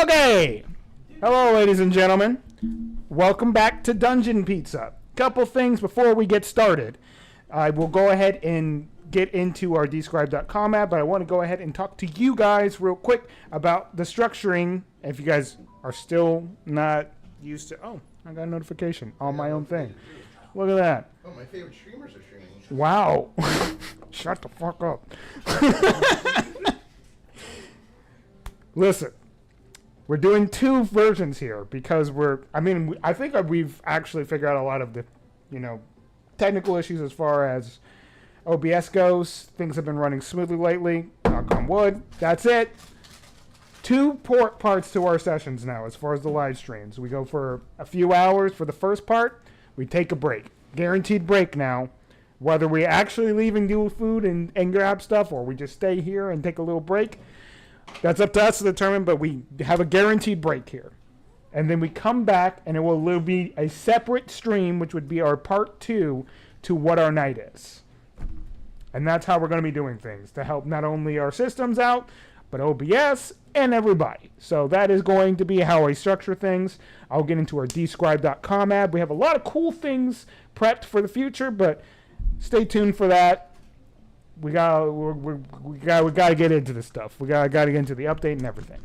Okay. Hello, ladies and gentlemen. Welcome back to Dungeon Pizza. Couple things before we get started. I will go ahead and get into our describe.com app, but I want to go ahead and talk to you guys real quick about the structuring. If you guys are still not used to... Oh, I got a notification on my own thing. Look at that. Oh, my favorite streamers are streaming. Wow. Shut the fuck up. Listen, we're doing two versions here because I think we've actually figured out a lot of the, technical issues as far as OBS goes. Things have been running smoothly lately. Knock on wood. That's it. Two parts to our sessions now as far as the live streams. We go for a few hours for the first part. We take a break. Guaranteed break now. Whether we actually leave and do food and grab stuff or we just stay here and take a little break, that's up to us to determine, but we have a guaranteed break here. And then we come back and it will be a separate stream, which would be our part 2 to what our night is. And that's how we're going to be doing things to help not only our systems out, but OBS and everybody. So that is going to be how I structure things. I'll get into our describe.com app. We have a lot of cool things prepped for the future, but stay tuned for that. We gotta get into this stuff. We gotta get into the update and everything.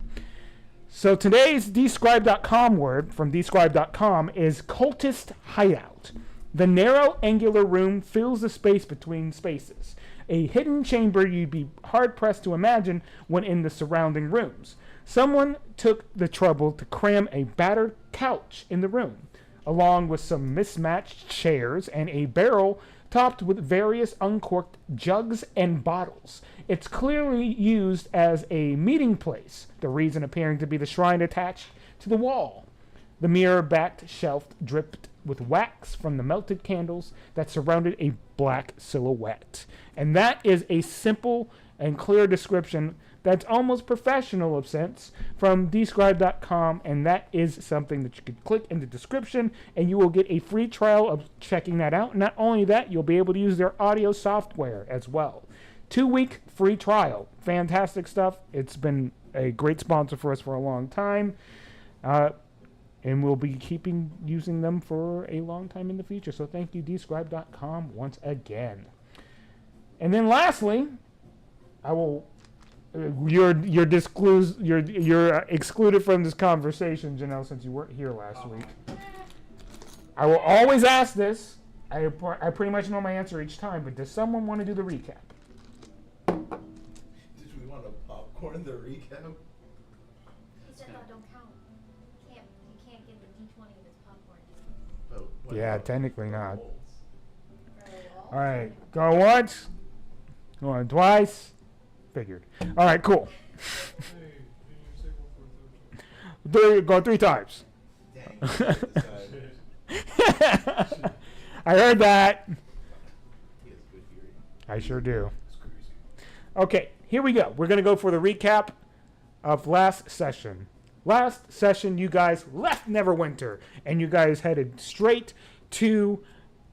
So today's describe.com word from describe.com is cultist hideout. The narrow angular room fills the space between spaces. A hidden chamber you'd be hard-pressed to imagine when in the surrounding rooms. Someone took the trouble to cram a battered couch in the room, along with some mismatched chairs and a barrel topped with various uncorked jugs and bottles. It's clearly used as a meeting place, the reason appearing to be the shrine attached to the wall. The mirror-backed shelf dripped with wax from the melted candles that surrounded a black silhouette. And that is a simple and clear description that's almost professional of sense from describe.com, and that is something that you could click in the description and you will get a free trial of checking that out. Not only that, you'll be able to use their audio software as well. 2-week free trial. Fantastic stuff. It's been a great sponsor for us for a long time. And we'll be using them for a long time in the future. So thank you, describe.com, once again. And then lastly, you're excluded from this conversation, Janelle, since you weren't here last week. I will always ask this. I pretty much know my answer each time, but does someone want to do the recap? Did we want to popcorn the recap? He said that don't count. You can't give the D20 if it's popcorn. Oh, Yeah, technically not. Well, All right, go once, go on twice. Figured. All right, cool. Go 3 times. Dang. I heard that. He has good hearing. I sure do. It's crazy. Okay, here we go. We're going to go for the recap of last session. Last session, you guys left Neverwinter, and you guys headed straight to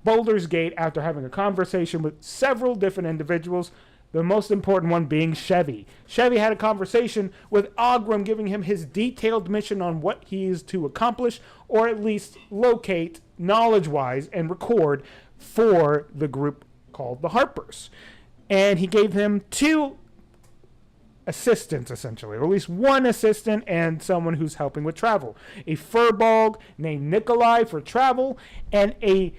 Baldur's Gate after having a conversation with several different individuals, the most important one being Chevy. Chevy had a conversation with Ogrim, giving him his detailed mission on what he is to accomplish, or at least locate, knowledge-wise, and record for the group called the Harpers. And he gave him 2 assistants, essentially, or at least 1 assistant and someone who's helping with travel. A furball named Nikolai for travel, and a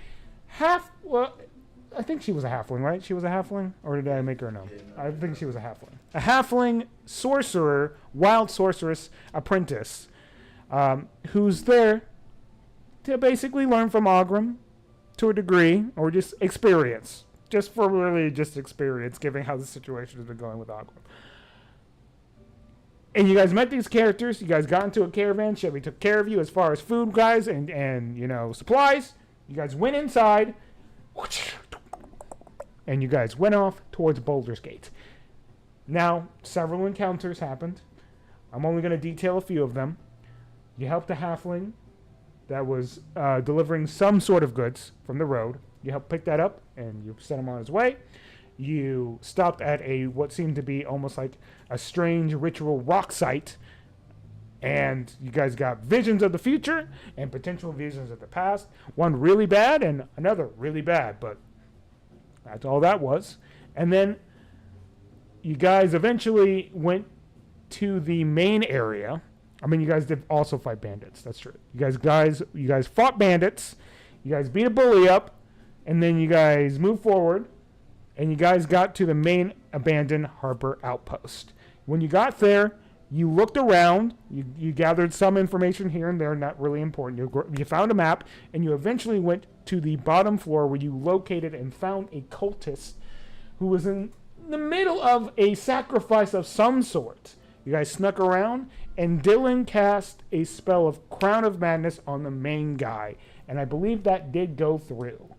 I think she was a halfling, right? She was a halfling? Or did I make her no? I think she was a halfling. A halfling sorcerer, wild sorceress apprentice, who's there to basically learn from Ogrim to a degree, or just experience. Just experience, given how the situation has been going with Ogrim. And you guys met these characters. You guys got into a caravan. Chevy took care of you as far as food, guys, and supplies. You guys went inside. And you guys went off towards Baldur's Gate. Now, several encounters happened. I'm only going to detail a few of them. You helped a halfling that was delivering some sort of goods from the road. You helped pick that up, and you sent him on his way. You stopped at what seemed to be almost like a strange ritual rock site, And you guys got visions of the future and potential visions of the past. One really bad and another really bad, but that's all that was. And then you guys eventually went to the main area. I mean, you guys did also fight bandits. That's true. You guys fought bandits. You guys beat a bully up, and then you guys moved forward, and you guys got to the main abandoned harbor outpost. When you got there, you looked around. You gathered some information here and there, not really important. You found a map, and you eventually went to the bottom floor where you located and found a cultist who was in the middle of a sacrifice of some sort. You guys snuck around, and Dylan cast a spell of Crown of Madness on the main guy, and I believe that did go through.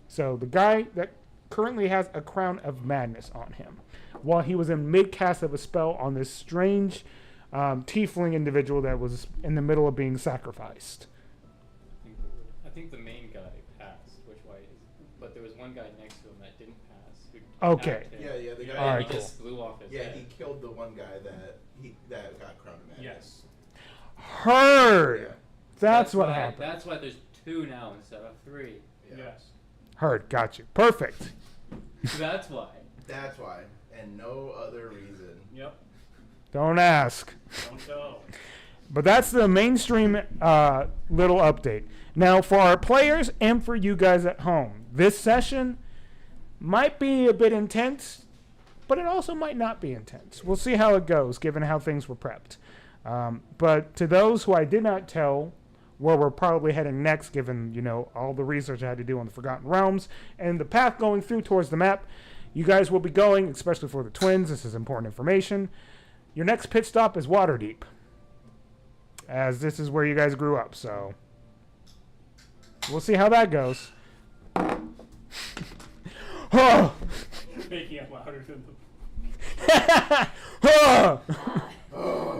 So the guy that currently has a Crown of Madness on him, while he was in mid-cast of a spell on this strange tiefling individual that was in the middle of being sacrificed. I think the main guy passed, but there was one guy next to him that didn't pass. Who Okay. attacked him. Yeah, the guy. All right, he cool. just blew off his Yeah, head. he killed the one guy that got Crown of Madness. Yes. Heard. Yeah. That's what why, happened. That's why there's 2 now instead of 3. Yeah. Yes. Heard. Got you. Perfect. That's why. That's why, and no other reason. Yep. Don't ask. Don't tell. But that's the mainstream little update. Now, for our players and for you guys at home, this session might be a bit intense, but it also might not be intense. We'll see how it goes, given how things were prepped. But to those who I did not tell where we're probably heading next, given all the research I had to do on the Forgotten Realms and the path going through towards the map, you guys will be going, especially for the twins. This is important information. Your next pit stop is Waterdeep, as this is where you guys grew up. So we'll see how that goes. Oh. Making it louder than the.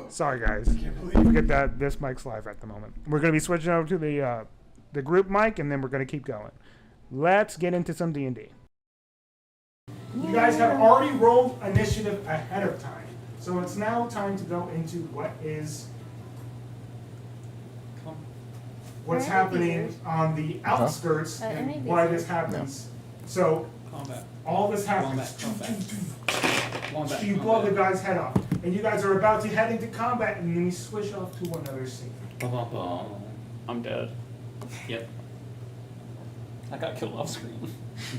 Sorry, guys. Forget that this mic's live at the moment. We're going to be switching over to the group mic, and then we're going to keep going. Let's get into some D&D. You guys have already rolled initiative ahead of time, so it's now time to go into what's Where are happening these? on the outskirts Any and of why these this happens. So Combat. all this happens. Wombat. You blow the guy's head off, and you guys are about to head into combat, and then we switch off to another scene. I'm dead. Yep. I got killed off screen.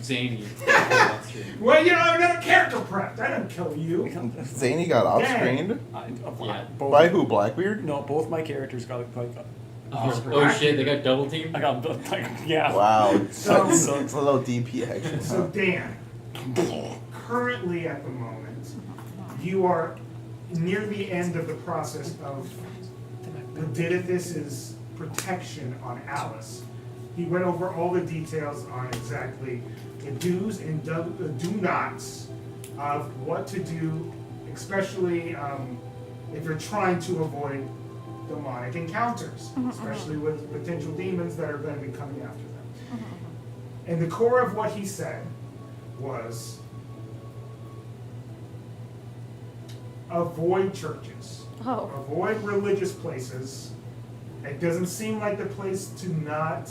Zany. Well, another character prepped. I didn't kill you. Zany got off-screened? Yeah. By who, Blackbeard? No, both my characters got Oh shit, they got double teamed? I got yeah. Wow. So- it's a little DP action. So Dan, currently at the moment, you are near the end of the process of Ledidithus's protection on Alice. He went over all the details on exactly the do's and do-nots of what to do, especially if you're trying to avoid demonic encounters, especially with potential demons that are going to be coming after them. And the core of what he said was avoid churches, Oh. avoid religious places. It doesn't seem like the place to not,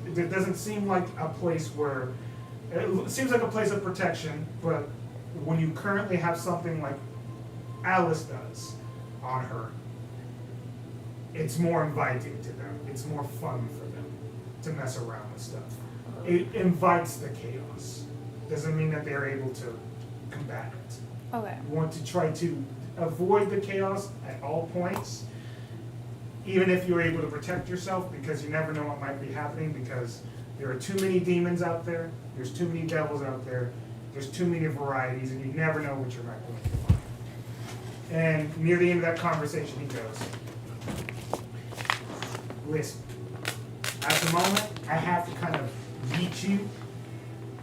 it doesn't seem like a place where, it seems like a place of protection, but when you currently have something like Alice does on her, it's more inviting to them. It's more fun for them to mess around with stuff. It invites the chaos. Doesn't mean that they're able to combat it. Okay. You want to try to avoid the chaos at all points, even if you're able to protect yourself, because you never know what might be happening, because there are too many demons out there, there's too many devils out there, there's too many varieties, and you never know what you're not going to find. And near the end of that conversation, he goes, listen, at the moment, I have to kind of beat you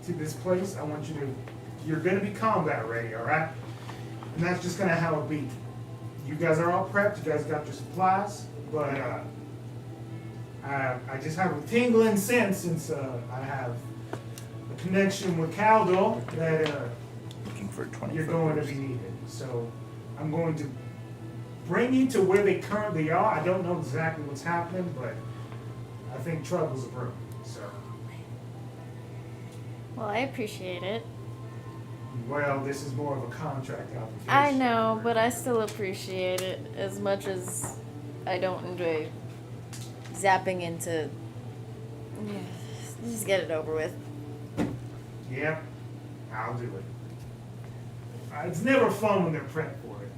to this place. I want you to, you're going to be combat ready, all right? And that's just going to how it be. You guys are all prepped. You guys got your supplies. But I just have a tingling sense since I have a connection with Caldor that Looking for 20 you're going to be needed. So I'm going to bring you to where they currently are. I don't know exactly what's happening, but I think trouble's a brewing. So, Well, I appreciate it. well, this is more of a contract obligation. I know, but I still appreciate it as much as I don't enjoy zapping into. Just get it over with. Yep, I'll do it. It's never fun when they're prepped for it.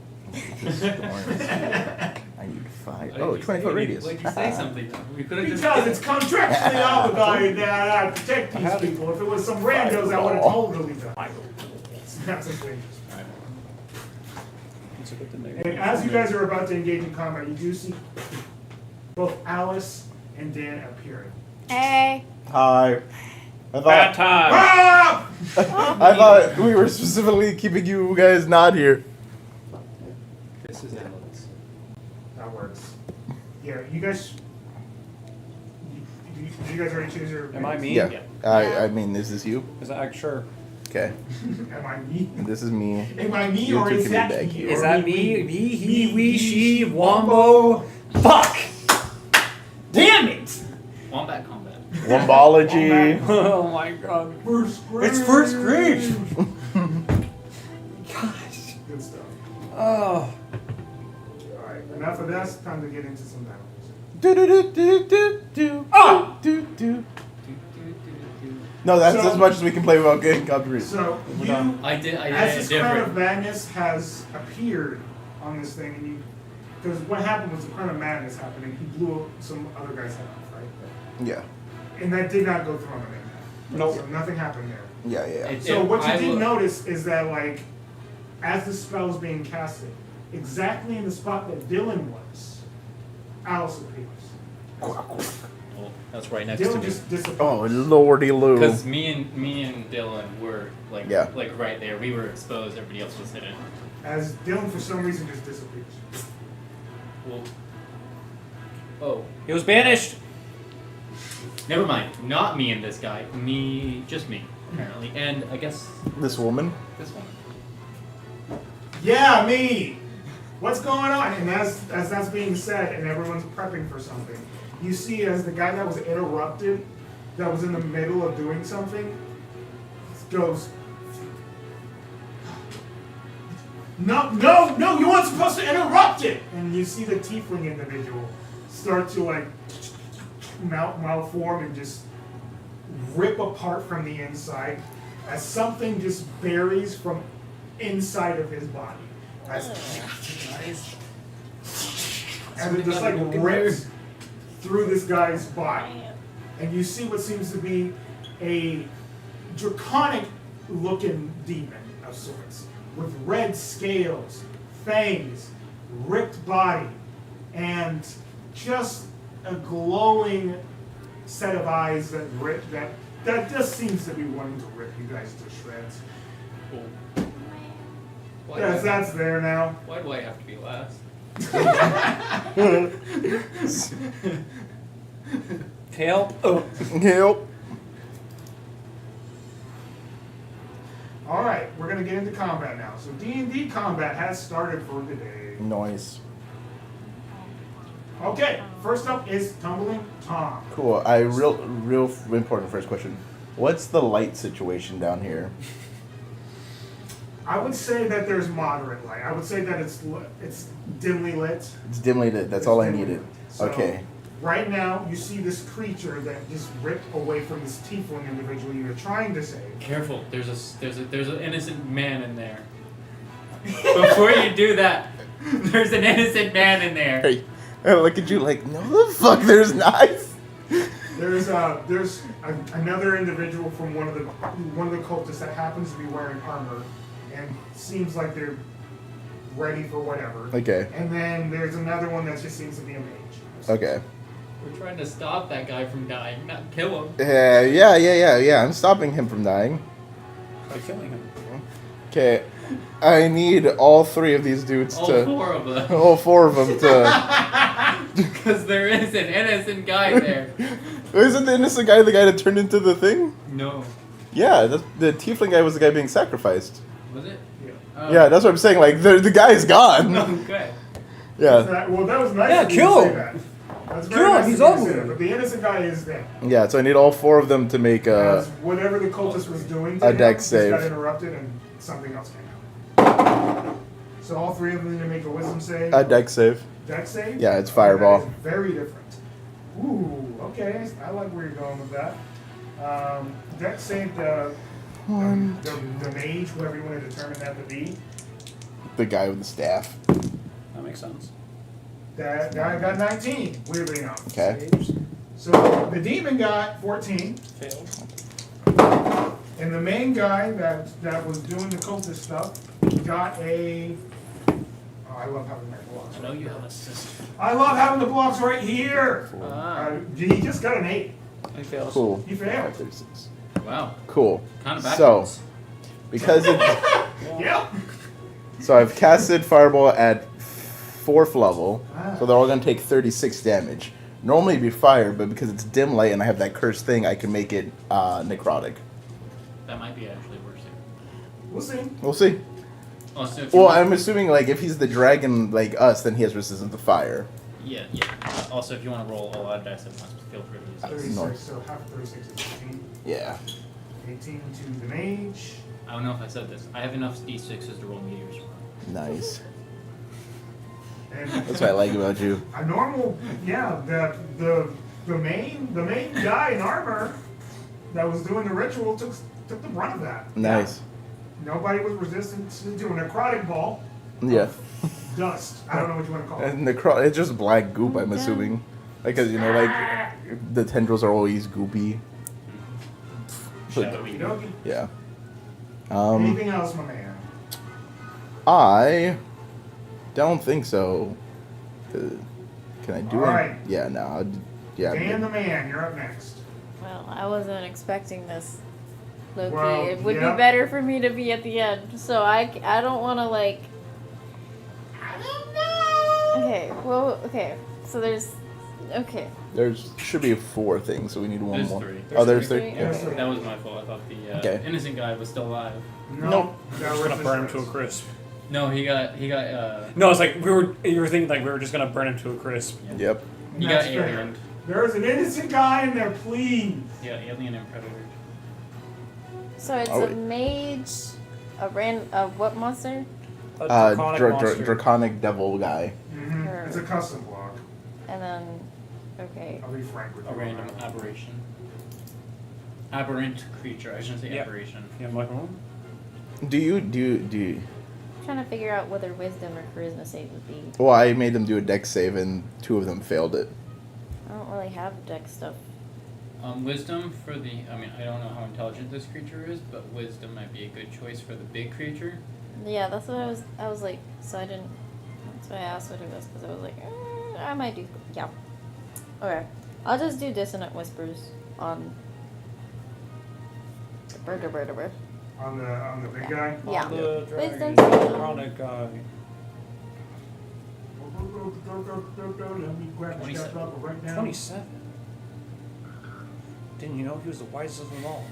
I need 5. Oh, 20-foot radius. Like you say something. We could have just. Because it's contractually obligated that I protect these people. If it was some randos, I would have totally done. That's a thing. And as you guys are about to engage in combat, you do see both Alice and Dan appearing. Hey. Hi. I Bad thought, time. Ah! I thought we were specifically keeping you guys not here. This is Alex. That works. Yeah, you guys. Did you guys already choose your? Am I me? Yeah. Yeah. I mean, is this you? Is that sure? Okay. Am I me? This is me. Am I me You or two is can be that back he? here. Or Is that we? me? Me, he, we, she, wombo. Fuck! Damn it! Wombat combat. Wombology. Oh my god. First grade. It's first grade! Gosh. Good stuff. Oh. Alright, enough of that. Time to get into some battles. Do do do do do do. Oh! Do do. No, that's So- as much as we can play without getting copyrighted. So, We're you, done. I did as this it crown of different. madness has appeared on this thing, and you, because what happened was the crown of madness happened, and he blew some other guy's head off, right? Yeah. And that did not go through on the Nope. So nothing happened there. Yeah, yeah. It- So what you I did will- notice is that, like, as the spell was being casted, exactly in the spot that Dylan was, Alice appears. Oh, that's right next to Dylan me. just disappears. Oh, lordy loo. Because me and Dylan were like Yeah. like right there. We were exposed. Everybody else was hidden. As Dylan, for some reason, just disappears. Well, oh, He was banished! never mind. Not me and this guy. Me, just me apparently, and I guess This woman. this one. Yeah, me! What's going on? And as that's being said, and everyone's prepping for something, you see as the guy that was interrupted, that was in the middle of doing something, goes, no, you weren't supposed to interrupt it! And you see the tiefling individual start to, like, malform and just rip apart from the inside as something just buries from inside of his body. As it just like rips through this guy's body. And you see what seems to be a draconic looking demon of sorts, with red scales, fangs, ripped body, and just a glowing set of eyes that rip that just seems to be wanting to rip you guys to shreds. Why, Yes, that's there now. why do I have to be last? Help! Oh. Help. All right, we're gonna get into combat now. So D&D combat has started for today. Noise. Okay, first up is Tumbling Tom. Cool. Real important first question. What's the light situation down here? I would say that there's moderate light. I would say that it's dimly lit. It's dimly lit. That's It's all I dimly needed. lit. So, Okay. Right now, you see this creature that just ripped away from this tiefling individual you're trying to save. Careful. There's an innocent man in there. Before you do that, there's an innocent man in there. Hey, I look at you like, no the fuck, there's not. There's another individual from one of the cultists that happens to be wearing armor, and seems like they're ready for whatever. Okay. And then there's another one that just seems to be a mage. Okay. We're trying to stop that guy from dying, not kill him. Yeah. I'm stopping him from dying. By killing him. Okay. I need all 3 of these dudes All to. 4 of them. All 4 of them to. Because there is an innocent guy there. Isn't the innocent guy the guy that turned into the thing? No. Yeah, the tiefling guy was the guy being sacrificed. Was it? Yeah. Oh. Yeah, that's what I'm saying. Like, the guy's gone. Okay. Yeah. Well, that was nice. Yeah, of you to kill say him. that. That's Kill very him, nice he's of you to say ugly. that, but the innocent guy is dead. Yeah, so I need all 4 of them to make As whatever the cultist was doing to a him dex just save. got interrupted and something else came out. So all 3 of them need to make a wisdom save. a dex save. Dex save? Yeah, it's Okay, fireball. that is very different. Ooh, okay. I like where you're going with that. Dex save the mage, whoever you want to determine that to be. The guy with the staff. That makes sense. That guy got 19, weirdly enough. Okay. So the demon got 14. Failed. And the main guy that was doing the cultist stuff got a. Oh, I love having my blocks. I know you have a sister. I love having the blocks right here. He just got an 8. He fails. Cool. He failed. 36. Wow. Cool. Kind of So, backwards. because it, Yep. so I've casted Fireball at 4th level, Ah. so they're all gonna take 36 damage. Normally it'd be fire, but because it's dim light and I have that cursed thing, I can make it necrotic. That might be actually worse here. We'll see. We'll see. Also, if you Well, want- I'm assuming like if he's the dragon like us, then he has resistance to fire. Yeah. Also, if you want to roll a lot of dice at once, feel free to use it. 36. Nice. So half of 36 is 18. Yeah. 18 to the mage. I don't know if I said this. I have enough d6s to roll meteors for. Nice. And That's what I like about you. a normal, yeah. The main guy in armor that was doing the ritual took the brunt of that. Nice. Nobody was resistant to do a necrotic ball. Yeah. Dust. I don't know what you want to call it. And it's just black goop, I'm assuming. Because, you know, like, the tendrils are always goopy. Shadowy. Okey-dokey. Yeah. Anything else, my man? I don't think so. Can I do All it? right. Yeah, no. Yeah. Dan the man, you're up next. Well, I wasn't expecting this, Loki. Well, It would yeah. be better for me to be at the end, so I don't want to like. I don't know. Okay, well, okay. So there's, okay. There's should be 4 things, so we need one There's more. 3. Oh, there's There's 3? three. Yeah. There's 3. That was my fault. I thought the Okay. innocent guy was still alive. No. We're just gonna burn him to a crisp. No, he got No, it's like you were thinking like we were just gonna burn him to a crisp. Yep. he got That's fair. aliened. There's an innocent guy in there, please. Yeah, alien and predator. So it's Oh, a wait. mage, a what monster? A draconic monster. Draconic devil guy. Mm-hmm. Sure. It's a custom block. And then, okay. I'll be frank with you. A random aberration. Aberrant creature. I shouldn't say Yep. aberration. Yeah, I'm like, oh. Do you I'm trying to figure out whether wisdom or charisma save would be. Well, I made them do a dex save and 2 of them failed it. I don't really have deck stuff. Wisdom for the. I mean, I don't know how intelligent this creature is, but wisdom might be a good choice for the big creature. Yeah, that's what I was like, so I didn't. That's why I asked what it was, because I was like, I might do. Yeah. Okay. I'll just do dissonant whispers on. The bird. On the big guy. Yeah. The Wisdom. draconic guy. Let me grab the 27. shot right now. 27. Didn't you know he was the wisest of them all?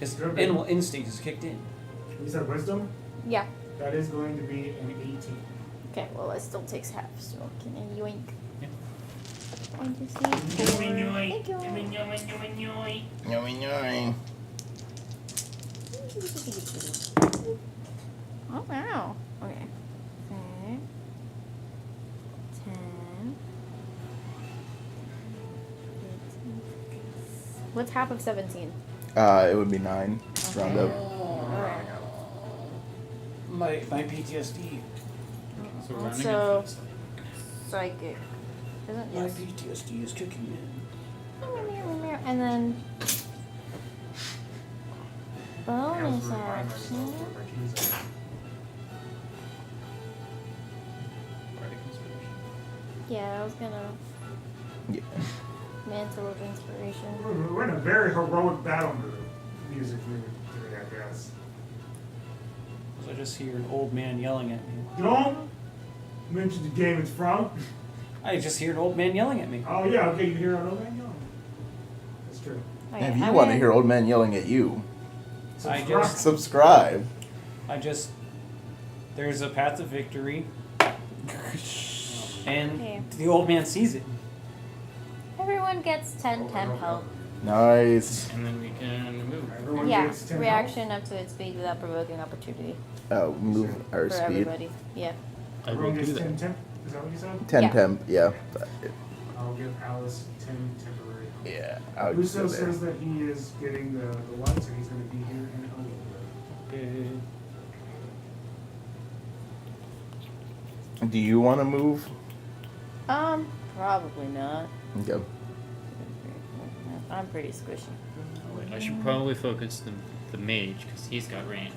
His Good. animal instinct is kicked in. You said wisdom? Yeah. That is going to be an 18. Okay, well, it still takes half, so can I yoink? Yeah. 1, 2, 3, 4. Thank you. Oh, wow. Okay. 5, 10. What's half of 17? It would be 9. Round up. Alright. My PTSD. So we're running So- it. Psychic. Isn't My yes. PTSD is kicking in. And then bonus action. Bardic inspiration. Yeah, I was gonna Yeah. mantle of inspiration. We're in a very heroic battle mood. Music today, I guess. I just hear an old man yelling at me. Don't mention the game it's from. I just hear an old man yelling at me. Oh yeah, okay, you hear an old man yelling. That's true. Okay, If you I'm want to gonna- hear old man yelling at you, I Subscribe. just- subscribe. There's a path to victory. And Okay. the old man sees it. Everyone gets 10 temp health. Nice. And then we can move. Everyone Yeah, gets 10 reaction up to its speed without provoking opportunity Move our for speed. everybody. Yeah. health. I will Everyone do gets that. 10 temp. Is that what you said? 10 Yeah. temp, yeah. I'll give Alice 10 temporary health. Yeah, I would just go Russo there. says that he is getting the light, so he's going to be here in a little bit. Do you want to move? Probably not. Okay. I'm pretty squishy. Oh, wait, I should probably focus the mage because he's got range.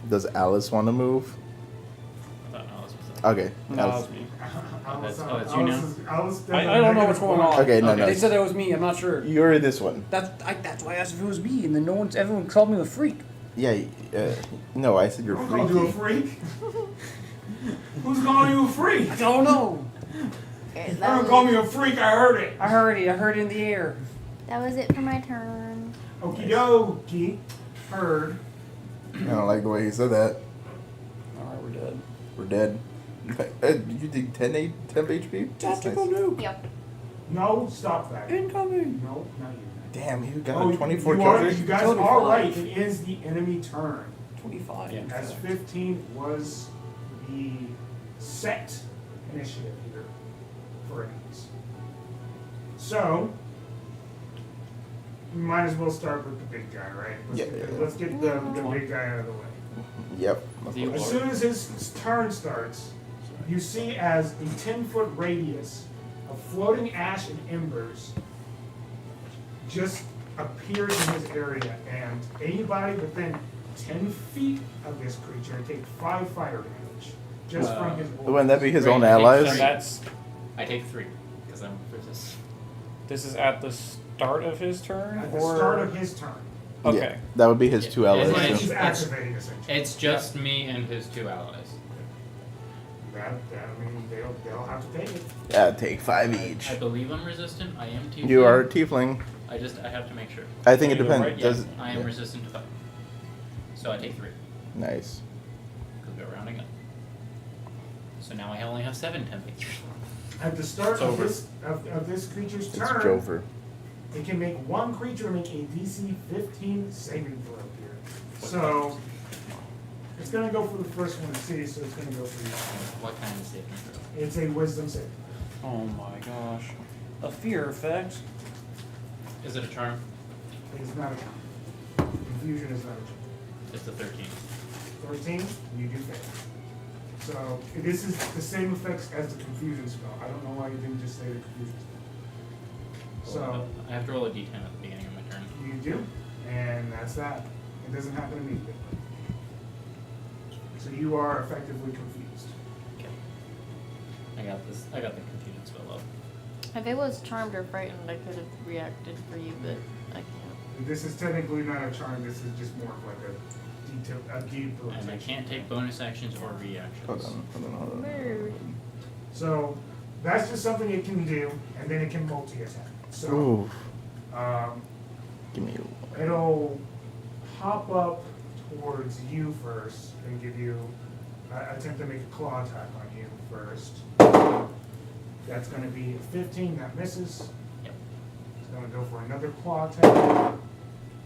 Does Alice want to move? I thought Alice was Okay. No, Alice. it's me. Alice, that's- it's you now? Alice I don't know what's going on. Okay, no, Okay. They no. said it was me. I'm not sure. You're this one. That's why I asked if it was me, and then everyone called me a freak. Yeah, no, I said you're Don't call you a freaky. freak. Who's calling you a freak? I don't know. Okay, Don't call me a freak, I heard it. I heard it. I heard it in the air. that was it for my turn. Okie dokie. Heard. I don't like the way he said that. All right, we're dead. We're dead. You did 10 temp HP? That's Tactical nice. nuke. Yep. No, stop that. Incoming. No, not you. Damn, you got Oh, a 24 you, kill are, streak? you guys 25. are right. It is the enemy turn. 25. Yeah. As 15 was the set initiative here for enemies. So, we might as well start with the big guy, right? Let's get the big guy out of the way. Yep. The As soon as his turn starts, you see as a 10-foot radius of floating ash and embers just appears in his area, and anybody within 10 feet of this creature takes 5 fire damage just from his Wouldn't that be his Right, own I think allies? And that's I take 3 because I'm resist. this is at the start of his turn, At the or start of his turn. okay. Yeah, that would be his Yeah. 2 allies. It's When like- too. he's activating, essentially. It's just me and his 2 allies. I mean, they'll have to take it. Yeah, take 5 each. I believe I'm resistant. I am tiefling. You are a tiefling. I have to make sure. I think it You're depends. right, Yeah, Does I am yeah. resistant to fire. So I take 3. Nice. Because we're rounding up. So now I only have 7 temp HP. At the start It's of over. this creature's It's turn, Jover. it can make one creature make a DC 15 saving throw here. So it's gonna go for the first one to see, so it's gonna go for you. What kind of saving throw? It's a wisdom save. Oh my gosh. A fear effect. Is it a charm? It is not a charm. Confusion is not a charm. It's a 13. 13, you do fail. So this is the same effects as the confusion spell. I don't know why you didn't just say the confusion spell. So I have to roll a d10 at the beginning of my turn. you do, and that's that. It doesn't happen immediately. So you are effectively confused. Okay. I got this. I got the confusion spell up. If it was charmed or frightened, I could have reacted for you, but I can't. This is technically not a charm. This is just more of like a deep. And I can't take bonus actions or reactions. Hold on. Weird. So that's just something it can do, and then it can multi-attack. So Ooh, um, give me. it'll hop up towards you first and give you attempt to make a claw attack on you first. That's going to be a 15. That misses. Yep. It's going to go for another claw attack.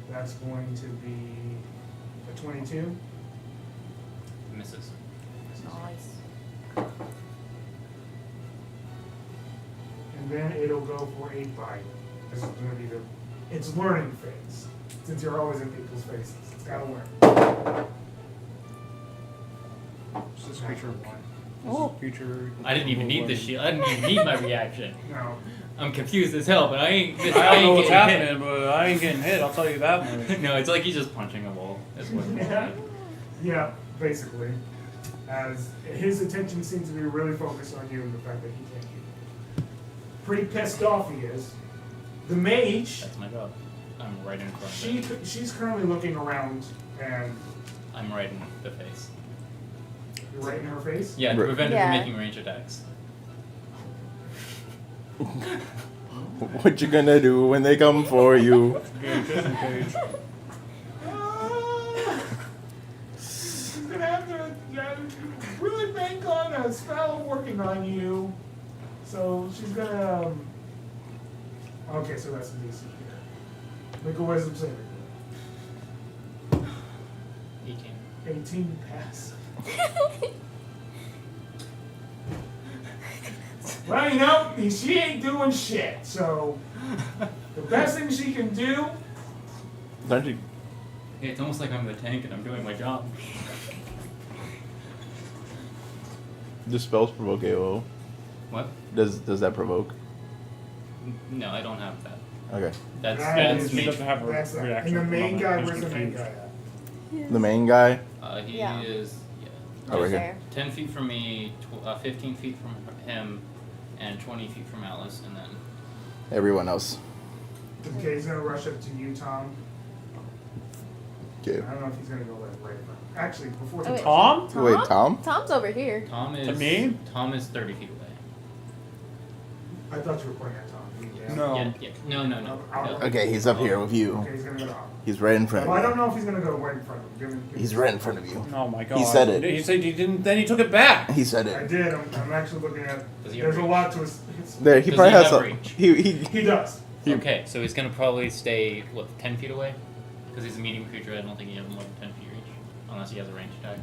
That's going to be a 22. Misses. Nice. And then it'll go for a bite. This is going to be its learning phase. Since you're always in people's faces, it's got to learn. Is this creature? Oh. Creature. I didn't even need the shield. I didn't even need my reaction. No. I'm confused as hell, but I ain't. I don't know what's getting hit. happening, but I ain't getting hit. I'll tell you that much. No, it's like he's just punching a wall. That's what. Yeah, basically. As his attention seems to be really focused on you and the fact that he can't hear you. Pretty pissed off he is. The mage, That's my job. I'm right in front. Of it. she's currently looking around, and I'm right in the face. you're right in her face. Yeah, to Right. prevent her Yeah. from making range attacks. What you gonna do when they come for you? She's gonna have to really bank on a spell working on you. So she's gonna. Okay, so that's the DC here. Make a wisdom saving. 18. 18 pass. Well, you know, she ain't doing shit. So the best thing she can do. Don't you? Hey, it's almost like I'm the tank and I'm doing my job. Do spells provoke AO? What? Does that provoke? No, I don't have that. Okay. That's That He is- doesn't have a That's that. reaction. And the main from guy, him. where's the main Confused. guy at? The main guy. He Yeah. is Over here. There. 10 feet from me, 15 feet from him, and 20 feet from Alice, and then Everyone else. Okay, he's gonna rush up to you, Tom. Okay. I don't know if he's gonna go like right in front. Actually, before he Oh, wait. Tom? Wait, Tom? Tom's over here. Tom is me? Tom is 30 feet away. I thought you were pointing at Tom. Yeah. No. Yeah. No. No. Okay, he's up here with you. Okay, he's gonna go to Tom. He's right in front Well, I of don't you. know if he's gonna go right in front of him. Give him He's right in front of you. Oh my god. He said it. He said he didn't. Then he took it back. He said I it. did. I'm actually looking at. Does he have There's a reach? lot to his. There, he Does probably he has have some. reach? He does. Okay, so he's gonna probably stay 10 feet away, because he's a medium creature. I don't think he has more than 10 feet reach, unless he has a ranged attack.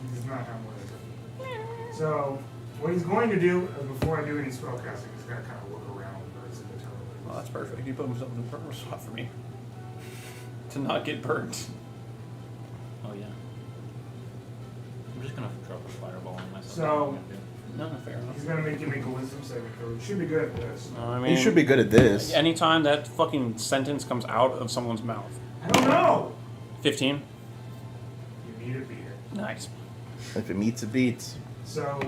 He does not have one of those. So what he's going to do before I do any spell casting, he's gonna kind of look around birds in the tower. Well, that's perfect. He put himself in the perfect spot for me to not get burnt. Oh yeah. I'm just gonna drop a fireball on myself. So- No, fair He's enough. gonna make you make a wisdom saving throw. You should be good at this. I mean, You should be good at this. Anytime that fucking sentence comes out of someone's mouth. I don't know. 15. You need to beat it. Nice. If it meets, it beats. So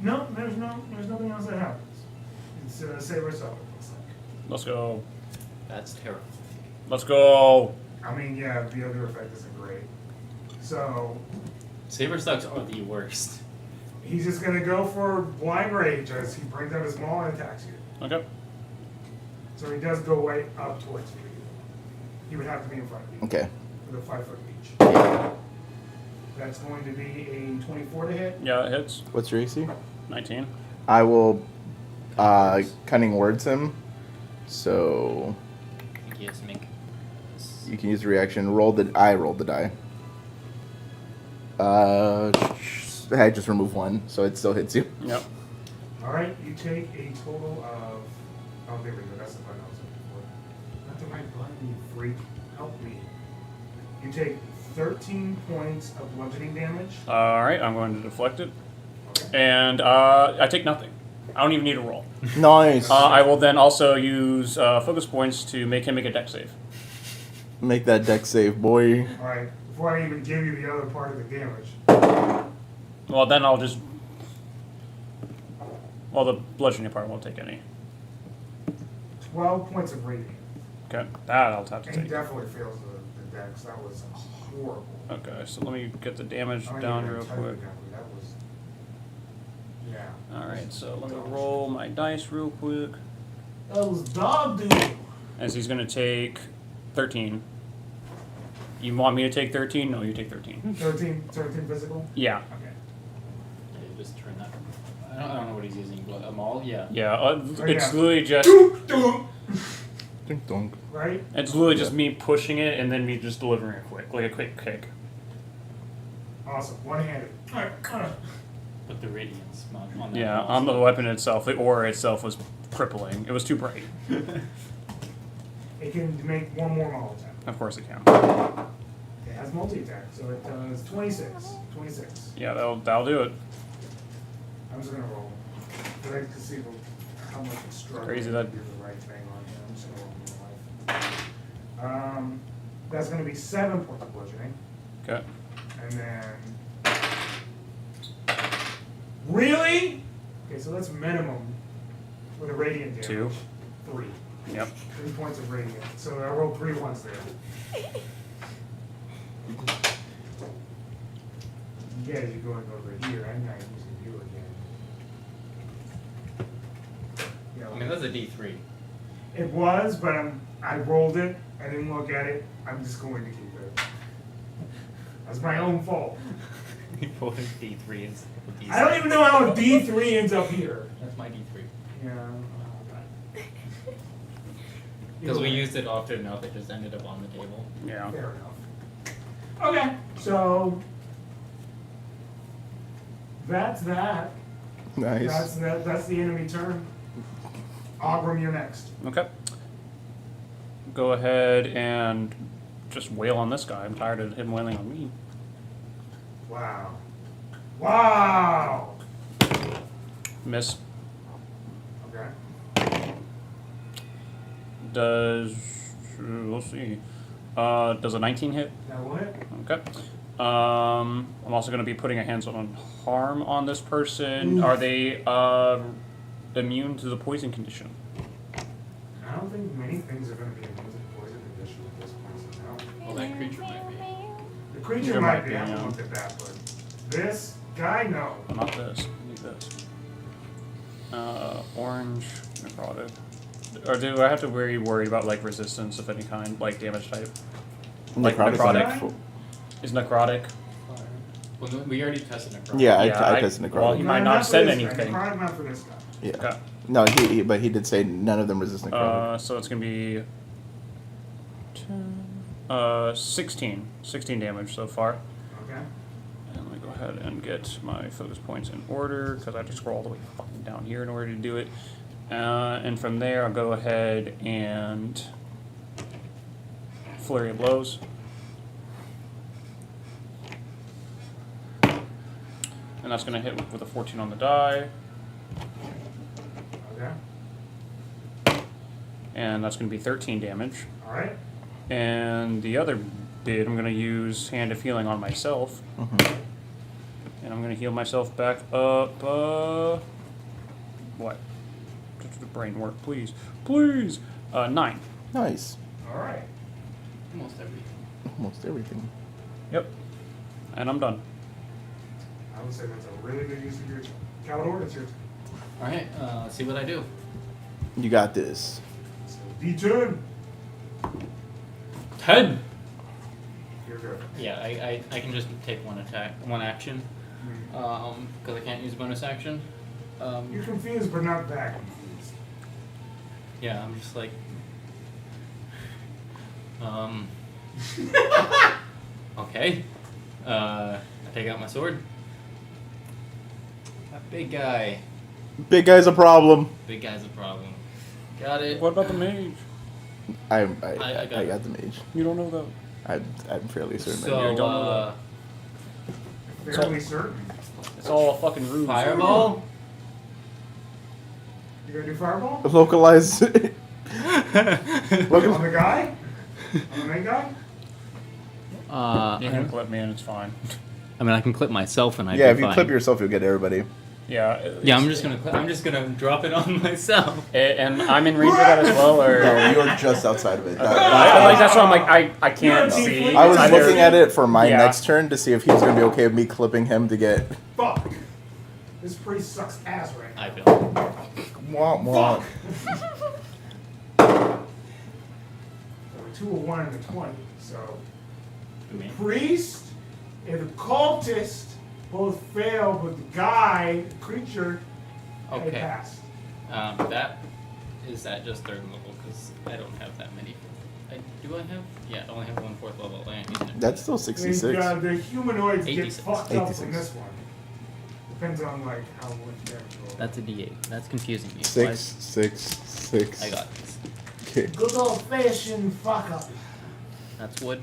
no, there's nothing else that happens. It's save or sell. It looks like. Let's go. That's terrible. Let's go. I mean, yeah, the other effect isn't great. So Saber sucks are the worst. he's just gonna go for blind rage as he brings out his maul and attacks you. Okay. So he does go way up towards you. He would have to be in front of you. Okay. With a 5-foot reach. That's going to be a 24 to hit. Yeah, it hits. What's your AC? 19. I will cunning words him. So I think he has to make. you can use the reaction. I rolled the die. I just remove one, so it still hits you. Yep. All right, you take a total of. Oh, there we go. That's the button I was looking for. Not the right button, you freak. Help me. You take 13 points of bludgeoning damage. Alright, I'm going to deflect it. Okay. And I take nothing. I don't even need a roll. Nice. I will then also use focus points to make him make a deck save. Make that deck save, boy. All right. Before I even give you the other part of the damage. Well, then I'll just. Well, the bludgeoning part won't take any. 12 points of radiant. Okay, that I'll have to And he take. definitely fails the dex. That was horrible. Okay, so let me get the damage I mean, down even real type quick. it down, that was. Yeah. Alright, so let me roll my dice real quick. That was dog dude. As he's going to take 13. You want me to take 13? No, you take 13. 13 physical? Yeah. Okay. Yeah, just turn that. I don't know what he's using, but a maul, yeah. Yeah, it's Oh, yeah. literally just. Dink donk. Right? It's literally just me pushing it and then me just delivering it quick, like a quick kick. Awesome. One-handed. Alright, Put the radiance on that. Yeah, maul. on the weapon itself, the aura itself was crippling. It was too bright. It can make one more maul attack. Of course it can. It has multi-attack, so it does 26. 26. Yeah, that'll do it. I'm just gonna roll. But I can see how much it's struggling Crazy to that- do the right thing on him. I'm just gonna roll my life. That's gonna be 7 points of bludgeoning. Okay. And then. Really? Okay, so that's minimum with a radiant damage. 2. 3. Yep. 3 points of radiant. So I rolled 3 ones there. Yeah, you're going over here. I'm not using you again. Yeah, I mean, that's a D3. it was, but I rolled it. I didn't look at it. I'm just going to keep it. That's my own fault. We voted D3 instead of D6. I don't even know how a D3 ends up here. That's my D3. Yeah. Because we used it often enough, it just ended up on the table. Yeah. Fair enough. Okay, so that's that. Nice. That's the enemy turn. Augram, you're next. Okay. Go ahead and just wail on this guy. I'm tired of him wailing on me. Wow. Wow. Miss. Okay. Does we'll see. Does a 19 hit? That will hit. Okay. I'm also going to be putting a hands on harm on this person. Oof. Are they immune to the poison condition? I don't think many things are going to be immune to the poison condition at this point. So no. Well, that creature might be. The creature There might might be. be, I haven't yeah. looked at that, but this guy, no. Oh, not this. I need this. Orange, necrotic. Or do I have to worry about like resistance of any kind, like damage type? Like necrotic. Is necrotic? Well, we already tested necrotic. Yeah, I Yeah, tested necrotic. well, he might No, not for send this guy. anything. Necrotic, not for this guy. Yeah. Okay. No, but he did say none of them resist necrotic. So it's gonna be 16 damage so far. Okay. And let me go ahead and get my focus points in order because I have to scroll all the way fucking down here in order to do it. And from there, I'll go ahead and flurry of blows. And that's gonna hit with a 14 on the die, Okay. and that's gonna be 13 damage. All right. And the other bit, I'm gonna use Hand of Healing on myself. And I'm gonna heal myself back up, what? Just the brain work, please. Please! 9. Nice. All right. Almost everything. Almost everything. Yep. And I'm done. I would say that's a really good use of your Caldor. It's your turn. Alright, let's see what I do. You got this. So D-turn. 10! You're good. Yeah, I can just take one action. Because I can't use bonus action. You're confused, but not that confused. Yeah, I'm just like. Okay. I take out my sword. That big guy. Big guy's a problem. Big guy's a problem. Got it. What about the mage? I I got the mage. You don't know that. I'm fairly certain. So, don't know Fairly certain. It's all a fucking ruse. fireball? You gonna do fireball? Localize. On the guy? On the main guy? You can clip me and it's fine. I mean, I can clip myself and Yeah, if you clip yourself, you'll get everybody. Yeah. Yeah, I'm just gonna drop it on myself. And I'm in range of that as well, or. No, you're just outside of it. Like, that's why I'm like, I can't see. I was It's either- looking at it for my Yeah. next turn to see if he was going to be okay with me clipping him to get. Fuck. This priest sucks ass right now. I feel. Womp womp. So 2, a 1, and a 20. So the Me. priest and the cultist both fail, but the guy, the creature, they Okay. passed. That is at just 3rd level because I don't have that many. Do I have? Yeah, I only have 1 4th level. I ain't using it. That's still And, 66. the humanoids get 86. fucked up 86. from this one. Depends on like how much damage you roll. That's a D8. That's confusing me. 6, 6, 6. I got this. Okay. Good old fashioned fuck up. That's wood.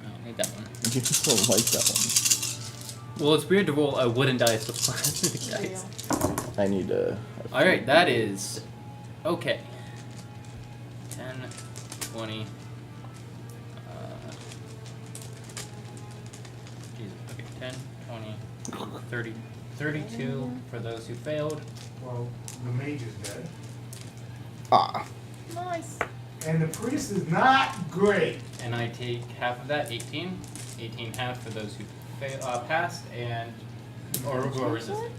I don't need that one. You just don't like that Well, it's weird to roll a wooden dice with plastic dice. one. I need to. Alright, that is. Okay. 10, 20. Jesus. Okay, 10, 20, 30, 32 for those who failed. Well, the mage is dead. Ah. Nice. And the priest is not great. And I take half of that, 18. 18 half for those who passed, and. Or who are resistant.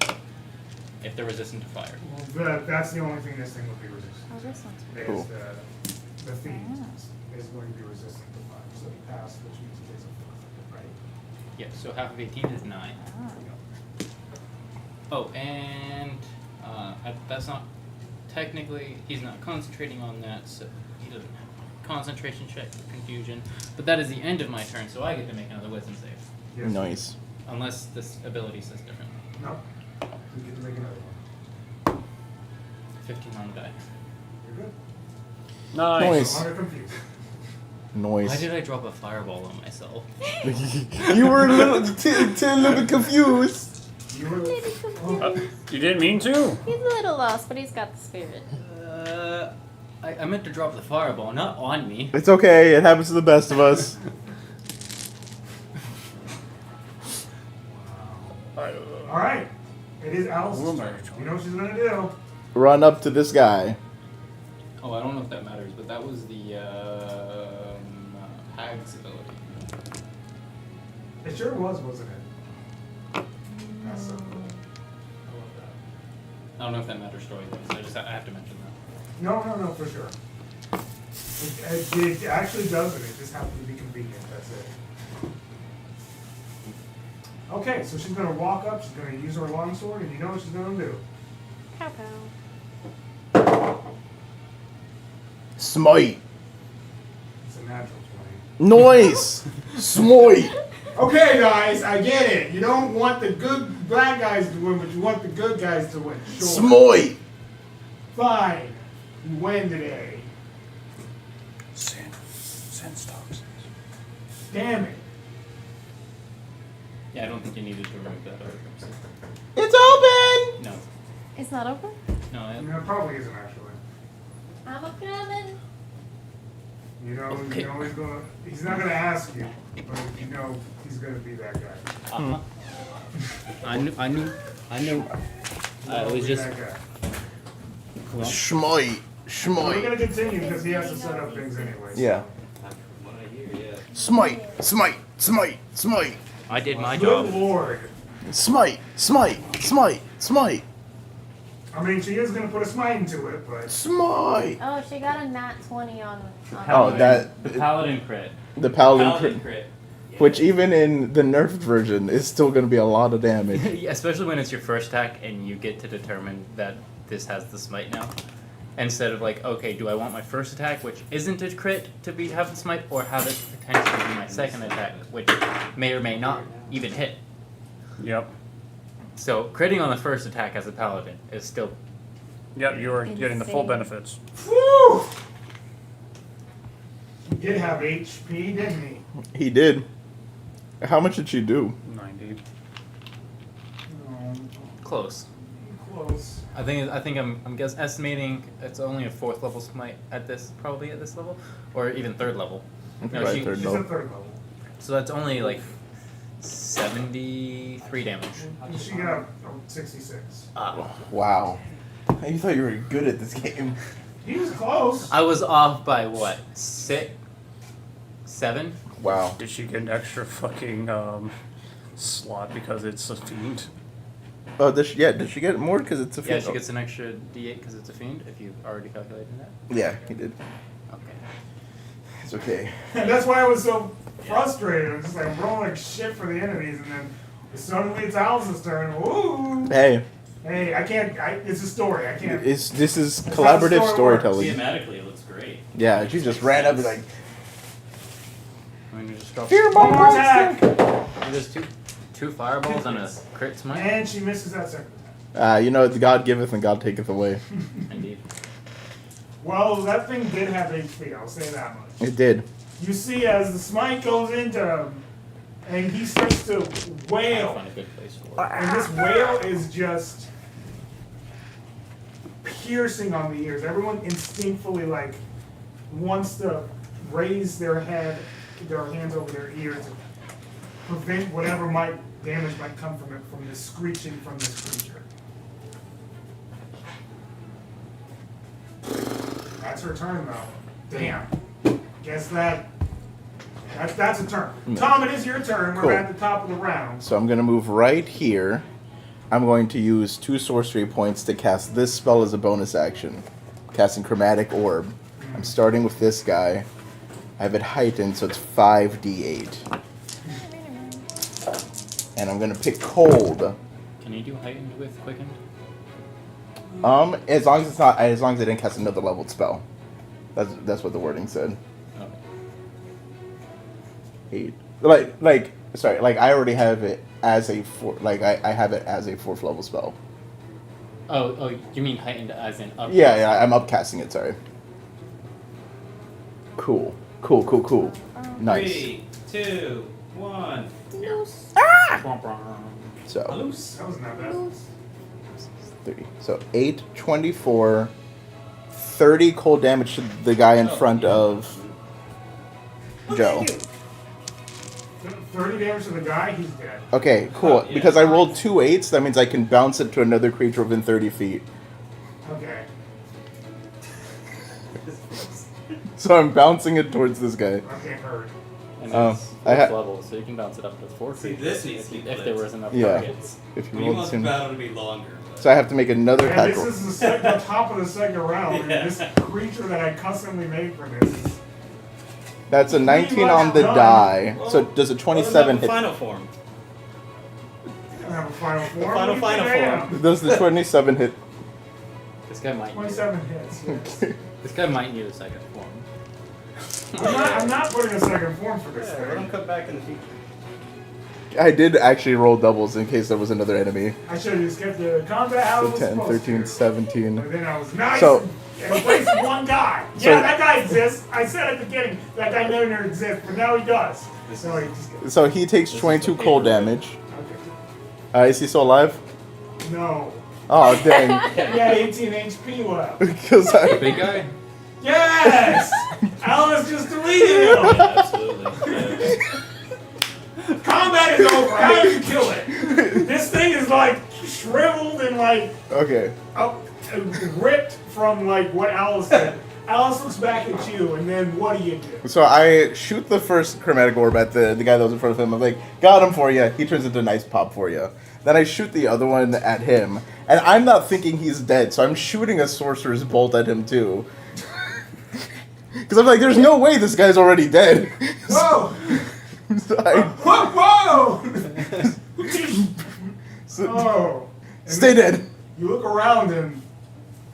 If they're resistant to fire. Well, that's the only thing this thing would be resistant Oh, this one's to. Cool. Is the thief is going to be resistant to fire. So he passed, which means he takes a 4, right? Yeah, so half of 18 is 9. Oh, and that's not technically, he's not concentrating on that, so he doesn't have concentration check for confusion. But that is the end of my turn, so I get to make another wisdom save. Yes. Nice. Unless this ability says different. No. You get to make another one. 15 on the die. You're good. Nice. No longer confused. Noise. Why did I drop a fireball on myself? You were a little bit confused. You were. Little confused. You didn't mean to. He's a little lost, but he's got the spirit. I meant to drop the fireball, not on me. It's okay. It happens to the best of us. All right. It is Alice's turn. You know what she's gonna do. Run up to this guy. Oh, I don't know if that matters, but that was the Hag's ability. It sure was, wasn't it? That's so cool. I love that. I don't know if that matters story-wise. I have to mention that. No, for sure. It actually doesn't. It just happens to be convenient. That's it. Okay, so she's gonna walk up. She's gonna use her longsword, and you know what she's gonna do. Pow pow. Smite. It's a natural 20. Noise. Smite. Okay, guys, I get it. You don't want the good bad guys to win, but you want the good guys to win. Sure. Smite. Fine. You win today. Sand stocks. Damn it. Yeah, I don't think you needed to remove that other It's open. No. It's not open? No, I mean, it probably isn't actually. I'm a coming. You know, Okay. you know he's not gonna ask you, but you know he's gonna be that guy. Uh-huh. I knew. It was Be just. that guy. Well, Smite. We're Smite. gonna continue because he has to set up things anyway. so. Yeah. Smite. Smite. Smite. Smite. I did my Good job. lord. Smite. Smite. Smite. Smite. I mean, she is gonna put a smite into it, but Smite. Oh, she got a nat 20 on Oh, that The paladin crit. the paladin, Paladin crit. which even in the nerfed version is still going to be a lot of damage. Yeah, especially when it's your first attack and you get to determine that this has the smite now. Instead of like, okay, do I want my first attack, which isn't a crit, to have the smite, or have it potentially be my second attack, which may or may not even hit. Yep. So critting on the first attack as a paladin is still. Yep, you're getting the full Insane. benefits. whew! He did have HP, didn't he? He did. How much did she do? 90. Oh, Close. close. I think I'm estimating it's only a 4th level smite at this level, or even 3rd level. No, Probably third She's level. at third level. So that's only like 73 damage. She got 66. Wow. You thought you were good at this game. He was close. I was off by what? 6? 7? Wow. Did she get an extra fucking slot because it's a fiend? Oh, did she get more because it's a Yeah, fiend? she gets an extra d8 because it's a fiend, if you've already calculated that. Yeah, he did. Okay. It's okay. And that's why I was so frustrated. I'm just like rolling like shit for the enemies, and then suddenly it's Alice's turn. Ooh. Hey, Hey, I can't. It's a story. I can't. this is That's how the collaborative story works. storytelling. Thematically, it looks great. Yeah, she just ran up and like, I mean, you just drop. fear my One more attack. monster. There's two fireballs and a crit smite. And she misses that second attack. You know, God giveth and God taketh away. Indeed. Well, that thing did have HP. I'll say that much. It did. You see, as the smite goes into him, and he starts to I'll wail, find a good place for it. and this wail is just piercing on the ears. Everyone instinctively like wants to raise their hands over their ears to prevent whatever damage might come from it, from the screeching from this creature. That's her turn though. Damn. Guess that's a turn. Tom, it is your turn. We're Cool. at the top of the round. So I'm going to move right here. I'm going to use 2 sorcery points to cast this spell as a bonus action. Casting Chromatic Orb. I'm starting with this guy. I have it heightened, so it's 5d8. And I'm gonna pick cold. Can you do heightened with quickened? As long as I didn't cast another leveled spell. That's what the wording said. Oh. 8. Sorry, I already have it as a I have it as a 4th level spell. Oh, you mean heightened as in up? Yeah, I'm upcasting it, sorry. Cool. Nice. 3, 2, 1. Loose. So, Loose. That was not bad. 3. So 8, 24, 30 cold damage to the guy in front of Joe. 30 damage to the guy, he's dead. Okay, cool. Yeah. Because I rolled 2 8s, that means I can bounce it to another creature within 30 feet. Okay. So I'm bouncing it towards this guy. That can't hurt. And Oh, it's I fourth ha- level, so you can bounce it up to 4 See, feet. this needs to be if there flipped. was enough Yeah. targets. If you We roll want the the same. battle to be longer. So I have to make another Yeah, attack this roll. is the top of the second round, Yeah. and this creature that I customly made for this is... That's a 19 Pretty on much the done. die. So does a What 27 about the hit? final form? I don't have a final form. final What do you think I form. am? Does the 27 hit? This guy might. 27 hits, yes. This guy might need a second form. I'm not putting a second form for this Yeah, let them thing. come back in the future. I did actually roll doubles in case there was another enemy. I should have just kept the combat how it So was 10, supposed 13, to. 17. But then I was nice So- and replaced one guy. So- Yeah, that guy exists. I said at the beginning that guy never exists, but now he does. So he just So he takes This is 22 the cold paper. damage. okay. Is he still alive? No. Oh, dang. Yeah, 18 HP left. Because The I... big guy? Yes! Alice just deleted him! Absolutely. Yeah. Combat is over. How do you kill it? This thing is like shriveled and like Okay. ripped from like what Alice did. Alice looks back at you, and then what do you do? So I shoot the first chromatic orb at the guy that was in front of him. I'm like, got him for you. He turns into a nice pop for you. Then I shoot the other one at him. And I'm not thinking he's dead, so I'm shooting a sorcerer's bolt at him too. Because I'm like, there's no way this guy's already dead. Whoa! So I- Whoa! so- Oh. And stay then dead. You look around, and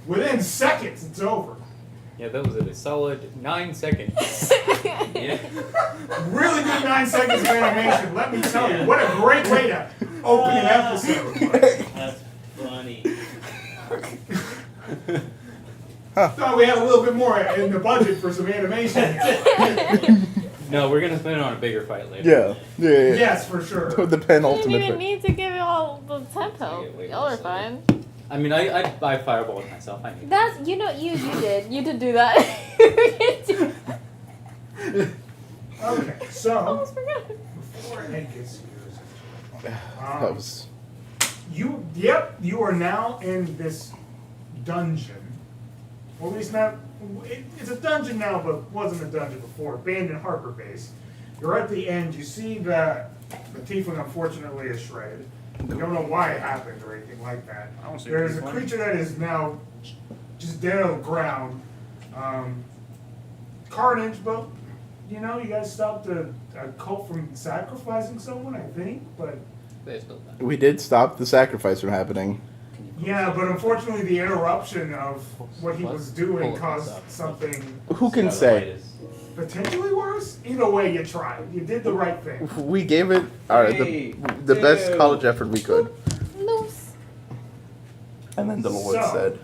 within seconds, it's over. Yeah, that was a solid 9 seconds. Yeah. Really good 9 seconds of animation. Let me tell you, what a great way to open an episode. That's funny. Thought we had a little bit more in the budget for some animation. No, we're gonna spend it on a bigger fight later. Yeah. Yes, for sure. The You didn't penultimate. even fight. need to give it all the tempo. Wait, Y'all are so- fine. I mean, I fireballed myself. I knew. That's you did do that. Okay, I so almost forgot. before Ed gets here, That was. you are now in this dungeon. Or at least not. It's a dungeon now, but wasn't a dungeon before. Abandoned Harper Base. You're at the end. You see that the tiefling unfortunately is shredded. You don't know why it happened or anything like that. I don't see There's a tiefling. creature that is now just dead on the ground. Carnage, but you know, you guys stopped a cult from sacrificing someone, I think, but They still done. We did stop the sacrifice from happening. yeah, but unfortunately the interruption of what he was doing Pull it caused up. something Who can say? potentially worse. Either way, you tried. You did the right thing. We gave it the best two. college effort we could. Loose. And then the Lord So- said,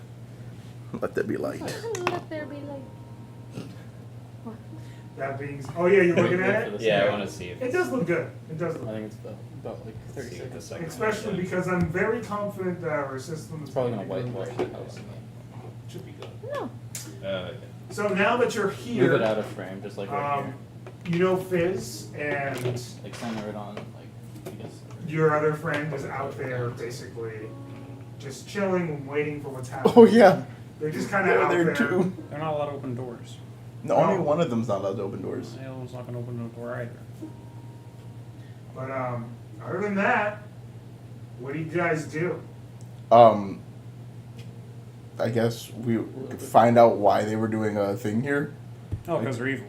let there be light. Let there be light. That being, oh yeah, you're looking at it. Yeah, I want to see if It does look good. It does I look think it's about like 30 seconds. good. Especially because I'm very confident that our system is It's probably gonna gonna be whitewash good. the house. should be good. No. So now that you're Move it out here, of frame, just like right you know Fizz and here. Like center it on, like I guess. your other friend is out there basically just chilling and waiting for what's happening. Oh yeah, They're just kind of they're out there there. too. They're not allowed to open doors. No, only one of them's not allowed to open doors. The other one's not gonna open the door either. But other than that, what do you guys do? I guess we could find out why they were doing a thing here. Oh, because they're evil.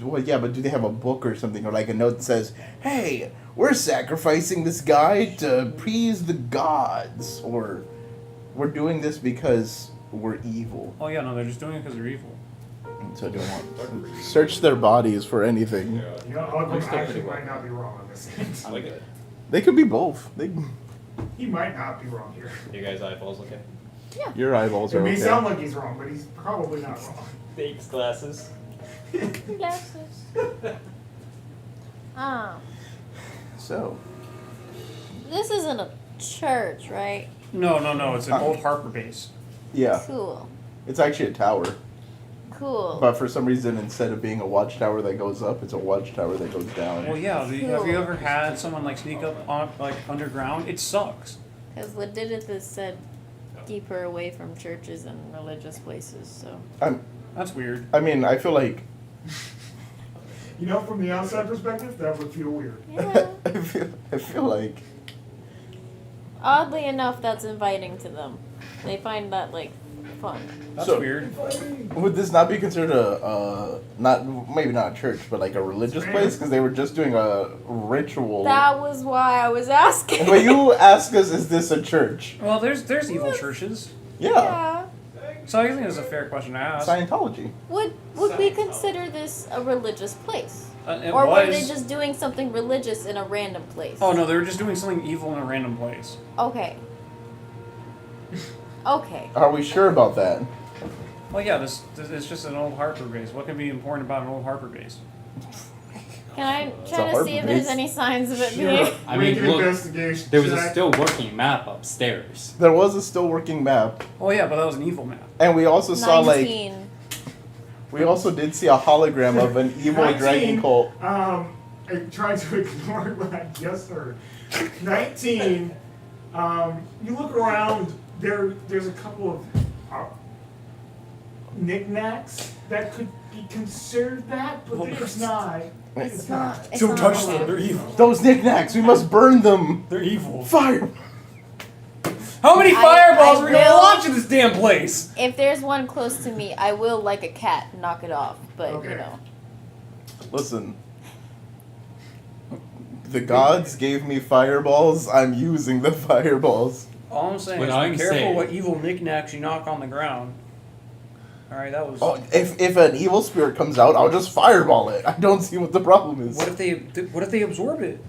Well, yeah, but do they have a book or something, or like a note that says, "Hey, we're sacrificing this guy to please the gods, or we're doing this because we're evil. Oh yeah, no, they're just doing it because they're evil. So do want search their bodies for anything. You know, Ugly actually might not be wrong on this. I like it. They could be both. He might not be wrong here. You guys' eyeballs okay? Your eyeballs It are may okay. sound like he's wrong, but he's probably not wrong. Bakes glasses. Glasses. So, This isn't a church, right? No, it's an old Harper base. yeah, Cool. it's actually a tower. Cool. But for some reason, instead of being a watchtower that goes up, it's a watchtower that goes down. Well, yeah. Have you ever had someone like sneak up on like underground? It sucks. Because Legitimus said deeper away from churches and religious places, so. That's weird. I mean, I feel like You know, from the outside perspective, that would feel weird. Yeah. I feel like Oddly enough, that's inviting to them. They find that, like, fun. That's So- weird. would this not be considered maybe not a church, but like a religious place? Because they were just doing a ritual. That was why I was asking. But you ask us, is this a church? Well, there's evil churches, Yeah, Yeah. so I think it's a fair question to ask. Scientology. Would we consider this a religious place? It Or were was. they just doing something religious in a random place? Oh no, they were just doing something evil in a random place. Okay. Okay. Are we sure about that? Well, yeah, this it's just an old Harper base. What can be important about an old Harper base? Can I a try to hard see if base. there's any signs of it Sure. being? I mean, Make an look, investigation there was a check. still working map upstairs. There was a still working map, Oh yeah, but that was an evil map. and we also saw like 19. we also did see a hologram of an evil 19, dragon cult. I tried to ignore what I just heard. 19. You look around. There's a couple of knickknacks that could be considered that, but it's not. It's not. It's Don't not touch okay. them. They're evil. Those knickknacks, we must burn them. They're evil. Fire. How many I fireballs are we gonna will- launch in this damn place? If there's one close to me, I will, like a cat, knock it off. But, Okay. you know. Listen. The gods gave me fireballs. I'm using the fireballs. All I'm saying What is I'm be careful saying- what evil knickknacks you knock on the ground. Alright, that was. Oh, if an evil spirit comes out, I'll just fireball it. I don't see what the problem is. What if they absorb it,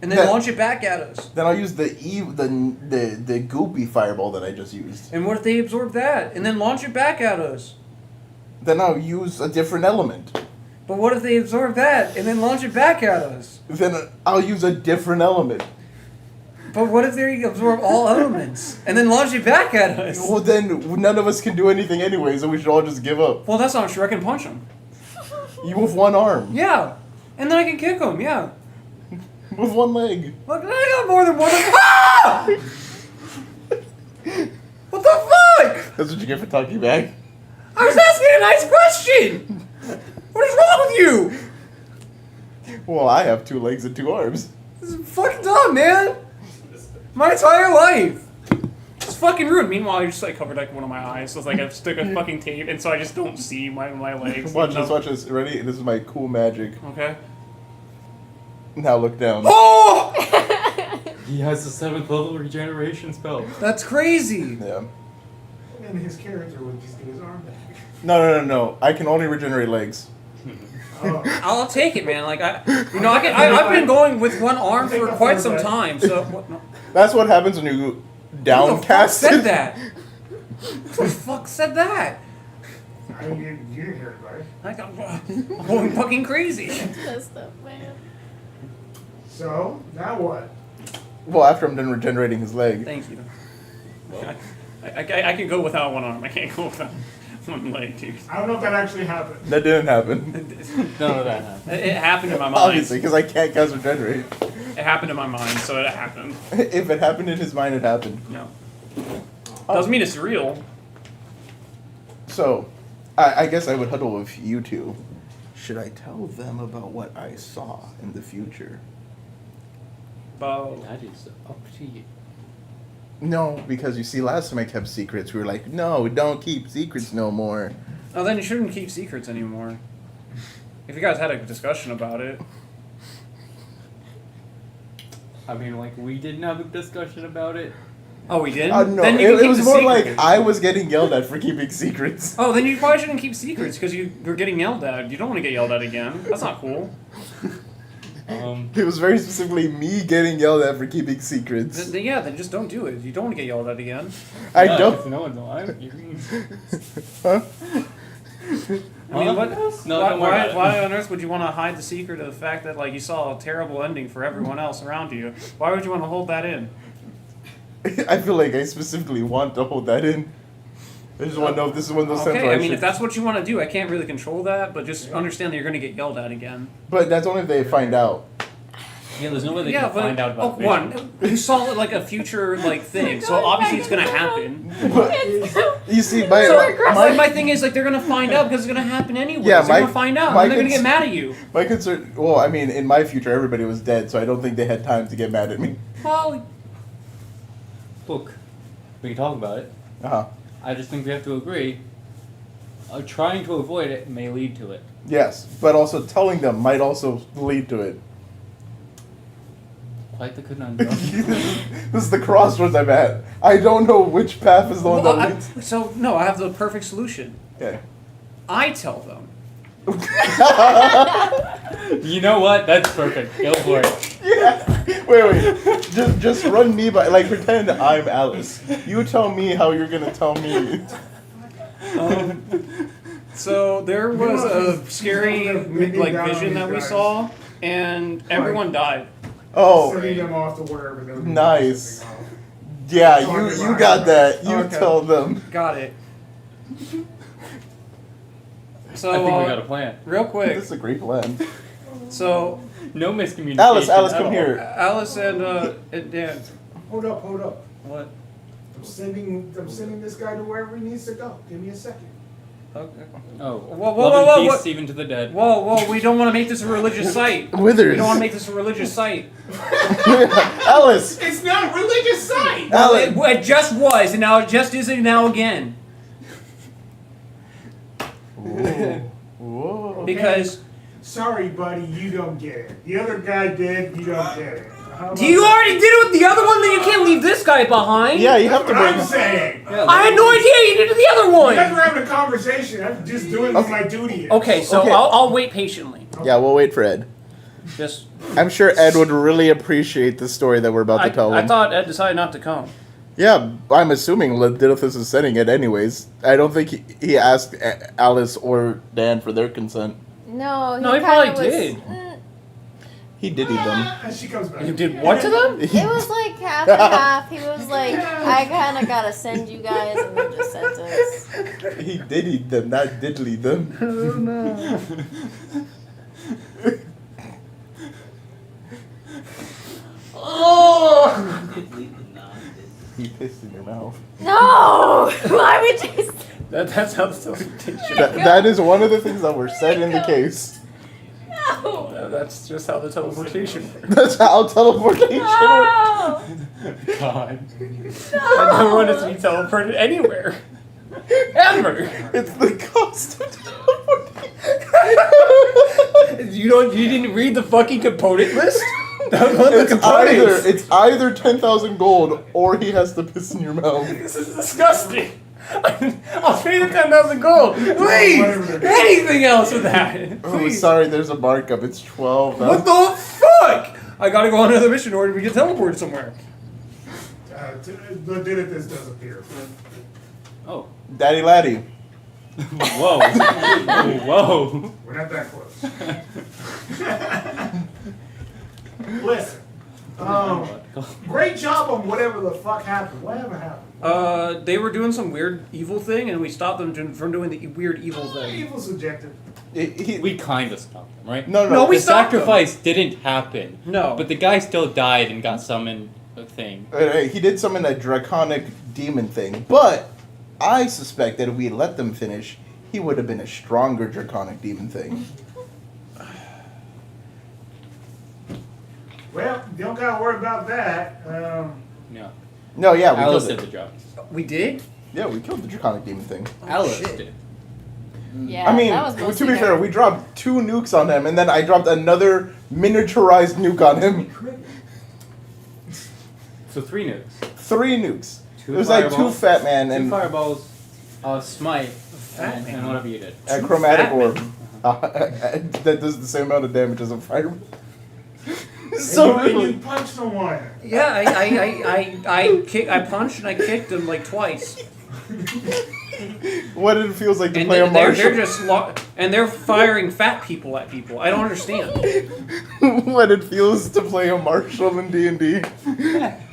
and then That- launch it back at us? Then I'll use the goopy fireball that I just used. And what if they absorb that, and then launch it back at us? Then I'll use a different element. But what if they absorb that, and then launch it back at us? Then I'll use a different element. But what if they absorb all elements, and then launch it back at us? Well, then none of us can do anything anyway, so we should all just give up. Well, that's not true. I can punch them. You with one arm. Yeah. And then I can kick them, yeah. With one leg. Look, I got more than one. Ah! What the fuck? That's what you get for talking back. I was asking a nice question. What is wrong with you? Well, I have 2 legs and 2 arms. This is fucking dumb, man. My entire life. It's fucking rude. Meanwhile, you're just like covered like one of my eyes. So it's like I've stuck a fucking tape, and so I just don't see my legs. Watch even this, though- watch this. Ready? This is my cool magic. Okay. Now look down. Oh! He has a 7th level regeneration spell. That's crazy. Yeah. And his character would just get his arm back. No. I can only regenerate legs. Oh. I'll take it, man. Like I've been going with one arm for quite some time. So what? No. That's what happens when you Who the fuck downcast. said that? Who the fuck said that? I mean, you didn't hear it, right? Like, I'm going fucking crazy. Messed up, man. So, now what? Well, after I'm done regenerating his leg. Thank you. I can go without one arm. I can't go without one leg, dude. I don't know if that actually happened. That didn't happen. None of that happened. It happened in my mind. Obviously, because I can't cast regenerate. It happened in my mind, so it happened. If it happened in his mind, it happened. No. Doesn't mean it's real. So, I guess I would huddle with you two. Should I tell them about what I saw in the future? Bo. That is up to you. No, because you see, last time I kept secrets, we were like, no, we don't keep secrets no more. Oh, then you shouldn't keep secrets anymore. If you guys had a discussion about it. I mean, like, we didn't have a discussion about it. Oh, we did? No, Then you can it keep was the more secret. like I was getting yelled at for keeping secrets. Oh, then you probably shouldn't keep secrets because you're getting yelled at. You don't want to get yelled at again. That's not cool. It was very specifically me getting yelled at for keeping secrets. Then just don't do it. You don't want to get yelled at again. I Yeah, don't. if no one's alive. Huh? I mean, what? No, why, don't worry about it. why on earth would you want to hide the secret of the fact that like you saw a terrible ending for everyone else around you? Why would you want to hold that in? I feel like I specifically want to hold that in. I just want to know if this is one of those times Okay, where I mean, should- if that's what you want to do, I can't really control that, but just understand that you're going to get yelled at again. But that's only if they find out. Yeah, there's no way they Yeah, can but find out about vision. one, you saw like a future like thing, so obviously it's going to happen. You see, So my my thing is like they're going to find out because it's going to happen anyway. Yeah, they're my- going to find out, my and they're going to cons- get mad at you. my concern. Well, I mean, in my future, everybody was dead, so I don't think they had time to get mad at me. Well, Look, we can talk about it. Uh-huh. I just think we have to agree. Trying to avoid it may lead to it. Yes, but also telling them might also lead to it. Quite the conundrum. This is the crossroads I'm at. I don't know which path is the one well, that leads. I have the perfect solution. Okay. I tell them. You know what? That's perfect. Go for it. Yeah. Wait. Just run me by. Like, pretend I'm Alice. You tell me how you're gonna tell me. So there was a scary like vision that we saw, and everyone died. Oh, Sending them off to wherever they're nice. Yeah, you got that. You Okay. tell them. Got it. So I think we got a plan. real quick. This is a great plan. So No miscommunication. Alice, at come all. here. Alice and Dan. Hold up. What? I'm sending this guy to wherever he needs to go. Give me a second. Okay. Oh. Whoa, Love and whoa, peace, whoa. even to the dead. Whoa! We don't want to make this a religious site. Withers. We don't want to make this a religious site. Alice. It's not a religious site. Alice. It just was, and now it just isn't now again. Whoa. Because Sorry, buddy, you don't get it. The other guy did. You don't get it. How about you that? already did it with the other one, then you can't leave this guy behind. Yeah, you have to That's what bring. I'm saying. I had no idea you did it to the other You guys one. were having a conversation. I'm just doing what my duty is. Okay, so Okay. I'll wait patiently. Yeah, we'll wait for Ed. Just I'm sure Ed would really appreciate the story that we're about to tell I him. thought Ed decided not to come. Yeah, I'm assuming Ledithus is sending it anyways. I don't think he asked Alice or Dan for their consent. No, No, he kinda probably was, did. He diddied them. And she comes back. You did what to them? It was like half and half. He was like, I kind of gotta send you guys, and then just sent us. He diddied them, not diddly them. Oh no. Oh! He pissed in your mouth. No! Why would you? That's how the teleportation. That is one of the things that were said in the case. No! That's just how the teleportation works. That's how teleportation works. No! God. I never wanted to be teleported anywhere. Ever. It's the cost of teleportation. You didn't read the fucking component list? That was one of the It's components. either 10,000 gold or he has to piss in your mouth. This is disgusting. I'll pay the 10,000 gold. Please! Anything else with that? Oh, Please. sorry, there's a markup. It's 12. What the fuck? I gotta go on another mission in order to get teleported somewhere. Ledithus does appear. Oh. Daddy Laddie. Whoa. Whoa. We're not that close. Listen. Great job on whatever the fuck happened. Whatever happened? They were doing some weird evil thing, and we stopped them from doing the weird evil thing. Evil subjective. We kind of stopped them, right? No, No, we The stopped them. sacrifice didn't happen. No. But the guy still died and got summoned a thing. He did summon a draconic demon thing, but I suspect that if we let them finish, he would have been a stronger draconic demon thing. Well, you don't gotta worry about that. No. No, yeah, we Alice killed did it. the job. We did? Yeah, we killed the draconic demon thing. Alice shit. did. Yeah, I mean, that was to mostly be her. fair, we dropped 2 nukes on him, and then I dropped another miniaturized nuke on him. So 3 nukes. 3 nukes. Two It was like 2 fireballs, fat man 2 and fireballs, smite, Fat and man. whatever you did. a Two chromatic fat orb. That does the same amount of damage as a fireball. So and you really. punch someone. Yeah, I punched and I kicked him like twice. What it feels like to And play a they're marshal. just and they're firing fat people at people. I don't understand. What it feels to play a marshal in D&D.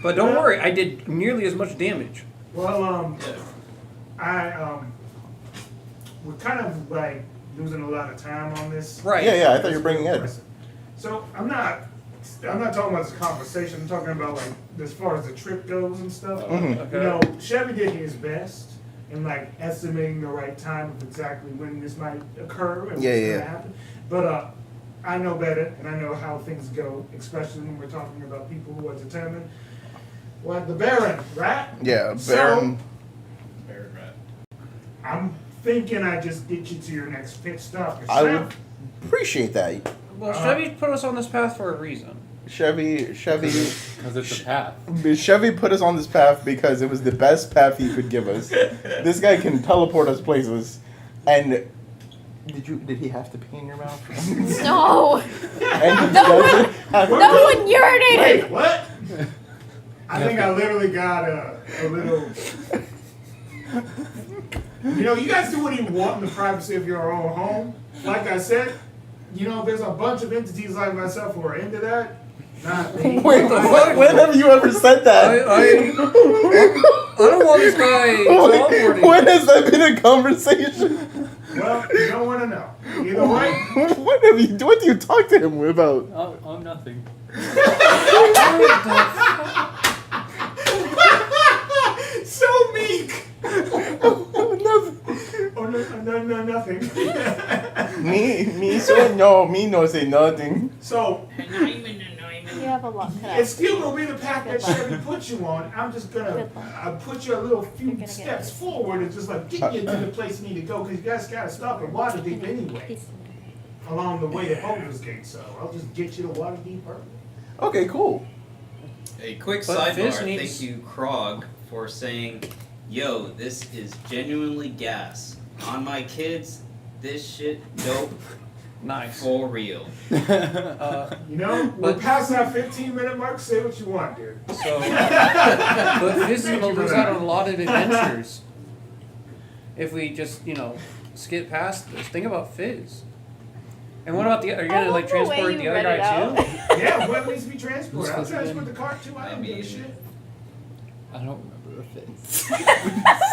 But don't worry, I did nearly as much damage. Well, we're kind of like losing a lot of time on this. Right. Yeah, I thought you were bringing Ed. So I'm not talking about this conversation. I'm talking about like as far as the trip goes and stuff. Mhm. Okay. You know, Chevy did his best in like estimating the right time of exactly when this might occur and Yeah, what's yeah. gonna happen. But I know better, and I know how things go, especially when we're talking about people who are determined. Like the Baron, right? Yeah, So, Baron. Baron rat. I'm thinking I just get you to your next pit stop. I would appreciate that. Well, Chevy put us on this path for a reason. Chevy Because it's a path. put us on this path because it was the best path he could give us. This guy can teleport us places. And did he have to pee in your mouth? No. And he doesn't have No one urinated. Wait, what? I think I literally got a little. You know, you guys do what you want in the privacy of your own home. Like I said, you know, there's a bunch of entities like myself who are into that. Not me. Wait, when have you ever said that? I don't want this guy teleporting. When has that been a conversation? Well, you don't want to know. Either way. What do you talk to him about? Oh, nothing. So meek. Nothing. Oh, no, nothing. Me no say nothing. So, You have a lot cut out. it's still gonna be the path that Good luck. Chevy put you on. I'm just gonna Good luck. put you a little You're few gonna get steps this. forward and just like get you to the place you need to go because you guys gotta stop at Waterdeep anyway Peace. along the way to Baldur's Gate. So I'll just get you to Waterdeep early. Okay, cool. A quick But sidebar. Fizz needs- Thank you, Krog, for saying, "Yo, this is genuinely gas. On my kids, this shit dope Nice. for real." You know, we're But- past that 15-minute mark. Say what you want, dude. So, but Fizz is Thank gonna you for lose that. out on a lot of adventures if we just, skip past this. Think about Fizz. And what about are you gonna like transport the other guy too? Yeah, what needs to be transported? I'll Supposed to be transport the cart too. I don't give a shit. I don't remember if it's.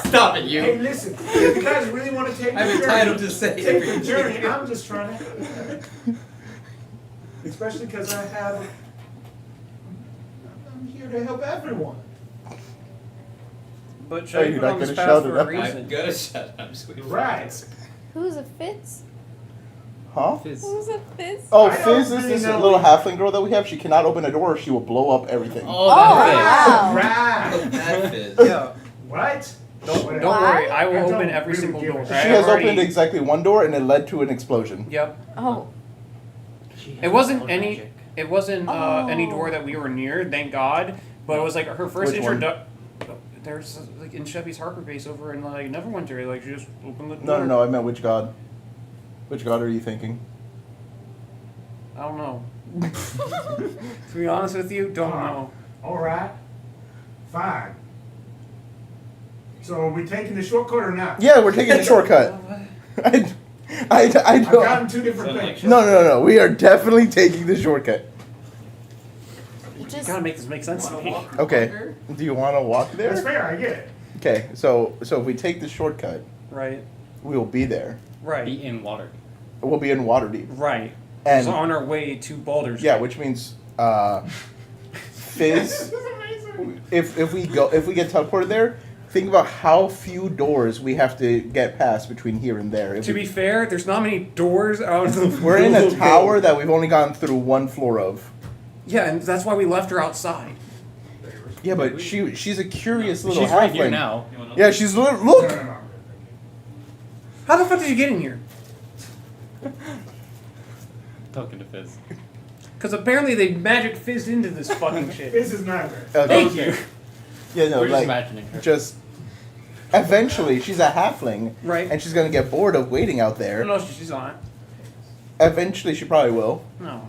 Stop it, Hey, you. listen, if you guys really want to take the I'm journey, entitled to say take the everything. journey. I'm just trying to, especially because I'm here to help everyone. But Oh, Chevy you're put not on this gonna path shout for it a out. reason. I'm gonna shut up. I'm just waiting for Right. it. Who's a Fitz? Huh? Fizz. Who's a Fizz? Oh, I don't Fizz is really this know. little halfling girl that we have. She cannot open a door or she will blow up everything. Oh, wow. that Right. Fizz. That Fizz. Yeah. What? Don't Whatever. worry. I I will don't open every really single give a door. shit. She I has already- opened exactly one door and it led to an explosion. Yep. Oh. It wasn't any. It wasn't any Oh. door that we were near, thank God. But it was like her first Which one? introduction. There's like in Chevy's Harper base over in like Neverwinter, like she just opened the No, door. no, I meant which god? Which god are you thinking? I don't know. To be honest with you, don't know. All right. Fine. So are we taking the shortcut or not? Yeah, we're taking a shortcut. I I've don't. gotten two different Sound like things. No. We are definitely taking the shortcut. You just. Gotta make this make sense to me. Okay. Do you want to walk That's there? fair. I get it. Okay. So if we take the shortcut, Right. we will be there. Right. Be in water. We'll be in Waterdeep. Right. And so on our way to Baldur's yeah, Gate. which means Fizz. This is amazing. If we get teleported there, think about how few doors we have to get past between here and there. If To we- be fair, there's not many doors out of the. we're in a tower that we've only gone through one floor of. Yeah, and that's why we left her outside. Yeah, but she's a curious little She's right here halfling. now. Yeah, she's look. No, no, no. How the fuck did you get in here? Talking to Fizz. Because apparently they magic fizzed into this fucking shit. This is not good. Okay. Thank you. Yeah, no, We're just like imagining her. just eventually she's a halfling, Right. and she's gonna get bored of waiting out there. No, she's not. Eventually, she probably will, No.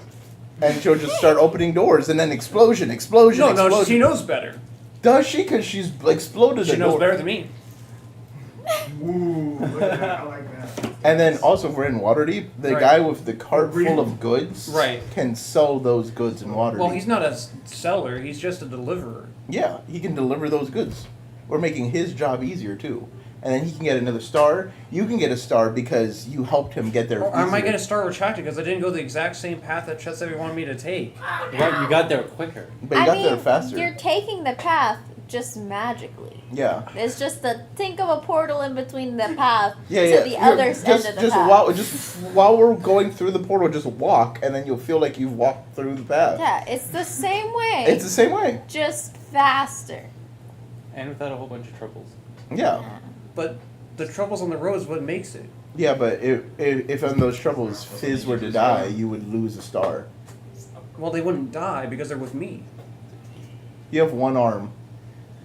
and she'll just start opening doors, and then explosion. No, explosion. she knows better. Does she? Because she's exploded She a knows door. better than me. Ooh, look at that. I like that. And then also, if we're in Waterdeep, the Right. guy with the cart Green. full of goods Right. can sell those goods in Waterdeep. Well, he's not a seller. He's just a deliverer. Yeah, he can deliver those goods. We're making his job easier too. And then he can get another star. You can get a star because you helped him get there. Or I might easier. get a star retracted because I didn't go the exact same path that Chet said he wanted me to take. Right, you got there quicker. But you got there faster. You're taking the path just magically. Yeah. It's just the think of a portal in between the path Yeah, to yeah. the You're- other end of the path. just while we're going through the portal, just walk, and then you'll feel like you've walked through the path. Yeah, it's the same way. It's the same way. just faster. And without a whole bunch of troubles. Yeah. But the troubles on the road is what makes it. Yeah, but if on those troubles Fizz were to die, you would lose a star. Well, they wouldn't die because they're with me. You have one arm.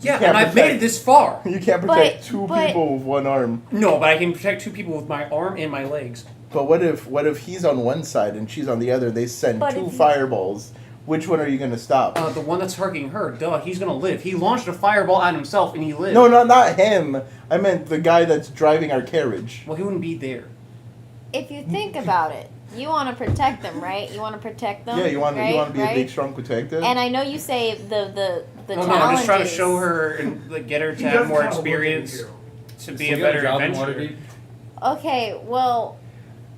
Yeah, can't and I've made protect- it this far. You can't protect But- two but- people with one arm. No, but I can protect two people with my arm and my legs. But what if he's on one side and she's on the other? They send But two if you- fireballs. Which one are you gonna stop? The one that's targeting her, duh, he's gonna live. He launched a fireball at himself and he lived. No, not him. I meant the guy that's driving our carriage. Well, he wouldn't be there. If you think about it, you want to protect them, right? You want to protect them. Yeah, you want right? to be right? a big, strong protector. And I know you say the Well, no, challenges. I'm just trying to show her and like, get her to He have doesn't more have a work experience to do. to be a better adventurer. Okay, well,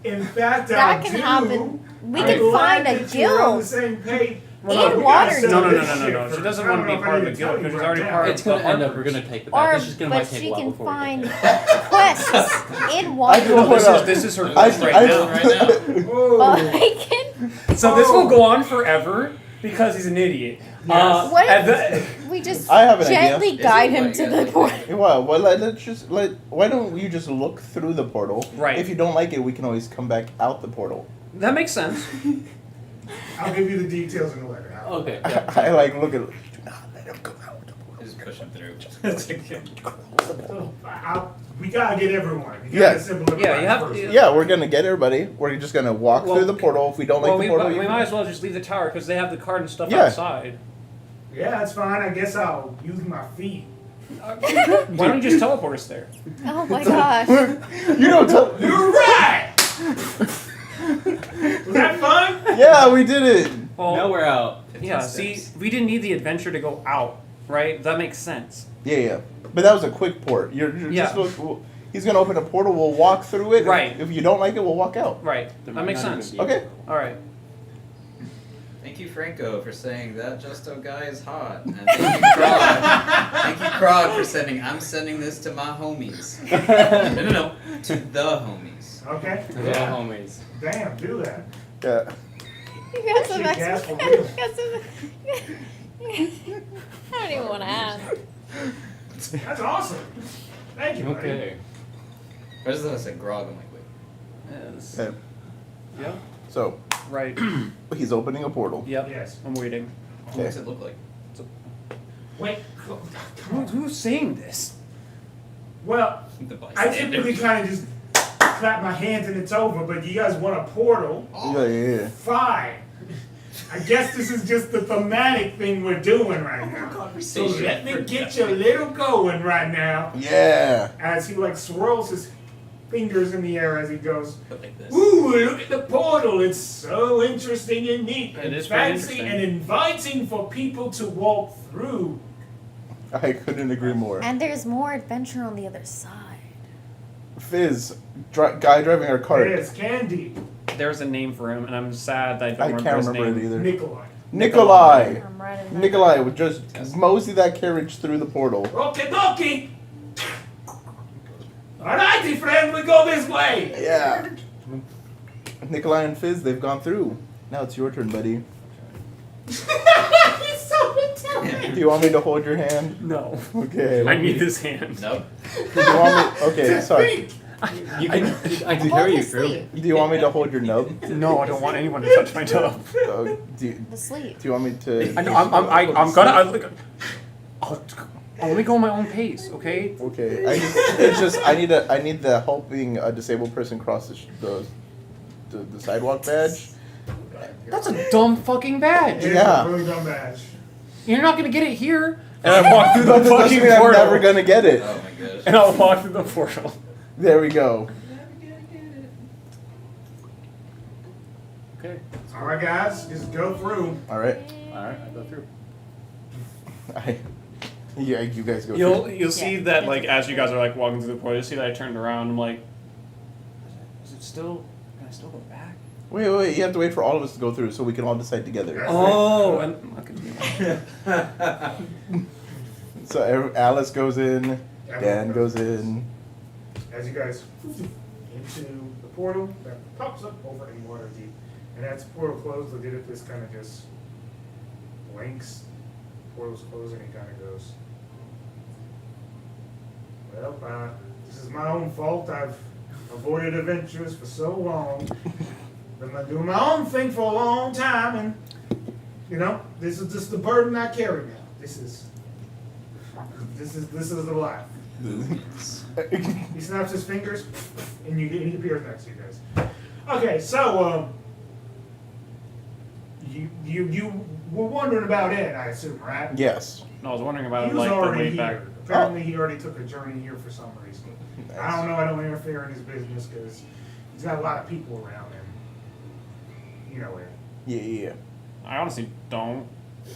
In fact, That I can do. happen. We I'm can glad find a that you're on the guild. same page. Well, In we gotta Waterdeep. settle No. this shit She first. doesn't I want don't to know be if part I of the need to guild tell you because she's right already now. part It's of gonna the end up, Harpers. we're gonna take the bath. or It's just gonna but might take she a while can before we find get there. quests in I Waterdeep. can put up- This is her I- quest right I- now. Right now. Oh. I can. So this will go on forever because he's an idiot. Yes. What and if we just I have an idea. gently Is guide it him like to a- the point? Well, let's just why don't you just look through the portal? Right. If you don't like it, we can always come back out the portal. that makes sense. I'll give you the details in the letter. Okay. Yeah. I like look at. Do not let him go out. Just push him through. We gotta get everyone. You Yeah. gotta simplify Yeah, you have first. to- Yeah, we're gonna get everybody. We're just gonna walk Well, through the portal. If we don't like Well, the we portal, might as well just leave the tower because they have the card and stuff Yeah. outside. Yeah, that's fine. I guess I'll use my feet. Why don't you just teleport us there? Oh my gosh. you don't tell. You're right. Was that fun? Yeah, we did it. Well, Now we're out. yeah. See, we didn't need the adventure to go out, right? That makes sense. Yeah. But that was a quick port. You're Yeah. just he's gonna open a portal. We'll walk through it. Right. If you don't like it, we'll walk out. Right. There That might makes not even sense. be- Okay. All right. Thank you, Franco, for saying that Justo guy is hot. And thank you, Krog. Thank you, Krog, for sending. I'm sending this to my homies. No. To the homies. Okay. The homies. Damn, do that. Yeah. You got some Shit, gas extra. for real. you got some- I don't even want to ask. That's awesome. Thank you. buddy. Okay. I just thought I said Grog. I'm like, wait. Yes. Yeah. Yeah. So Right. he's opening a portal. Yep. Yes. I'm waiting. What does it look like? Wait. Who's saying this? Well, The I bystander. typically kind of just clap my hands and it's over, but you guys want a portal? Yeah. Fine. I guess this is just the thematic thing we're doing right now. So Conversation. let me get you a little going right now. Yeah. As he like swirls his fingers in the air as he goes, But like this. ooh, look at the portal. It's so interesting and neat It and is very fancy interesting. and inviting for people to walk through. I couldn't agree more. And there's more adventure on the other side. Fizz, guy driving our cart. There's Candy, There's a name for him, and I'm sad that I don't I remember can't his remember it name. either. Nikolai. Nikolai. I'm writing that Nikolai down. would just mosey that carriage through the portal. Okie dokie. Alrighty, friend, we go this way. Yeah. Nikolai and Fizz, they've gone through. Now it's your turn, buddy. He's so intimidating. Do you want me to hold your hand? No. Okay. I need this hand. Nope. Do you want me? Okay, sorry. Speak. You can, I can Fall carry you asleep. through. Do you want me to hold your nub? No, I don't want anyone to touch my tub. Do The sleep. you want me to? I know, I'm gonna. I'll let me go on my own pace, okay? Okay. It's just I need the helping a disabled person cross the sidewalk badge. That's a dumb fucking badge. It is Yeah. a really dumb badge. You're not gonna get it here. And I walk through the That doesn't fucking mean I'm portal. never gonna get it. Oh my gosh. And I'll walk through the portal. There we go. Okay. All right, guys, just go through. All right. Alright, I go through. Yeah, you guys go. You'll see that like as you guys are like walking through the portal, you'll see that I turned around. I'm like, is it still? Can I still go back? Wait. You have to wait for all of us to go through so we can all decide together. Oh, and okay. So Alice goes in. Dan goes in. As you guys into the portal that pops up over in Waterdeep, and as the portal closed, look at it. This kind of just blinks. Portal's closing. It kind of goes. Well, this is my own fault. I've avoided adventures for so long. Been doing my own thing for a long time, and you know, this is just the burden I carry now. This is the life. He snaps his fingers, and he appears next to you guys. Okay, so you were wondering about Ed, I assume, right? Yes. No, I was wondering about He it was like the already way here. back. Apparently, he already took a journey here for some reason. I Nice. don't know. I don't interfere in his business because he's got a lot of people around him. You know Ed. Yeah. I honestly don't.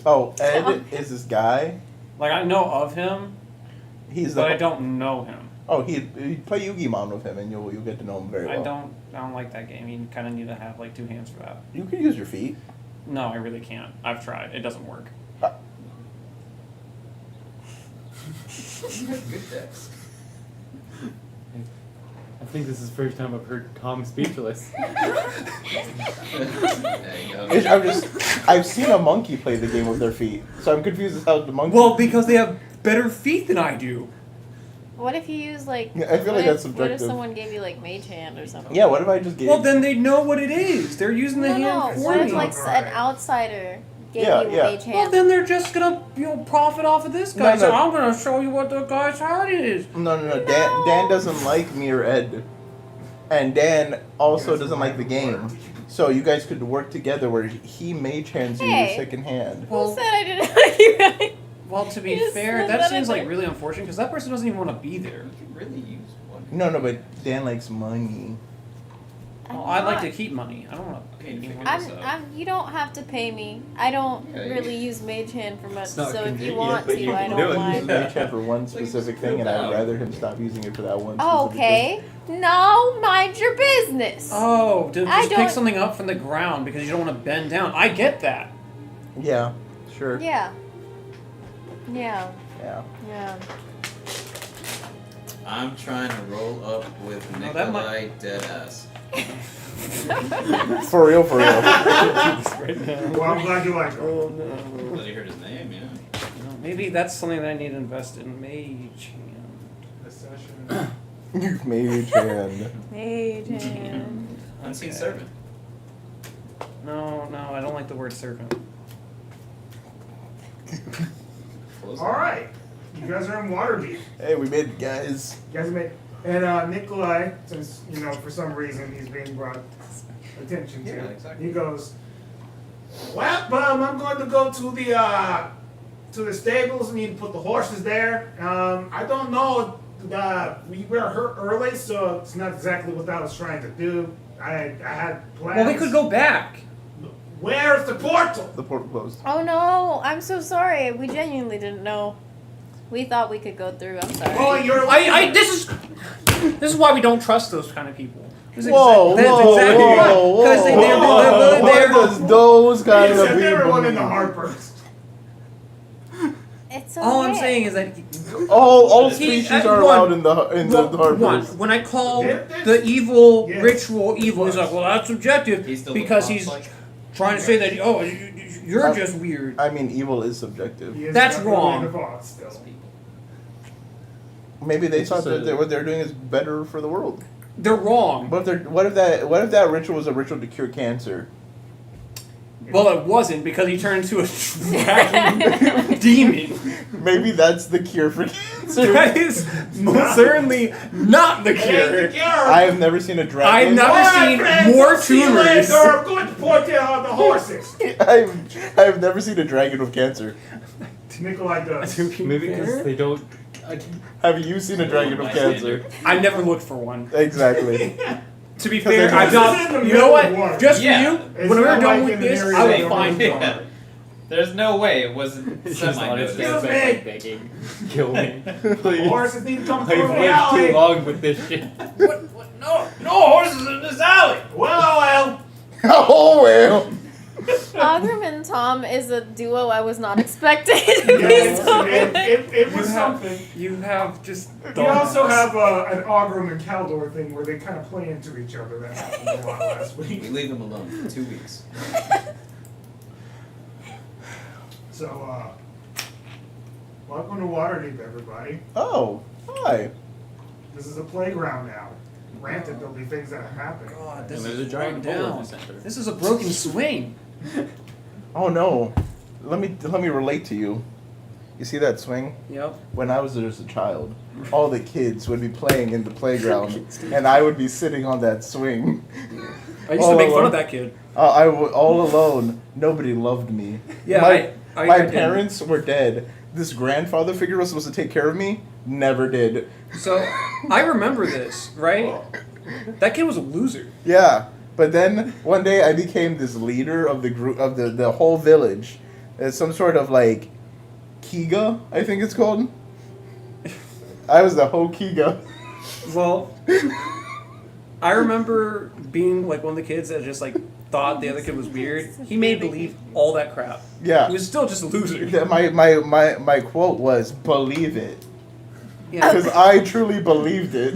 Oh, Ed is this guy. Like I know of him, He's the. but I don't know him. Oh, he play Yu-Gi-Oh with him, and you'll get to know him very well. I don't like that game. You kind of need to have like two hands for that. You can use your feet. No, I really can't. I've tried. It doesn't work. Good decks. I think this is the first time I've heard Tom speechless. There you go. I've seen a monkey play the game with their feet, so I'm confused as how the monkey. Well, because they have better feet than I do. What if you use like? Yeah, I feel what like that's What if subjective. someone gave you like mage hand or something? Yeah, what if I just gave? Well, then they know what it is. They're using the No, hand no. for What me. if like an outsider gave Yeah, you yeah. mage Well, hand? then they're just gonna profit off of this guy. No, So no. I'm gonna show you what the guy's hand is. No. Dan doesn't like me or Ed, and Dan also doesn't like the game. So you guys could work together where he mage hands you your Hey. second hand. Who said I didn't like you guys? Well, to be You just fair, said that that seems in like there. really unfortunate because that person doesn't even want to be there. You could really use one. No, but Dan likes money. Well, I like to keep money. I don't want to pay Okay, anyone. You don't have to pay me. I don't Okay. really use mage hand for much. It's not So if you convenient, want but to, you I can don't do it. He uses mind. mage hand for one specific thing, and I'd rather him stop using it for that one. Oh, specific thing. okay. No, mind your business. Oh, to I just pick don't- something up from the ground because you don't want to bend down. I get that. Yeah, sure. Yeah. Yeah. Yeah. I'm trying to roll up with No, that Nikolai Deadass. For real, for real. Well, I'm glad you like him. Oh no. Glad you heard his name, yeah. No, maybe that's something that I need to invest in. Mage hand. This session. Mage hand. Mage hand. Unseen Okay. Servant. No, I don't like the word serpent. Close All right, you guys are in Waterdeep. Hey, we made it, guys. You guys made, and Nikolai, since for some reason he's being brought attention to, Yeah, exactly. he goes, "Well, I'm going to go to the stables and need to put the horses there. I don't know. We were hurt early, so it's not exactly what I was trying to do. I had plans. Well, we could go back. Where's the portal? The portal closed. Oh no, I'm so sorry. We genuinely didn't know. We thought we could go through. I'm sorry. Oh, you're. This is why we don't trust those kind of people. This is Whoa, that's whoa, exactly whoa, right. whoa, 'Cause they- whoa, they're- whoa. they're- What does those kind of Except people everyone in the mean? Harpers. It's okay. All I'm saying is that All He- species at are one- allowed in the one, harbors. when I call There- there's- the evil Yes. ritual evil, he's like, well, that's subjective He's still because the he's boss, like- trying to say that you're I'm- just weird. I mean, evil is subjective. He is That's definitely wrong. in the boss still. Maybe they It's thought just that what they're doing is better for the world. They're wrong. What if that ritual was a ritual to cure cancer? Well, it wasn't because he turned into a dragon demon. Maybe that's the cure for cancer. That is most certainly not the cure. I have never seen a dragon. I've never seen more tumors. I'm going to point out the horses. I've never seen a dragon with cancer. Nikolai does. Maybe because they don't. Have you seen a dragon with cancer? I never looked for one. Exactly. To be fair, I've This is in not. the You know middle what? of water. Just Yeah. for you, It's when we're not done like with in an this, area I they will don't find know. Yeah. There's no way it wasn't It's just honestly, semi-noticed. it's like begging. Kill me. Please. Horses need to come I've through the lived alley. too long with this shit. What? No horses in this alley! Well. Oh well. Ogrim and Tom is a duo I was not expecting to Yeah, be so it was You have- something. You have just. We also have an Ogrim and Caldor thing where they kind of play into each other. That happened a lot last We week. leave them alone for 2 weeks. So, welcome to Waterdeep, everybody. Oh, hi. This is a playground now. Granted, there'll be things that happen. God, And this there's is a giant run hole in down. the center. This is a broken swing. Oh no. Let me relate to you. You see that swing? Yep. When I was just a child, all the kids would be playing in the playground, and I would be sitting on that swing. I used All to make fun alone. of that kid. All alone. Nobody loved me. Yeah, my I did. parents were dead. This grandfather figure was supposed to take care of me. Never did. So, I remember this, right? That kid was a loser. Yeah, but then one day I became this leader of the group of the whole village. It's some sort of like Kiga, I think it's called. I was the whole Kiga. Well, I remember being like one of the kids that just like thought the other kid was weird. He made believe all that crap. Yeah. He was still just a loser. Yeah, my quote was "Believe it," Yeah. because I truly believed it.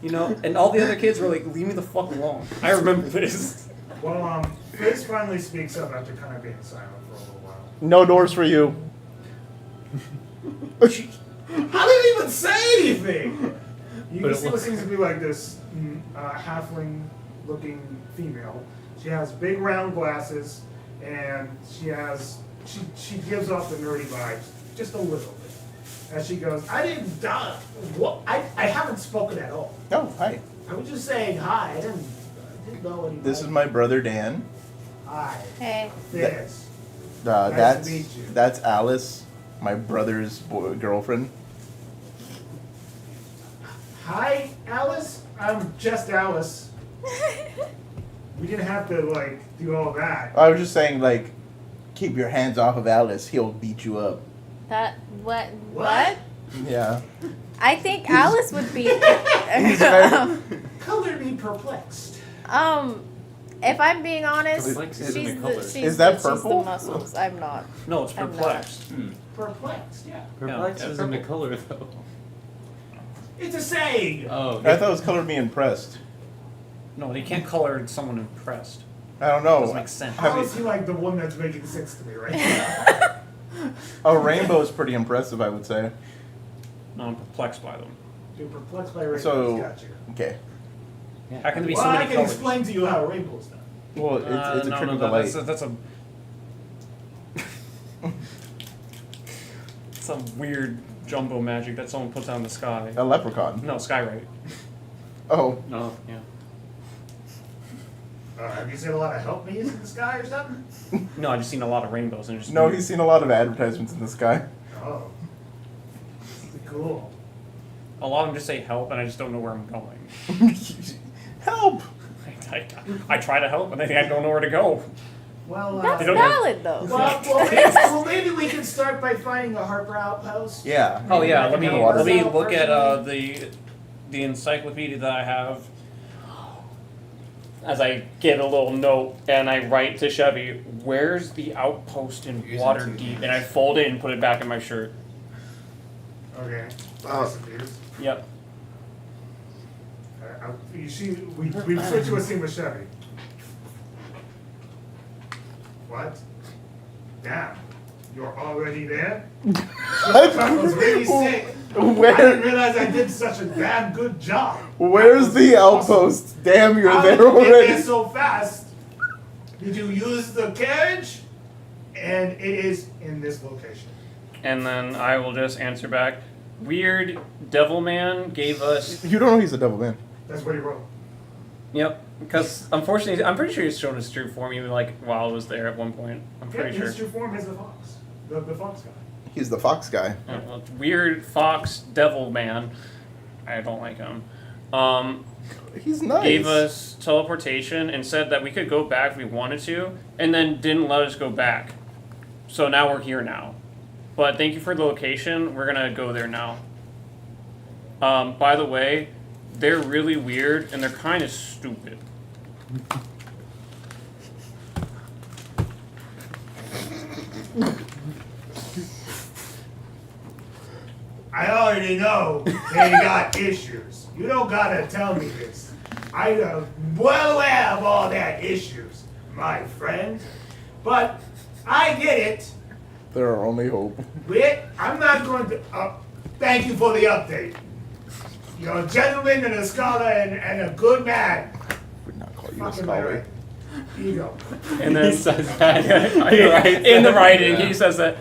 You know, and all the other kids were like, "Leave me the fuck alone." I remember this. Well, Fizz finally speaks up after kind of being silent for a little while. No doors for you. I didn't even say anything! You But can it see what was- seems to be like this halfling-looking female. She has big round glasses, and she gives off the nerdy vibes just a little bit. As she goes, I didn't die. What? I haven't spoken at all. Oh, hi. I was just saying hi. I didn't know anything. This is my brother Dan. Hi. Hey. Fizz. Nice That's to meet you. that's Alice, my brother's girlfriend. Hi, Alice. I'm just Alice. We didn't have to like do all that. I was just saying, like, keep your hands off of Alice. He'll beat you up. That what? What? Yeah. I think Alice would be. very- Color me perplexed. If I'm being honest, Perplexed she's isn't a the color. she's Is that the, she's purple? the muscles. I'm not. No, it's I'm not. perplexed. Perplexed, yeah. Perplex Yeah, isn't a purple. color though. It's a saying. Oh. I thought it was colored me impressed. No, you can't color someone impressed. I don't know. Doesn't make sense. Have How you- is he like the one that's making sense to me right now? A rainbow is pretty impressive, I would say. No, I'm perplexed by them. Dude, perplexed by rainbows, So- got you. Okay. How can there be Well, so I many can colors? explain to you how a rainbow's done. Well, it's a trick of the light. That's a some weird jumbo magic that someone puts out in the sky. A leprechaun. No, skyrite. Oh. No. Yeah. Have you seen a lot of help me's in the sky or something? No, I just seen a lot of rainbows and just No, he's seen a lot of advertisements in the sky. Oh. Cool. a lot of them just say help, and I just don't know where I'm going. Help! I try to help, and I don't know where to go. Well, That's They don't- valid, though. maybe we can start by finding a Harper outpost. Yeah. Oh yeah, let me Waterdeep. look at the encyclopedia that I have. As I get a little note and I write to Chevy, "Where's the outpost in Using Waterdeep?" And I fold it and put it back in my shirt. Okay. Disappears. Yep. You see, we switched to a scene with Chevy. What? Damn. You're already there? I was really sick. I didn't Where? realize I did such a damn good job. Where's the outpost? Damn, you're How there did you get already. there so fast? Did you use the carriage? And it is in this location. And then I will just answer back. Weird devil man gave us. You don't know he's a devil man. That's what he wrote. Yep. Because unfortunately, I'm pretty sure he's shown his true form even like while I was there at one point. I'm pretty His sure. true form is the fox. The fox guy. He's the fox guy. Yeah, well, weird fox devil man. I don't like him. He's nice. Gave us teleportation and said that we could go back if we wanted to, and then didn't let us go back. So now we're here now. But thank you for the location. We're gonna go there now. By the way, they're really weird and they're kind of stupid. I already know they got issues. You don't gotta tell me this. I am well aware of all their issues, my friend. But I get it. There are only hope. I'm not going to. Thank you for the update. You're a gentleman and a scholar and a good man. Would not call you a Fucking scholar. right. Here you go. And then He says that. Right. in the writing, Yeah. he says that.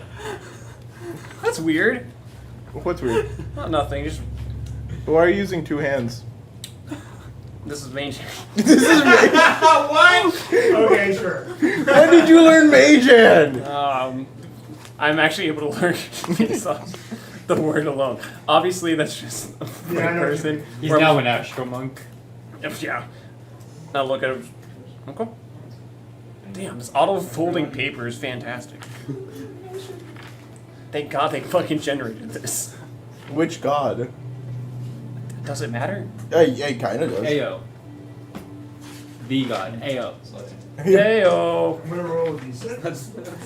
That's weird. What's weird? Not nothing. Just Why are you using two hands? this is main. This is me. What? Okay, sure. When did you learn Mage Hand? I'm actually able to learn based on the word alone. Obviously, that's just a Yeah, I know what you person. He's Where- now an astro monk. Yeah. Now look at him. Okay. Damn, this auto-folding paper is fantastic. Thank God they fucking generated this. Which god? Does it matter? Yeah, it kind of does. Ayo. The god. Ayo. Heyo. I'm gonna roll with these.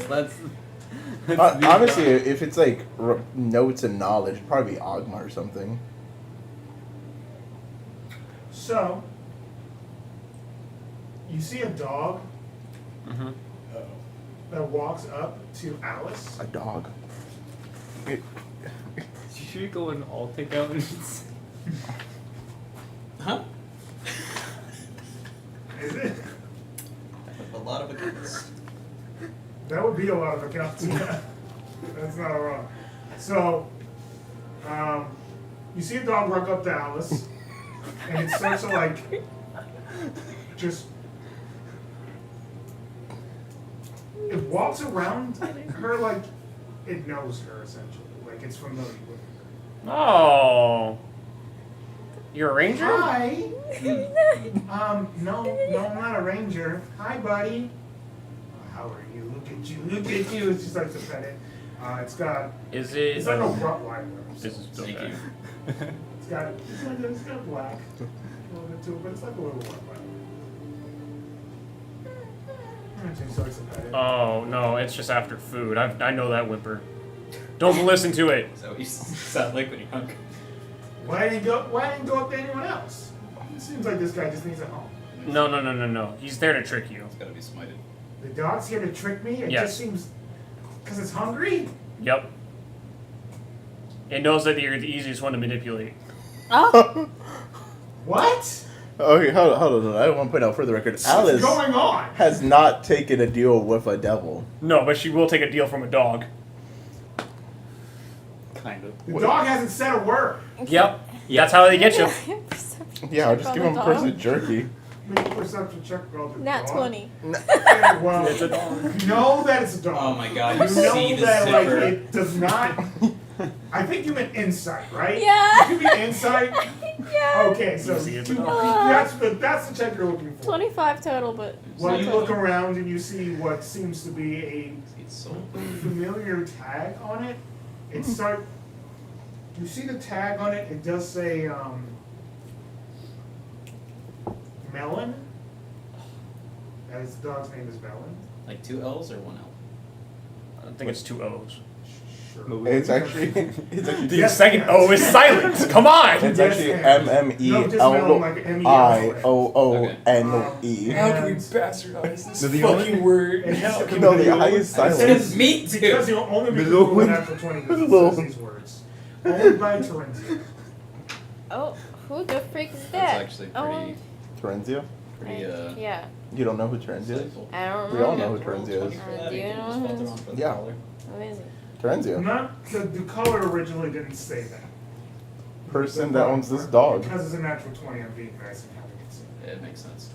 That's Honestly, if it's like notes and knowledge, it'd probably be Ogma or something. So, you see a dog Mm-hmm. that walks up to Alice. A dog. Should we go and all take out? Huh? Is it? A lot of accounts. That would be a lot of accounts. Yeah. That's not wrong. So, you see a dog walk up to Alice, and it starts to like just. It walks around her like it knows her essentially, like it's familiar with her. Oh. You're a ranger? Hi. No, I'm not a ranger. Hi, buddy. How are you? Look at you. Look at you. She starts to pet it. It's got. Is it? It's like a Rottweiler. So This is Thank okay. you. it's got black a little bit too, but it's like a little Rottweiler. And she starts to pet it. Oh no, it's just after food. I know that whimper. Don't listen to it. Is that what you sound like when you're hungry? Why didn't you go up to anyone else? It seems like this guy just needs a home. No. He's there to trick you. It's gotta be smited. The dog's here to trick me. It Yes. just seems because it's hungry. Yep. It knows that you're the easiest one to manipulate. Oh, What? Okay, hold on. I want to point out for the record, What's Alice going on? has not taken a deal with a devil. No, but she will take a deal from a dog. Kind of. The dog hasn't said a word. Yep. That's how they get you. Perception Yeah, I'll check just on give the him dog. person jerky. Make a perception check about the Nat dog. 20. Yeah, well, It's a dog. you know that it's a dog. Oh my god, You you know see the that like zipper. it does not. I think you meant insight, right? Yeah. You mean insight? Yeah. Okay, so You see it's a you- dog. that's the check you're looking for. 25 total, but. Well, you not look 20. around and you see what seems to be a It's so familiar tag on it. It start. You see the tag on it. It does say melon. As the dog's name is Melon. like 2 L's or 1 L? I think it's 2 O's. Sure. It's actually The Yes, second yes. O is silent. Come on. it's Yes, actually yes. No, just melon, like MELIOONE. Okay. bastardize this The only- word? And How how No, the I is It silent. says Me because too. you'll only be Melon. doing an natural 20 because it Melon. says these words. Owned by Terenzio. Oh, who the freak is that? That's actually Oh, Terenzio? pretty yeah. You don't know who Terenzio is? I don't We all remember. know who Terenzio is. Do you know him? Yeah. Who is he? Terenzio. Not the color originally didn't say that. Person that owns this dog. Because it's a natural 20, I'm being nice and having it say. It makes sense.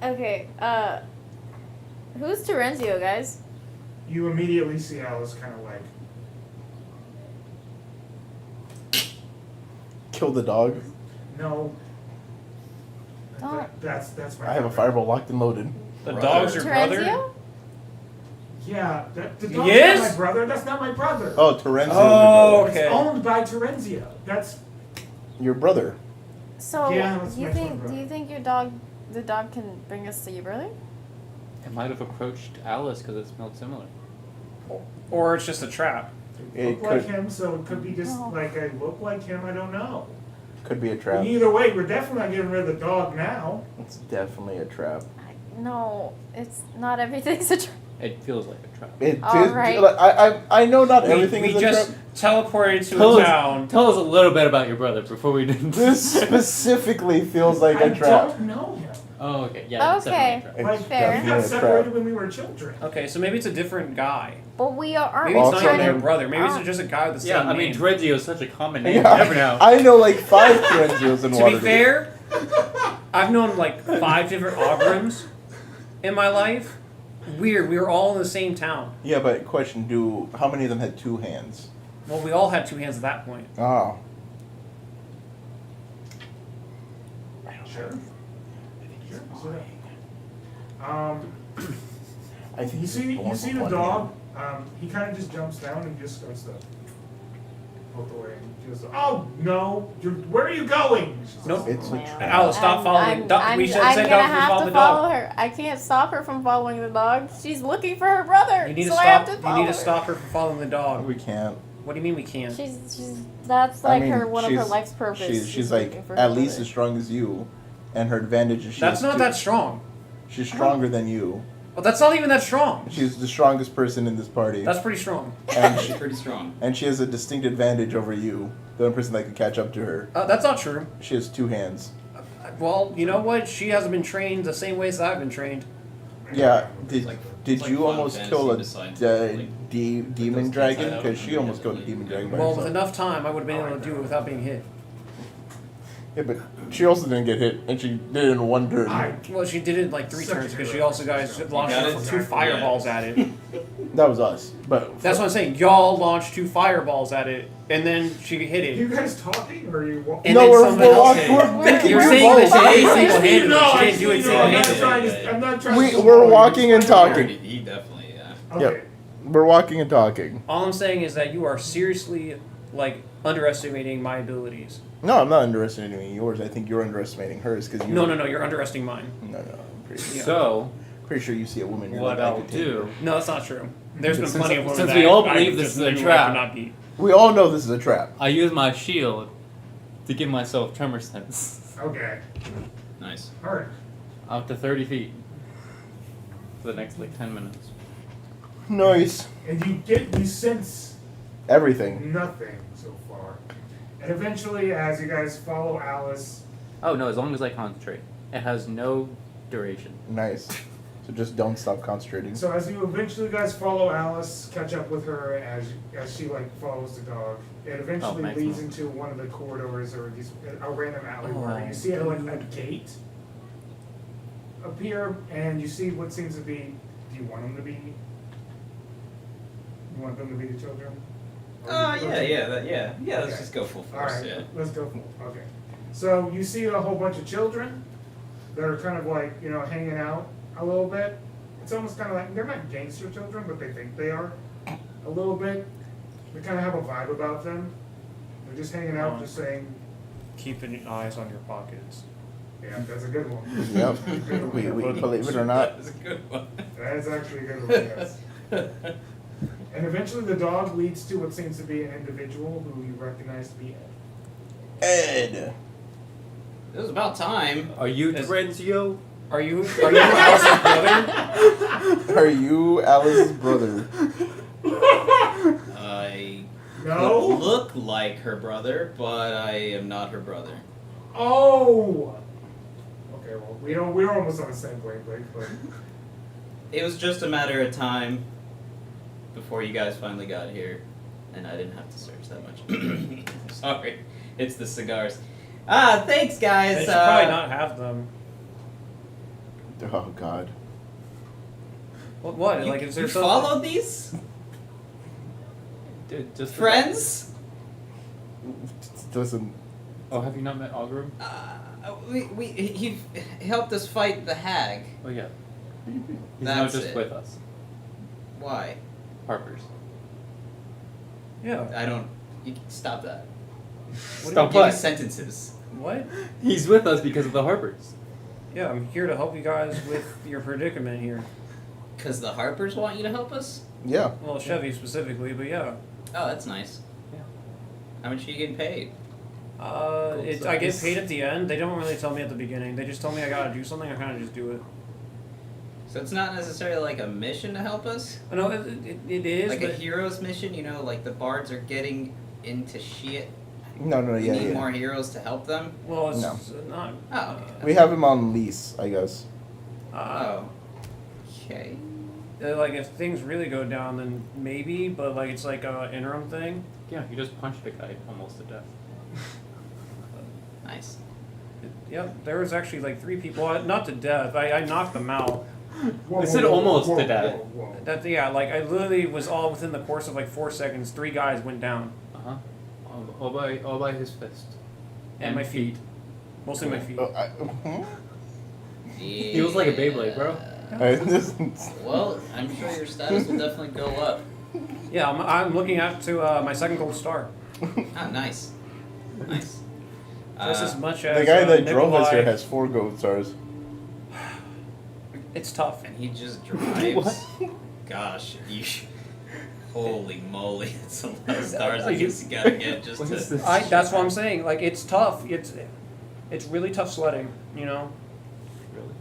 Okay, who's Terenzio, guys? You immediately see Alice kind of like, Kill the dog. no. Oh. That's my. I have a fireball locked and loaded. The Brother. dog's your brother? Terenzio? Yeah, the dog's Yes? not my brother. That's not my brother. Oh, Terenzio. Oh, the It's okay. owned by Terenzio. That's brother. Your brother. So, Yeah, let's do you make think one, do you bro. think the dog can bring us to your brother? It might have approached Alice because it smelled similar. Or it's just a trap. It look like could him, so it could be just No. like I look like him. I don't know. could be a trap. Either way, we're definitely not getting rid of the dog now. It's definitely a trap. No, it's not everything's a trap. It feels like a trap. It All is- right. like, I know not everything we is a just trap. teleported to Tell a us, town. tell us a little bit about your brother before we didn't. This specifically feels like I a trap. don't know him. Oh, okay. Yeah. It's Okay. definitely a trap. It's Like Fair. we definitely got a separated trap. when we were children. Okay, so maybe it's a different guy. But we aren't. Maybe it's Also not even your named- brother. Maybe Oh. it's just a guy with the Yeah, same I mean, name. Terenzio is such a common name. Yeah, You never know. I know like 5 Terenzios in To Waterdeep. be fair, I've known like 5 different Ogrims in my life. Weird, we were all in the same town. Yeah, but question: how many of them had 2 hands? Well, we all had 2 hands at that point. Oh, Sure. You're Sure. lying. I think You he's see born with the one dog. hand. He kind of just jumps down and just starts to poke away. He goes, "Oh no! Where are you going?" She says, Nope. It's a Well, trap. Alice, stop following. We should I'm say gonna don't have follow to the dog. follow her. I can't stop her from following the dog. She's looking for her brother. You need to so I have stop. to You follow need to her. stop her from following the dog. We can't. What do you mean we can't? She's that's I like mean, her one of her she's- life's purpose. She's like looking for her at least brother. as strong as you, and her advantage is That's not that strong. She's stronger than you. Well, that's not even that strong. She's the strongest person in this party, That's pretty strong. and She's pretty strong. she has a distinct advantage over you. The only person that can catch up to her. That's not true. She has 2 hands. Well, you know what? She hasn't been trained the same way as I've been trained. Yeah. It's like Did Final you almost Fantasy kill a decides, demon those dragon? kids out Because she and almost get killed a the- demon dragon by Well, with herself. enough time, I would have been able to do it without being hit. Yeah, but she also didn't get hit, and she did it in 1 turn. Well, she did it in like 3 Such a turns because good she also reference. launched Got it? 2 fireballs at it. That was us. But That's what I'm saying. Y'all launched 2 fireballs at it, and then she hit Are you it. guys talking or are you walking? And no, then we're, somebody we're, else walk, hit. we're making You're you saying both. that she ate I single-handedly. see, no, She I didn't do it see, no, I'm not single-handedly. trying Yeah, I'm not trying We- to. we're walking and talking. He definitely, yeah. Okay. Yep. We're walking and talking. All I'm saying is that you are seriously like underestimating my abilities. No, I'm not underestimating yours. I think you're underestimating hers because you. No, you're underestimating mine. No, I'm pretty, So, pretty sure you see a woman. You're what like, I I'll could take do. her. No, that's not true. There's been Since- plenty of women since that we all I believe would this just is a literally trap. could not beat. We all know this is a trap. I use my shield to give myself tremor sense Okay. Nice. All right. up to 30 feet for the next like 10 minutes. Nice. And you sense Everything. nothing so far, and eventually, as you guys follow Alice, Oh no, as long as I concentrate. It has no duration. Nice. So just don't stop concentrating. so as you eventually guys follow Alice, catch up with her as she like follows the dog, it eventually maximum. leads into one of the corridors or a random alley where Oh. you see like a gate appear, and you see what seems to be. Do you want them to be? You want them to be the children? Yeah. Let's Okay. just go full All force. right, Yeah. let's go. Okay, so you see a whole bunch of children that are kind of like hanging out a little bit. It's almost kind of like they're not gangster children, but they think they are a little bit. They kind of have a vibe about them. They're just hanging out, just saying, Keeping eyes on your pockets. "Yeah, that's a good one. Yep. we believe it or not. That's a good one. That is actually a good one." Yes. And eventually, the dog leads to what seems to be an individual who you recognize to be Ed. Ed. It was about time. Are you Is- Terenzio? Are you Alice's brother? Are you Alice's brother? I No? could look like her brother, but I am not her brother. Oh! Okay, well, we're almost on the same wavelength, but... It was just a matter of time before you guys finally got here, and I didn't have to search that much. Sorry, it's the cigars. Thanks, guys. They should probably not have them. Oh God. What? You, Like, is there you something? followed these Dude, just friends? Doesn't. Oh, have you not met Ogrim? He helped us fight the hag. Oh yeah. He's That's not just it. with us. Why? Harper's. Yeah. I don't. You stop that. Stop Give me what? sentences. What? He's with us because of the Harpers. Yeah, I'm here to help you guys with your predicament here. Because the Harpers want you to help us? Yeah. Well, Chevy specifically, but yeah. Oh, that's nice. Yeah. How much are you getting paid? I get paid at the end. They don't really tell me at the beginning. They just tell me I gotta do something. I kind of just do it. So it's not necessarily like a mission to help us? I know it is, Like but a hero's mission, like the Bards are getting into shit. No, We yeah, need yeah. more heroes to help them. well, it's No. not. Oh, okay. We have him on lease, I guess. Oh. Okay. Like if things really go down, then maybe. But like it's like a interim thing. Yeah, you just punched a guy almost to death. Nice. Yep, there was actually like 3 people, not to death. I knocked them out. Whoa, I said almost whoa, to death. whoa, whoa. That yeah, like I literally was all within the course of like 4 seconds. 3 guys went down, Uh-huh. All by his fist. and my feet, mostly my feet. He was like a Beyblade, bro. Well, I'm sure your status will definitely go up. Yeah, I'm looking up to my 2nd gold star. Ah, nice. Nice. Just as much as The guy that drove us here Nikolai. has 4 gold stars. It's tough. And he just drives. Gosh, holy moly, it's a lot of stars I guess you gotta get just What to. is this? That's what I'm saying. Like it's tough. It's really tough sledding. You know. Really?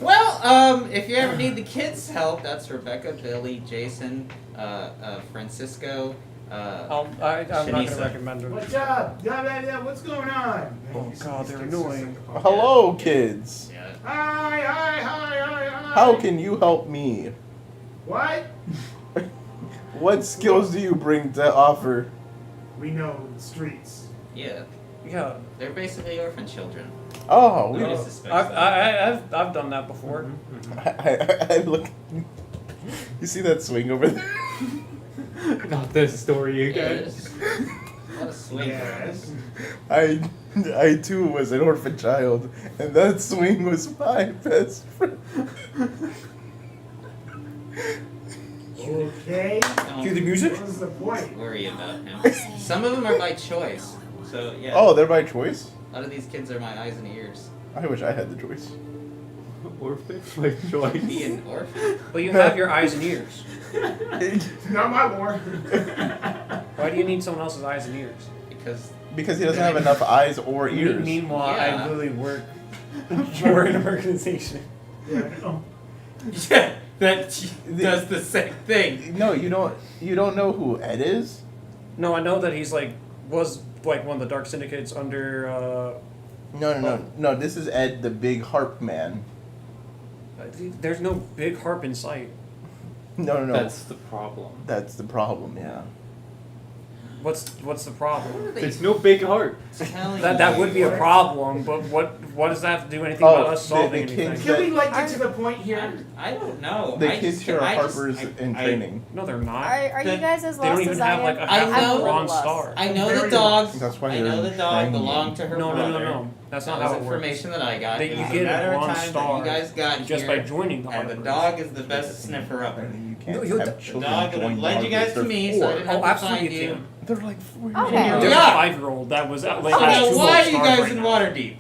Well, if you ever need the kids' help, that's Rebecca, Billy, Jason, Francisco. I'm not gonna Shanisa. recommend them. What's up? Yeah, what's going on? Oh God, they're annoying. Hello, kids. Yeah. Hi. How can you help me? What? What skills do you bring to offer? We know the streets. Yeah. Yeah, They're basically orphan children. Oh, we. Nobody suspects that. I've done that before. I look. You see that swing over there? Not this story Yeah, again. there's a lot of swing. Yes. I too was an orphan child, and that swing was my best friend. Okay. Cue the music. What was the point? Worry about him. Some of them are by choice. So yeah. Oh, they're by choice? A lot of these kids are my eyes and ears. I wish I had the choice. Orphan like choice. Be an orphan. But you have your eyes and ears. Not my war. Why do you need someone else's eyes and ears? Because Because he doesn't have enough eyes or ears. Meanwhile, Yeah. I literally work for an organization. Yeah, I know. yeah, that does the same thing. No, you don't know who Ed is? No, I know that he's was one of the Dark Syndicates under. No. This is Ed, the big harp man. There's no big harp in sight. No. That's the problem. That's the problem. Yeah. What's the problem? There's no big heart. Telling That would be a you. problem, but what does that have to do anything about us solving the anything? kids Can we that, get to the point here? I don't know. the I kids just- here are I just- harpers in I- training. No, they're not. Are you guys as They don't lost even as have I like am? a I half know- bronze lost. star. I know Very the dog. That's why I know they're the dog training. belonged to her No, brother. That's That not was how it works. information that I got. That It you was get a matter of bronze time star that you guys got just here, by joining the and the Harpers. dog is the best sniffer upper. You No, can't you'll- have The children dog join led you guys They're to me, so I four. didn't Oh, have to absolutely find you you. can. They're like 4 Okay. years old. There's Yeah. a 5-year-old that was at So has now 2 why are gold you stars guys right in now. Waterdeep?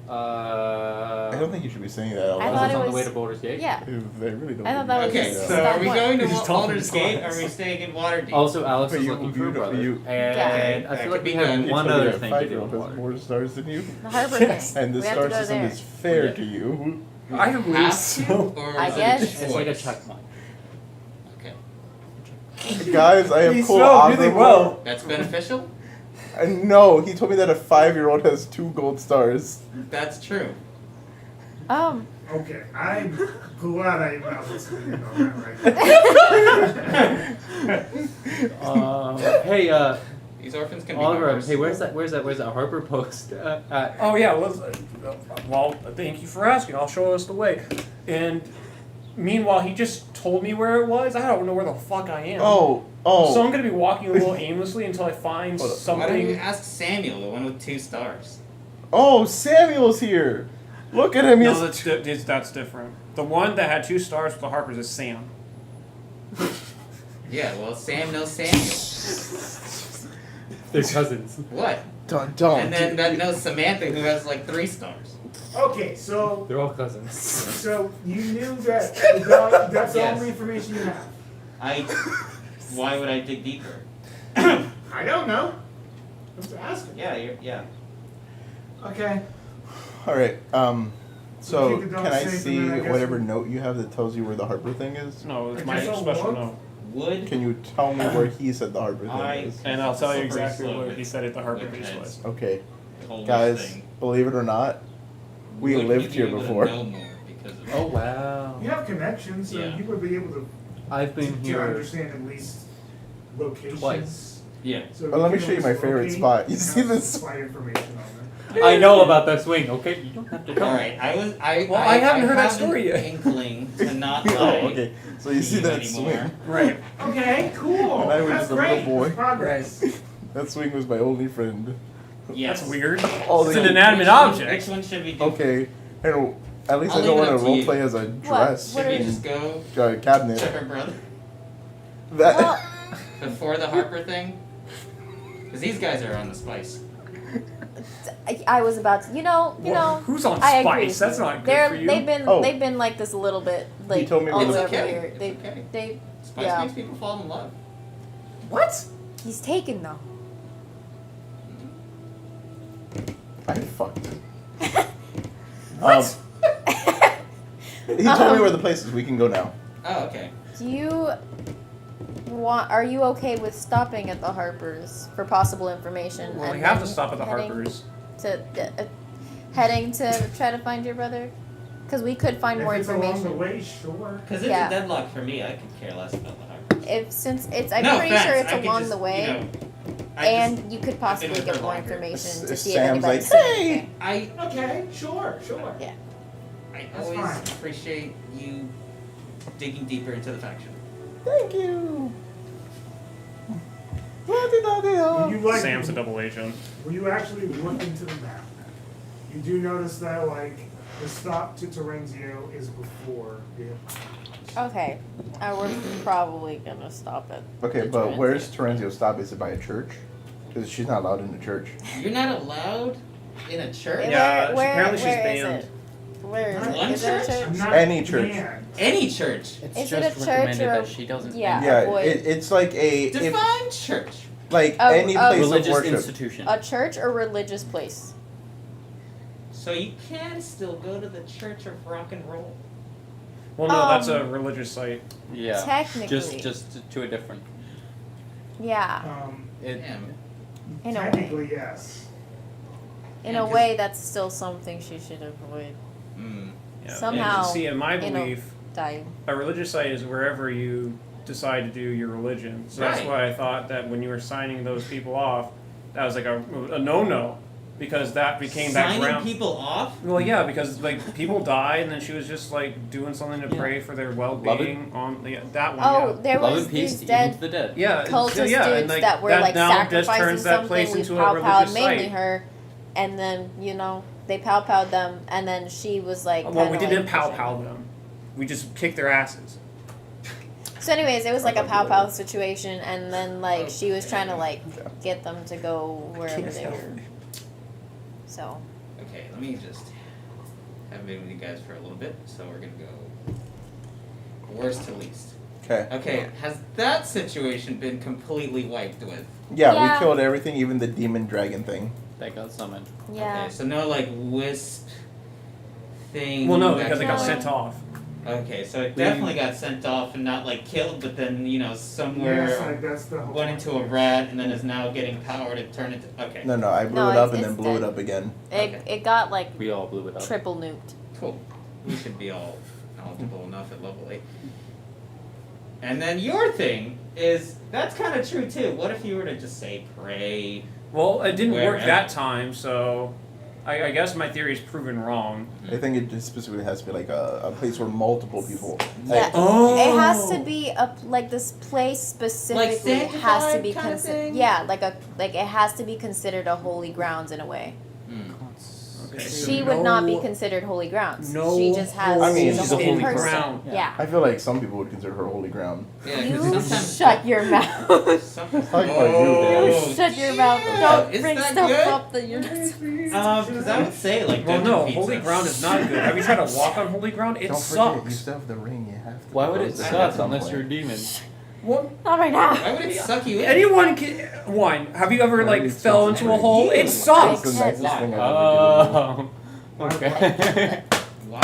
I don't think you should be saying that out I loud. thought it on the was- way to Baldur's Gate. Yeah. They really don't. I thought that was Okay, just so step are we one. going to He's talking Baldur's to Gate or class. are we staying in Waterdeep? Also, Alex But is you- looking for a you- brother, you- and that I feel could like be we have done. one Tell me other a thing to do. 5-year-old in has water. more stars than you, The harbor Yes. thing. and the We have star to go system there. is fair Yeah. to you. I believe Have so. to, or I is it guess. a It's like a choice? check mark. Okay. Guys, I have He cool smelled really Aquamarine. well. That's beneficial? No, he told me that a 5-year-old has 2 gold stars. That's true. Okay, I'm glad I'm not listening in on that right Hey, These orphans can be Oliver. harvested. Hey, where's that Harper post? Oh yeah, well, thank you for asking. I'll show us the way. And meanwhile, he just told me where it was. I don't know where the fuck I am. Oh. So I'm gonna be walking a little aimlessly until I find Hold up. Why don't you something. ask Samuel, the one with 2 stars? Oh, Samuel's here. Look at him. No, He's that's different. The one that had 2 stars with the Harpers is Sam. Yeah, well, Sam knows Samuel. They're cousins. What? don't. And then that knows Samantha, who has like 3 stars. now. Okay, so They're all cousins. so you knew that the dog, that's the Yes. only information you have. Why would I dig deeper? I don't know. I'm just asking. Yeah. Okay. All right. So Keep the dog can I safe, see and then I guess whatever we- note you have that tells you where the Harper thing is? No, it's I my guess I'll special look. note. Wood? Can you tell me where he said the Harper thing is? And I'll tell you Slippery exactly slope. what he said at the Harper Okay. piece was. Okay, Hold guys, this thing. believe it or not, we Wood lived you'd be here able to before. know more because of Oh wow. You have connections, so Yeah. you would be able to, I've been to here understand at least locations. twice. Yeah. So Well, let me can show you my always favorite locate spot. You and see have this? supply information on there. I know about the swing. Okay, you don't have to tell me. Alright, I haven't heard that have story an yet. inkling to not Oh, lie. okay. So you see you that anymore. swing? Right. Okay, cool. When I was That's a great. little boy. That's progress. That swing was my only friend. Yes. That's weird. All It's the an inanimate object. Which one should we do? Okay, and at least I'll I don't leave it want up to to you. roleplay as a dress Should we What just go cabinet. to her brother That Well, before the Harper thing? Because these guys are on the spice. I was about to, you know, Who's on I agree. spice? That's not good they're for you. they've been like this a little bit like told me all we the way were- over It's okay. here. It's They okay. they Spice yeah. makes people fall in love. What? He's taken though. I fucked. What? He told me where the place is. We can go now. Oh, okay. Do you are you okay with stopping at the Harpers for possible information? Well, we and have to then stop at the heading Harpers. heading to try to find your brother? Because we could find more If it's along the information. way, sure. Because it's Yeah. a deadlock for me, I could care less about the Harpers. If since it's I'm No pretty offense, sure it's I could along just, the way, you know, and you could possibly with get her more longer. information to S- see if Sam's anybody's like, seen "Hey!" anything. I Okay, sure. I That's always fine. appreciate you digging deeper into the faction. Thank you. When you like, Sam's a double agent. when you actually look into the map, you do notice that like the stop to Terenzio is before the. Okay, we're probably gonna stop it. Okay, but where's Terenzio stop? Is it by a church? Because she's not allowed in the church. You're not allowed in a church? Yeah, where, apparently she's where is banned. it? Where is One it? Is there a church? I'm church? not Any church. banned. Any church. It's Is it just a church recommended or- that she doesn't. Yeah. Yeah, avoid- it's like a Define church. like Oh, any oh. place of Religious worship. institution. A church or religious place? So you can still go to the Church of Rock and Roll. Well, no, that's a Um, religious site. Yeah. Technically. Just to a different. Yeah, It, Damn. in a way. Technically, yes. In Yeah, a 'cause- way, that's still something she should avoid. Mm. Yeah. Somehow, And see, in my you know, belief, dying. a religious site is wherever you decide to do your religion. So that's Right. why I thought that when you were signing those people off, that was like a no-no, because that became that Signing ground. people off? Well, yeah, because like people died, and then she was just like doing something to Yeah. pray for their well-being on that one. Oh, yeah. there love was and peace these to dead even to the dead. Yeah, cultist yeah, and, dudes like, that were that like now just sacrificing turns that something. place We into a pow-powed religious mainly site. her, and then they pow-powed them, and then she was like. Well, we kinda, didn't like, pow-pow them. We just kicked their asses. So, anyways, it was like a pow-pow situation, and then like she was trying to like get them to go wherever they were. So. Okay, let me just have been with you guys for a little bit, so we're gonna go worst to least. Okay. Okay, has that situation been completely wiped with? Yeah, Yeah. we killed everything, even the demon dragon thing. That got summoned. Yeah. Okay, so no like wisp thing. Well, no, that because it got can, sent off. Okay, so it definitely got sent off and not like killed, but then somewhere Yes, like that's the whole went into a rat and then is now getting power to turn it. Okay. No, I blew No, it up it's- and then it's blew it dead. up again. It got like We all blew it up. triple nuked. Cool. We should be all knowledgeable enough at level 8. And then your thing is that's kind of true too. What if you were to just say pray? Well, it didn't work Wherever. that time, so I guess my theory is proven wrong. I think it just specifically has to be like a place where multiple people. Yeah, Oh. it has to be like this place specifically has to sanctified be kinda considered. thing? Yeah, like it has to be considered a holy grounds in a way. Okay, so She would not be no- considered holy grounds. No She just has. I mean, she's she's a a holy holy person. ground. Yeah. I feel like some people would consider her holy ground. Yeah, You because sometimes shut your mouth. Sometimes. Talk about you, Dan. Shut your mouth. Yeah, Don't is bring that stuff good? up that you're not supposed to. Because I would say like. Well, no, dungeon holy pizza. ground is not good. Have you tried to walk on holy ground? It Don't forget, you sucks. still have the ring. You have to. Why would it close suck at some unless point. you're a demon? What? Not right now. Why would it suck you in? Anyone can. One. Have you ever like It's fell just into a free. hole? It That's sucks. the nicest thing I've ever Oh. Okay. Why?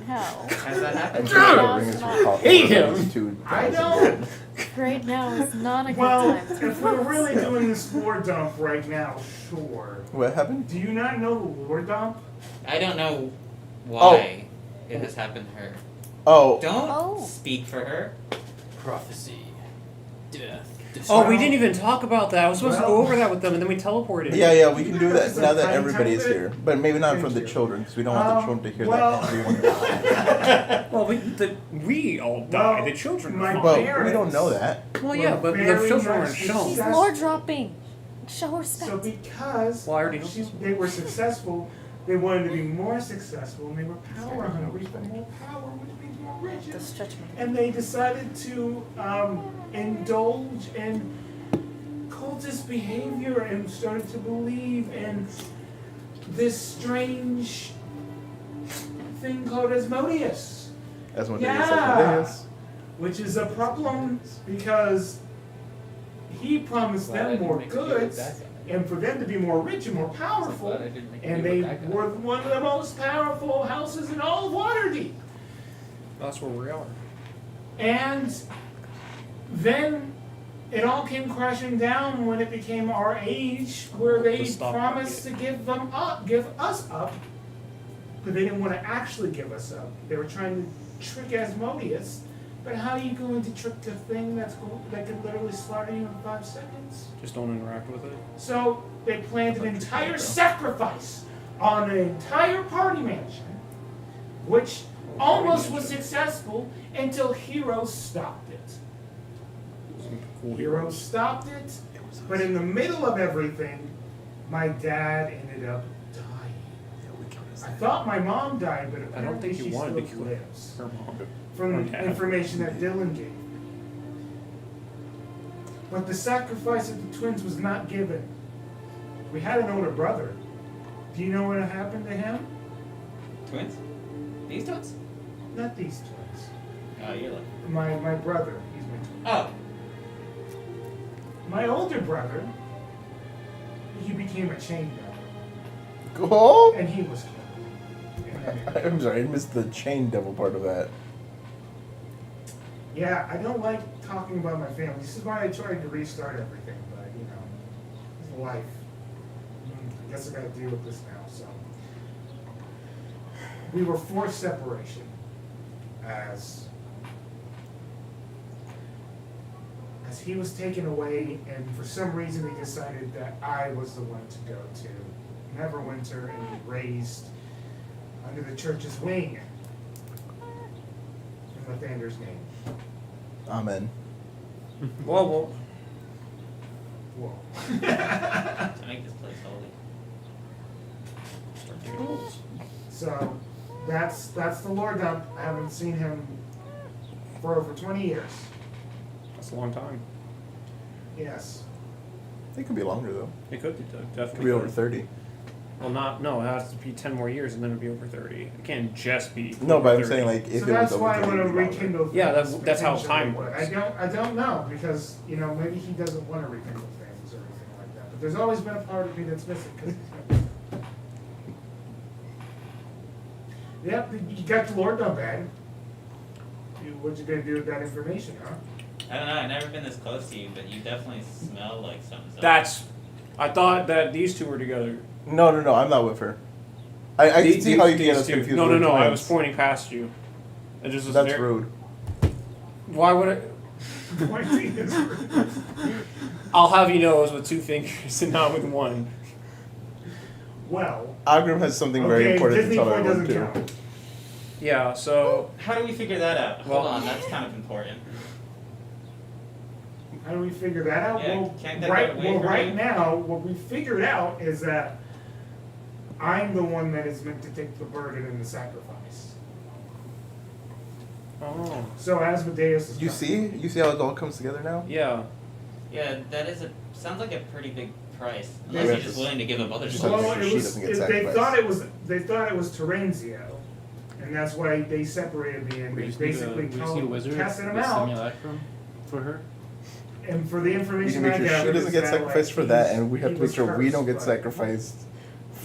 Hell. Has that happened? given. I'm sure the ring is for coffee. Hate him. It's 2,000 I don't. Right now is not a good Well, time. to if we're post. really doing this lore dump right now, sure. What happened? Do you not know the lore dump? I don't know why it has happened to her. Oh, Don't Oh. speak for her. Prophecy. Death. Oh, we didn't even talk about that. I was supposed to Well- go over that with them, and then we teleported. yeah, we can do that It's now a that tiny, everybody is tiny here. But maybe not for Thank the you. children, because we don't want the children to hear well- that everyone died. Well, we all died. Well, The children. my were But fine. we don't know that. Well, yeah, but the very children weren't much shown. She's successful. lore dropping. Show respect. So because Well, I already know. they were successful, they wanted to be more successful, and they were power hungry for more power, which means more the riches. stretch mark. And they decided to indulge in cultist behavior and started to believe in this strange thing called Asmodeus, That's what Yeah. it is. which is a problem because he promised Glad I them didn't more make a deal with goods that guy. and for them to be more rich and more powerful. Glad I didn't make a And deal they with that guy. were one of the most powerful houses in all of Waterdeep. That's where we are. And then it all came crashing down when it became our age, where they The stock promised to give us up, but they didn't want to actually give us up. They were trying to trick Asmodeus. But how are you going to trick a thing that could literally slaughter you in 5 seconds? Just don't interact with it. So they planned an entire sacrifice on an entire party mansion, which almost was successful until Heroes stopped it. Some cool Heroes stopped it, but in the middle of everything, my dad ended up dying. I thought my mom died, but I don't apparently think you she wanted still to kill lives. her mom. From Or the dad. information that Dylan gave me. But the sacrifice of the twins was not given. We had an older brother. Do you know what happened to him? Twins? These twins? Not these twins. Oh, you're like. My brother. He's my twin. Oh. My older brother, he became a chain devil. Oh! And he was killed. And then- I'm sorry, I missed the chain devil part of that. yeah, I don't like talking about my family. This is why I tried to restart everything, but it's life. I guess I gotta deal with this now, so. We were forced separation as he was taken away, and for some reason they decided that I was the one to go to Neverwinter and be raised under the church's wing in Lathander's name. Amen. Well, Whoa. To make this place holy. start digging holes. So that's the lore dump. I haven't seen him for over 20 years. That's a long time. Yes. It could be longer though. It could be It definitely. could be over 30. Well, no, it has to be 10 more years and then it'd be over 30. It can't just be. No, over but I'm 30. saying like if So it that's was over why I 30, want to it'd be longer. rekindle Yeah, things. that's how potentially time would. works. I don't know because maybe he doesn't want to rekindle things or anything like that. But there's always been a part of me that's missing. 'Cause yep, you got the lore dump, Ed. What you gonna do with that information, huh? I don't know. I've never been this close to you, but you definitely smell like something's up. That's. I thought that these two were together. No, I'm not with her. I can see how you get us two. confused. No, with I twins. was pointing past you. It just was That's there. rude. Why would I? Pointing is rude. I'll have you know it was with 2 fingers and not with 1. Well, Agram has something very okay, important Disney to tell Point everyone doesn't too. count. Yeah, so. How do we figure that out? Well- Hold on, that's kind of important. How do we figure that out? Yeah, well, can't that right, go away from right you? now, what we figured out is that I'm the one that is meant to take the burden and the sacrifice. Oh. So Asmodeus is You coming. see how it all comes together now. Yeah. Yeah, that is sounds like a pretty big price. Yeah, Unless you're just- just willing to give up other just stuff. have to Well, make sure it she was, doesn't get they sacrificed. thought it was Terenzio, and that's why they separated me and We they just need basically a wizard casted him with out. simulacrum for her. And for the We information can make I sure she gathered doesn't is get that, sacrificed like, for that, he's- and we have he to make was sure we cursed, don't get but sacrificed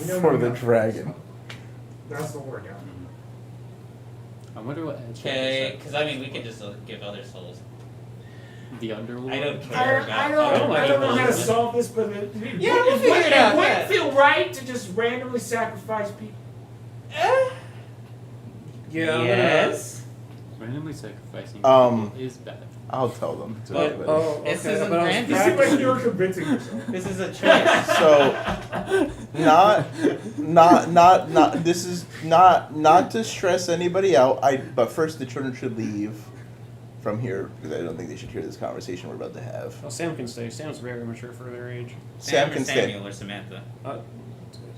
we don't for know the nothing, dragon. so that's the word out. I wonder what edge Okay, because I mean, we could just give other souls. the underworld. I don't care about I other don't know how to people. solve this, but Yeah, we'll figure it out, It wouldn't yeah. feel right to just randomly sacrifice people. Yeah. Yes. Randomly sacrificing Um, people is bad. I'll tell them. To But- everybody. Oh, okay. This isn't but I was random. You seem like practicing. you were convincing yourself. This is a choice. So, not. This is not to stress anybody out. But first, the children should leave from here because I don't think they should hear this conversation we're about to have. Oh, Sam can stay. Sam's very mature for their age. Sam or can stay. Samuel or Samantha.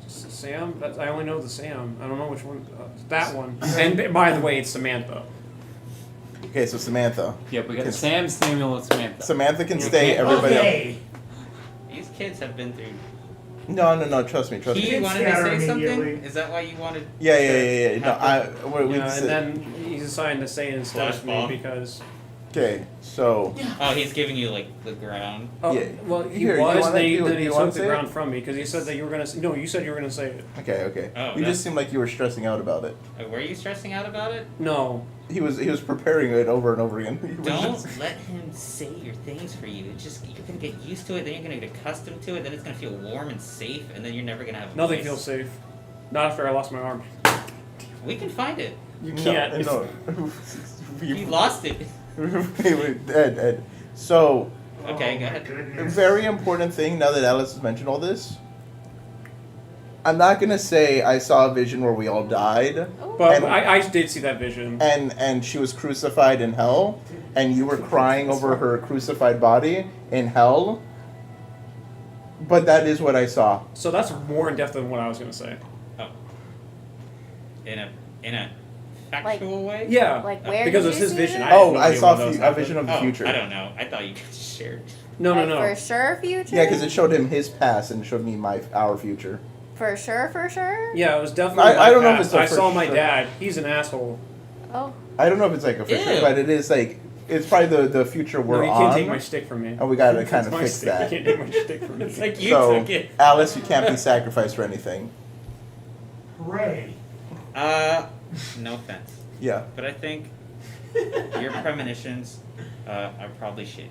Sam? I only know the Sam. I don't know which one. That one. And by the way, it's Samantha. Okay, so Samantha. Yeah, we got Can- Sam, Samuel, and Samantha. Samantha can You stay. can't- Everybody else. Okay. These kids have been through. No. Trust me. You Kids wanted to scatter say something? immediately. Is that why you wanted? Yeah. No, we Yeah, just and said- then he's assigned to stay instead of me Flashball. because. Okay, so Oh, he's giving you like the ground. Oh, Yeah. well, he Here, you was. wanna- Then you he wanna took the say it? ground from me because he said that you were gonna. No, you said you were gonna say it. okay. Oh, You that- just seemed like you were stressing out about it. Were you stressing out about it? No. He was preparing it over and over again. He was Don't just- let him say your things for you. It's just you're gonna get used to it, then you're gonna get accustomed to it, then it's gonna feel warm and safe, and then you're never gonna have a Nothing voice. feels safe. Not after I lost my arm. We can find it. You can't. No. You lost it. Wait, Ed. So, Okay, Oh, go my ahead. a goodness. very important thing now that Alice has mentioned all this. I'm not gonna say I saw a vision where we all died, But And- I did see that vision. and she was crucified in hell, and you were crying over her crucified body in hell. But that is what I saw. So that's more in depth than what I was gonna say. In a factual way? Yeah. Like where? Because did it was you his see vision. it? I had Oh, no I idea saw when that was a happening. vision of the Oh, future. I don't know. I thought you guys shared. No. Like, for sure, future. Yeah, because it showed him his past and showed me our future. For sure. Yeah, it was definitely. I don't know if past. it's a I for saw my sure. dad. He's an asshole. Oh. I don't know if it's like official, Ew. but it is like it's probably the future No, we're you on. can't take my stick from me. And we gotta It's kind of my fix stick. that. You can't take my stick from me. It's like you So, took it. Alice, you can't be sacrificed for anything. Hooray. No offense, Yeah. but I think your premonitions are probably shitty.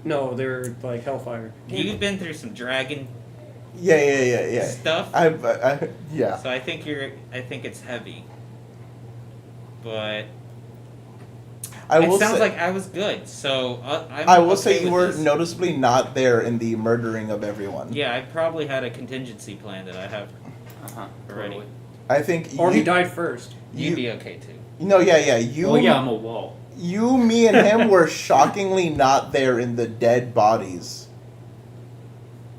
No, they're like hellfire. You've been through some dragon Yeah. stuff, Yeah. so I think it's heavy. But I will it sounds say, like I was good, so I will okay say you with were this. noticeably not there in the murdering of everyone. Yeah, I probably had a contingency plan that I have Uh-huh. already. Totally. I think Or you, he died first. You'd You, be okay too. no, yeah. You, Oh yeah, I'm a wall. you, me, and him were shockingly not there in the dead bodies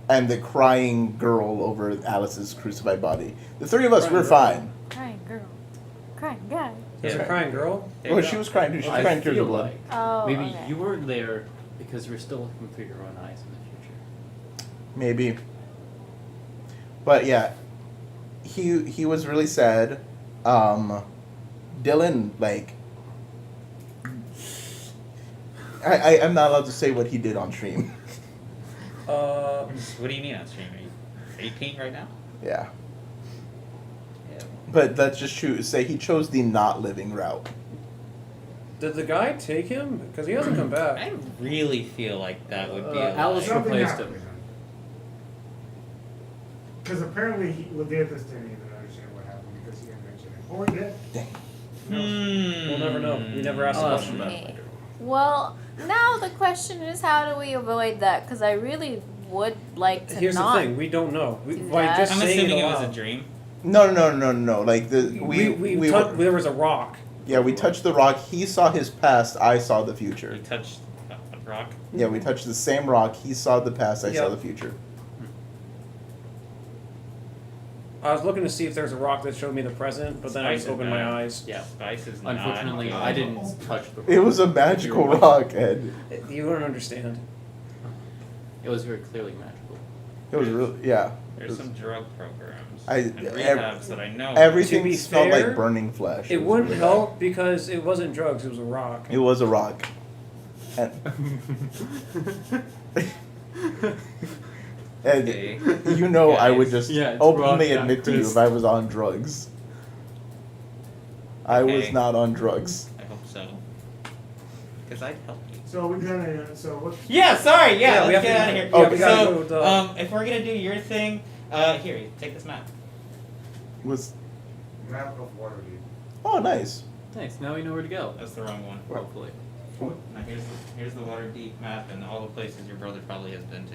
and the crying girl over Alice's crucified body. The three of us Crying were girl. fine. Crying girl. Crying guy. There's Yeah. a crying girl. There you Well, go. she was crying too. She was I crying tears feel of blood. like Oh. maybe okay. you weren't there because you're still looking for your own eyes in the future. Maybe. But yeah, he was really sad. Dylan, like, I'm not allowed to say what he did on stream. What do you mean on stream? Are you peeing right now? Yeah, Yeah. but let's just say he chose the not living route. Did the guy take him? Because he hasn't come back. I really feel like that would be. Alice Something replaced happened. him. Because apparently Leviathan didn't even understand what happened because he didn't mention it. Or he did. We'll never know. We never asked the I'll ask question. him that Okay. later. Well, now the question is, how do we avoid that? Because I really would like to Here's not. the thing: we don't know. We, do like that. just I'm saying assuming it was aloud. a dream. No. Like There was a rock. yeah, we touched the rock. He saw his past. I saw the You future. touched a rock. Yeah, we touched the same rock. He saw the past. I saw Yeah. the future. I was looking to see if there's a rock that showed me the present, but then I just Spice is opened my bad. eyes. Yeah. Spice is not. Unfortunately, I didn't touch the. It was a magical rock, Ed. You don't understand. It was very clearly magical. It was really yeah. There's some drug programs I- and rehabs that I know. Everything To be smelled fair, like burning flesh. It was wouldn't really help because it wasn't drugs; it was a rock. bad. It was a rock. And, and Okay. you know I would Guys. just Yeah, it's openly rock, admit to you Chris. if I was on drugs. I was Okay. not on drugs. I hope so. Because I'd help you. So we gonna. So what? Yeah, sorry. Yeah, we let's have get to- out of here. yeah, we gotta so, go with the- if we're gonna do your thing, here, take this map. Was Map of Waterdeep. oh nice. Nice. Now we know where to go. That's the wrong one. Hopefully. Now here's the Waterdeep map and all the places your brother probably has been to.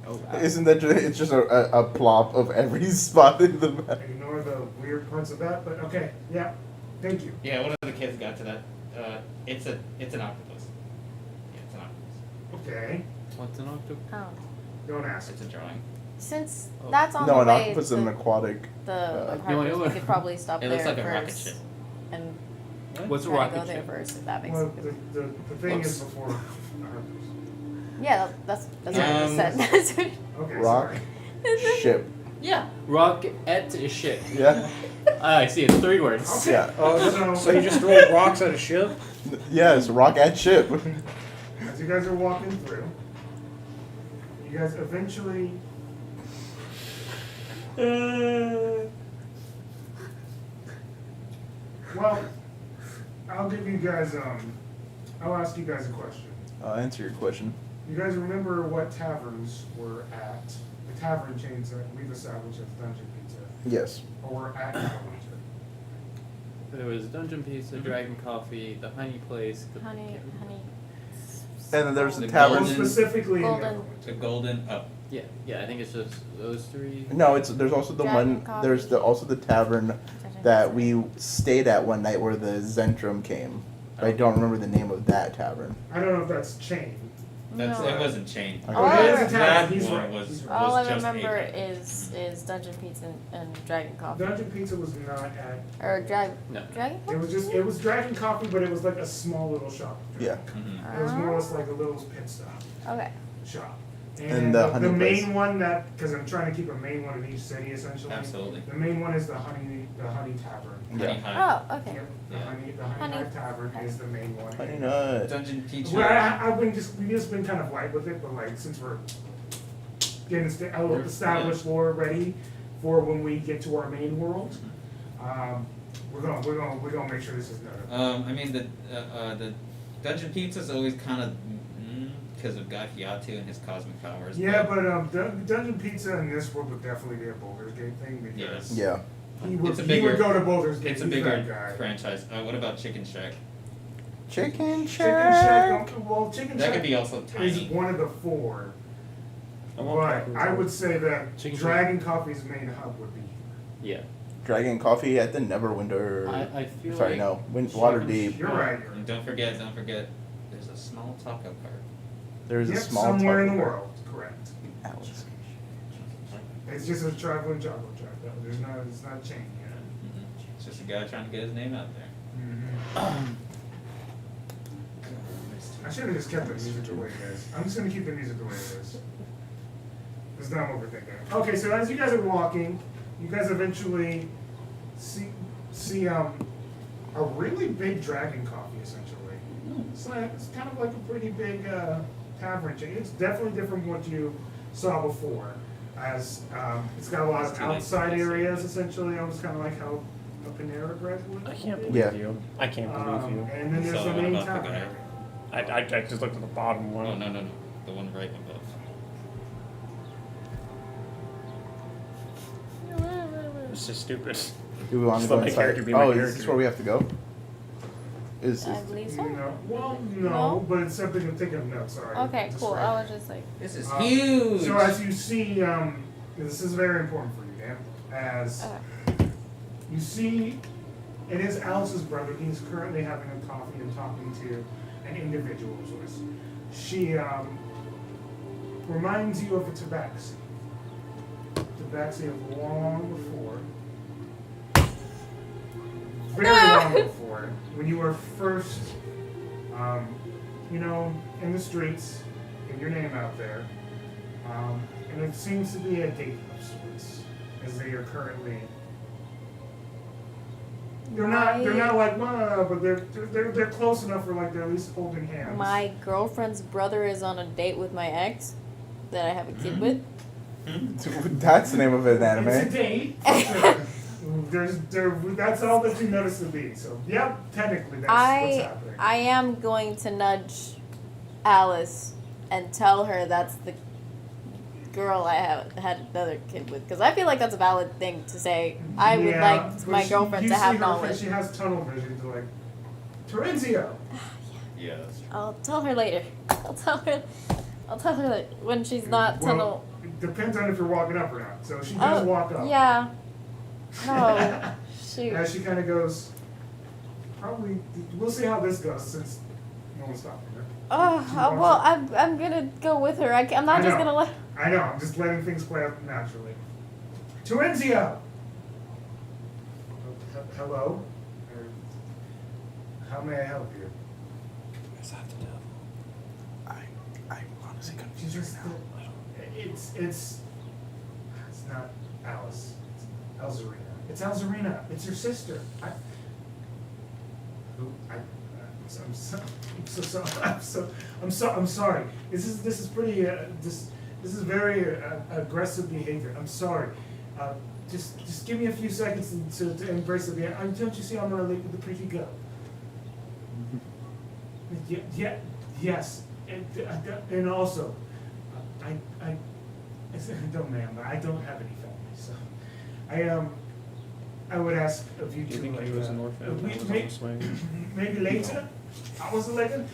Oh, wow. Isn't that just, it's just a plop of every spot in the map? Ignore the weird parts of that, but okay. Yeah. Thank you. Yeah, one of the kids got to that. It's an octopus. Yeah, it's an octopus. Okay. What's an octopus? Oh. Don't ask. It's a drawing. Since Oh. that's on No, the an way octopus to is an aquatic. the no, apartments, I we know. could probably stop It there looks like a first. rocket ship. And What's a try to rocket go there ship? first, if that makes Well, sense. the thing is Whoops. before. Yeah, that's what I just said. Okay. Rock Sorry. ship. Yeah. Rock at a ship. Yeah. I see. It's 3 words. Okay. Yeah. Oh, so you just throw rocks at a ship? Yes, rock at ship. As you guys are walking through, you guys eventually. Well, I'll give you guys. I'll ask you guys a question. I'll answer your question. You guys remember what taverns were at the tavern chains that we've established as Dungeon Pizza, Yes. or were at Neverwinter? There was Dungeon Pizza, Dragon Coffee, the Honey Place, the honey. And then there's the The tavern. golden- Specifically in Golden. The Neverwinter. golden up. Yeah. I think it's just those 3. No, there's also the Dragon one. Coffee. There's also the tavern that we stayed at one night where the Zentrum came. I don't remember the name of that tavern. I don't know if that's chain. That's No. it wasn't chain. Okay. All I It is a remember- tavern. That He's one right. was- He's right. All I just remember a- is Dungeon Pizza and Dragon Coffee. Dungeon Pizza was not at. Or No. Dragon It was just. It was Dragon Coffee, but it was like a small little shop. Yeah. Mhm. It was more or less like a little pit stop Okay. shop. And the honey main place. one that, because I'm trying to keep a main one in each city essentially. Absolutely. The main one is the honey Tavern. Yeah. Honey Hive. Oh, okay. Yep, Yeah. the honey Honey- Hive Tavern is the main one. Honey nut. Dungeon teacher. Well, we've just been kind of light with it, but like since we're getting established lore ready for when we get to our main world, we're gonna make sure this is noted. I mean the Dungeon Pizza is always kind of because of Guy Fiatu and his cosmic powers. Yeah, but Dungeon Pizza in this world would definitely be a Baldur's Gate thing because Yeah. he would It's a he bigger- would go to Baldur's Gate. it's a He's bigger that guy. franchise. What about Chicken Shack? Chicken Chicken Shack. Shack. Well, Chicken That Shack could be also is tiny. one of the 4, I want but Captain I Toad. would say that Chicken Dragon Coffee's main hub would be. Yeah. Dragon Coffee at the Neverwinter. I feel Sorry, like no. Chicken Waterdeep. You're right. And don't forget, there's a small taco cart. There's Yep, a small somewhere in taco the bar. world. Correct. Alice. It's just a traveling chocolate truck. Though. It's not a chain yet. It's just a guy trying to get his name out there. I should have just kept the music the way it is. I'm just gonna keep the music the way it is. It's not overthinking. Okay, so as you guys are walking, you guys eventually see a really big Dragon Coffee essentially. It's kind of like a pretty big tavern chain. It's definitely different from what you saw before. As it's got a lot of It's too late. outside areas essentially, almost kind of like how a Panera graduate. I can't believe Yeah. you. I can't believe you. And then there's So the what main about the town. guy? I just looked at the bottom one. Oh no, the one right above. This is stupid. Do we want to Just go let my inside? character be my Oh, is character. this where we have to go? Is I believe so. No, well, no, No? but it's something to think of. No, sorry. Okay, Just cool. right. I was just like, This is Um, huge. So as you see, this is very important for you, Dan. As you see, it is Alice's brother. He's currently having a coffee and talking to an individual of sorts. She reminds you of a tabaxi. Tabaxi of long before. Very long before. When you were first, in the streets, get your name out there. And it seems to be a date of sorts, as they are currently. They're not like, but they're close enough for like they're at least holding hands. my girlfriend's brother is on a date with my ex that I have a kid with. That's the name of an anime. It's a date. That's all that you notice to be. So, yep, technically that's what's happening. I am going to nudge Alice and tell her that's the girl I have had another kid with, because I feel like that's a valid thing to say. I would Yeah, like but my girlfriend you to see have her knowledge. face, she has tunnel vision to like, Terenzio. Yeah, that's true. I'll tell her later. I'll tell her that when she's not Well, tunnel. it depends on if you're walking up or not. So she does walk up. Yeah. No. Shoot. As she kind of goes, probably, we'll see how this goes since no one's stopping her. Well, I'm gonna go with her. I'm not I just know. gonna let. I know, I'm just letting things play out naturally. Terenzio! Hello? How may I help you? Is that the devil? I'm honestly She's confused just, right now. it's not Alice. It's Elzarina. It's Elzarina. It's your sister. I'm sorry. This is pretty, this is very aggressive behavior. I'm sorry. Just give me a few seconds to embrace it. Don't you see I'm gonna leave with the pretty girl? Yes. And also, don't ma'am, I don't have any family, so I would ask of you Do you to think like, he was an orphan? we- That was may- on the swing? maybe later. I wasn't later.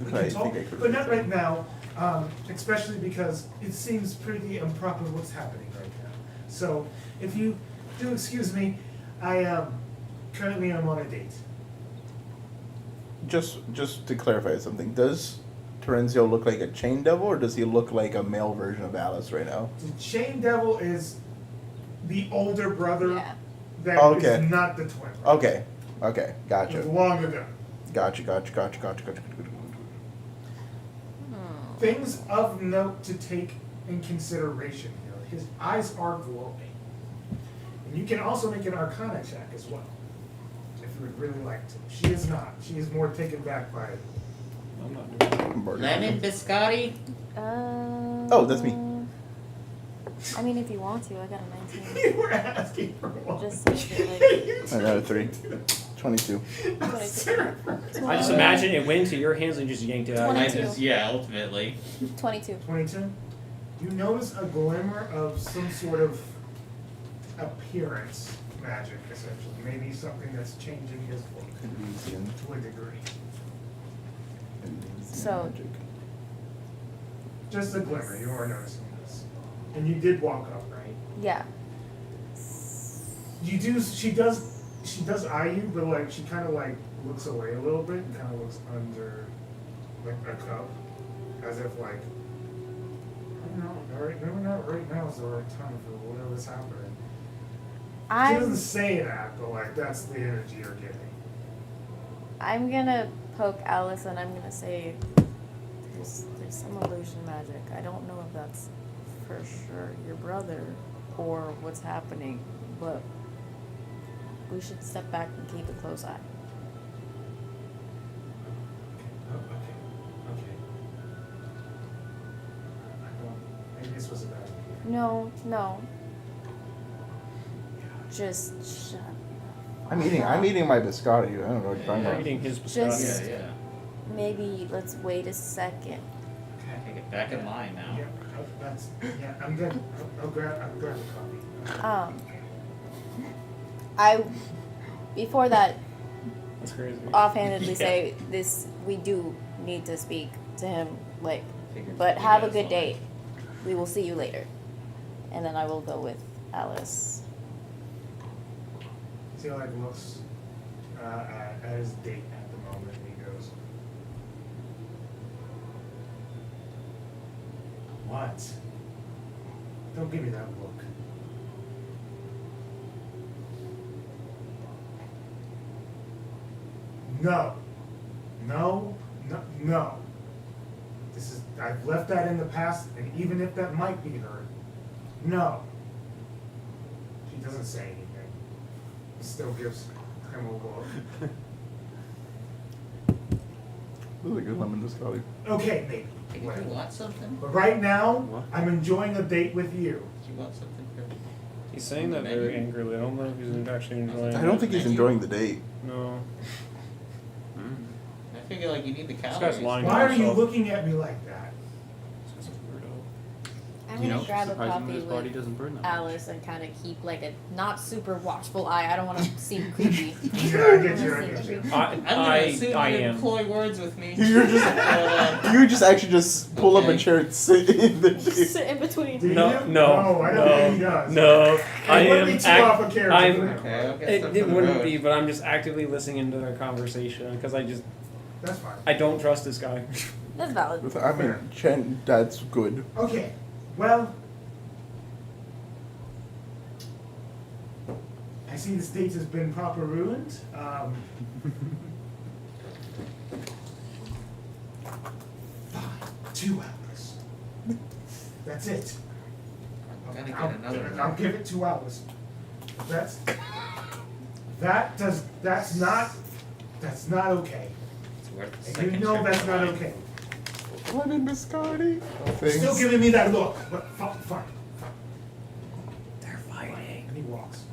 We I can talk, think I could've but not been. right now. Especially because it seems pretty improper what's happening right now. So if you do excuse me, I currently am on a date. Just to clarify something, does Terenzio look like a chain devil, or does he look like a male version of Alice right now? The Chain Devil is the older brother Yeah. that Okay. is not the twin. Okay, It was gotcha. long ago. Gotcha. Things of note to take in consideration here. His eyes are glowing. And you can also make an Arcana check as well, if you would really like to. She is not. She is more taken back by it. I'm not doing that. Lemon biscotti. Oh, that's me. I mean, if you want to, I got a 19. You were asking for one. Just so that, Another 3. 22. I just imagine it went into your hands and just yanked it out. 22. Yeah, ultimately. 22. 22. You notice a glimmer of some sort of appearance magic, essentially. Maybe something that's changing his look Elysian. to a degree. So- Magic. Just a glimmer. You are noticing this. And you did walk up, right? Yeah. You do. She does eye you, but like she kind of like looks away a little bit and kind of looks under like a cup, as if like, I don't know. All right, maybe not right now is the right time for whatever's happening. She doesn't I'm say that, but like that's the energy you're getting. I'm gonna poke Alice and I'm gonna say there's some illusion magic. I don't know if that's for sure your brother or what's happening, but we should step back and keep a close eye. Okay. Maybe this was a bad idea. No. Just shut I'm eating my biscotti. I don't know what you're talking You're about. eating his Just- biscotti. Yeah. Maybe let's wait a second. Okay, get back in line now. Yeah, I'm good. I'll grab a coffee. Before that, That's crazy. offhandedly Yeah. say this, we do need to speak to him, like, Figured but you have a guys good all- date. We will see you later. And then I will go with Alice. See how like looks at his date at the moment, and he goes, "What? Don't give me that look." No. I've left that in the past, and even if that might be her, no. She doesn't say anything. Still gives him a look. This is a good lemon biscotti. Okay, maybe. Hey, did you want something? But right now, What? I'm enjoying a date with you. Did you want something? He's saying that very angrily. I don't know if he's actually enjoying I it. don't think he's enjoying the date. No. I figure like you need the This calories. guy's lying. Why are you himself. looking at me like that? This guy's a weirdo. I'm You gonna know, grab a surprisingly, coffee his body with doesn't burn that much. Alice and kind of keep like a not super watchful eye. I don't want to seem creepy. Yeah, I get you. I'm gonna assume I you am. employ words with me. You're just you just actually just pull up a Okay. chair and sit in the chair. Sit in between. Do No, you? no, I don't think he does. no. I It wouldn't am. be too off a character. I'm. for that. Okay, I'll get It, stuff it for the wouldn't road. be, but I'm just actively listening into their conversation because That's fine. I don't trust this guy. That's valid. I mean, Chen, that's good. Okay, well, I see the state has been proper ruined. Fine, 2 hours. That's it. I'm gonna get another one. I'll give it 2 hours. That's not okay. It's worth the And second you know trip that's to not line. okay. Lemon biscotti. Still giving me that look, but fine. They're fighting. And he walks.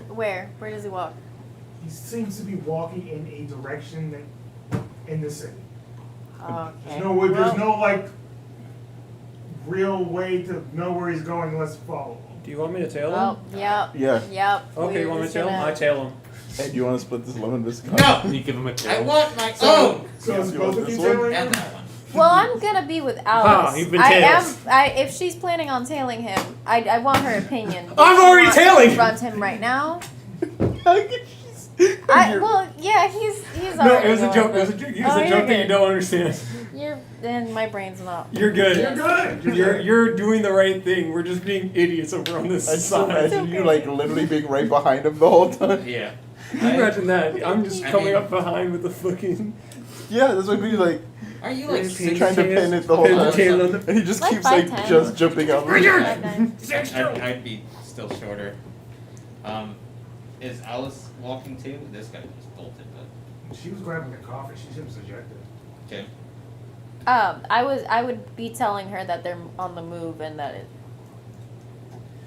Where? Where does he walk? He seems to be walking in a direction that in the city. Okay. There's no way, there's no like real way to know where he's going unless you follow him. Do you want me to tail him? Oh, yep. Yeah. Yep. Okay, you We're want me to just tail him? gonna- I tail him. Hey, do you want to split this lemon biscotti? No! You give him a I tail. want my So, own! so it's You both want of you this one? tailing And him? that one. Well, I'm gonna be with Alice. you've been I tailed. am. If she's planning on tailing him, I want her opinion. Does I'm she already want to tailing! confront him right now. You're- Well, yeah, he's No, already it was a going, joke. It but- was a joke. It Oh, was a you're joke that you good. don't understand. You're then my brain's not. You're good. You're good. You're doing the right thing. We're just being idiots over on this I just side. imagine you like literally being right behind him the whole time. Yeah. Can you imagine that? I'm just I coming mean- up behind with the fucking Yeah, that's what it'd be like. Are you like Pin Trying to pin it the whole pin the time. tail on the- And he just Like keeps like 5'10". just jumping out. I'd be still shorter. Is Alice walking too? This guy just bolted, but She was grabbing a coffee. She seems dejected. okay. I would be telling her that they're on the move and that it.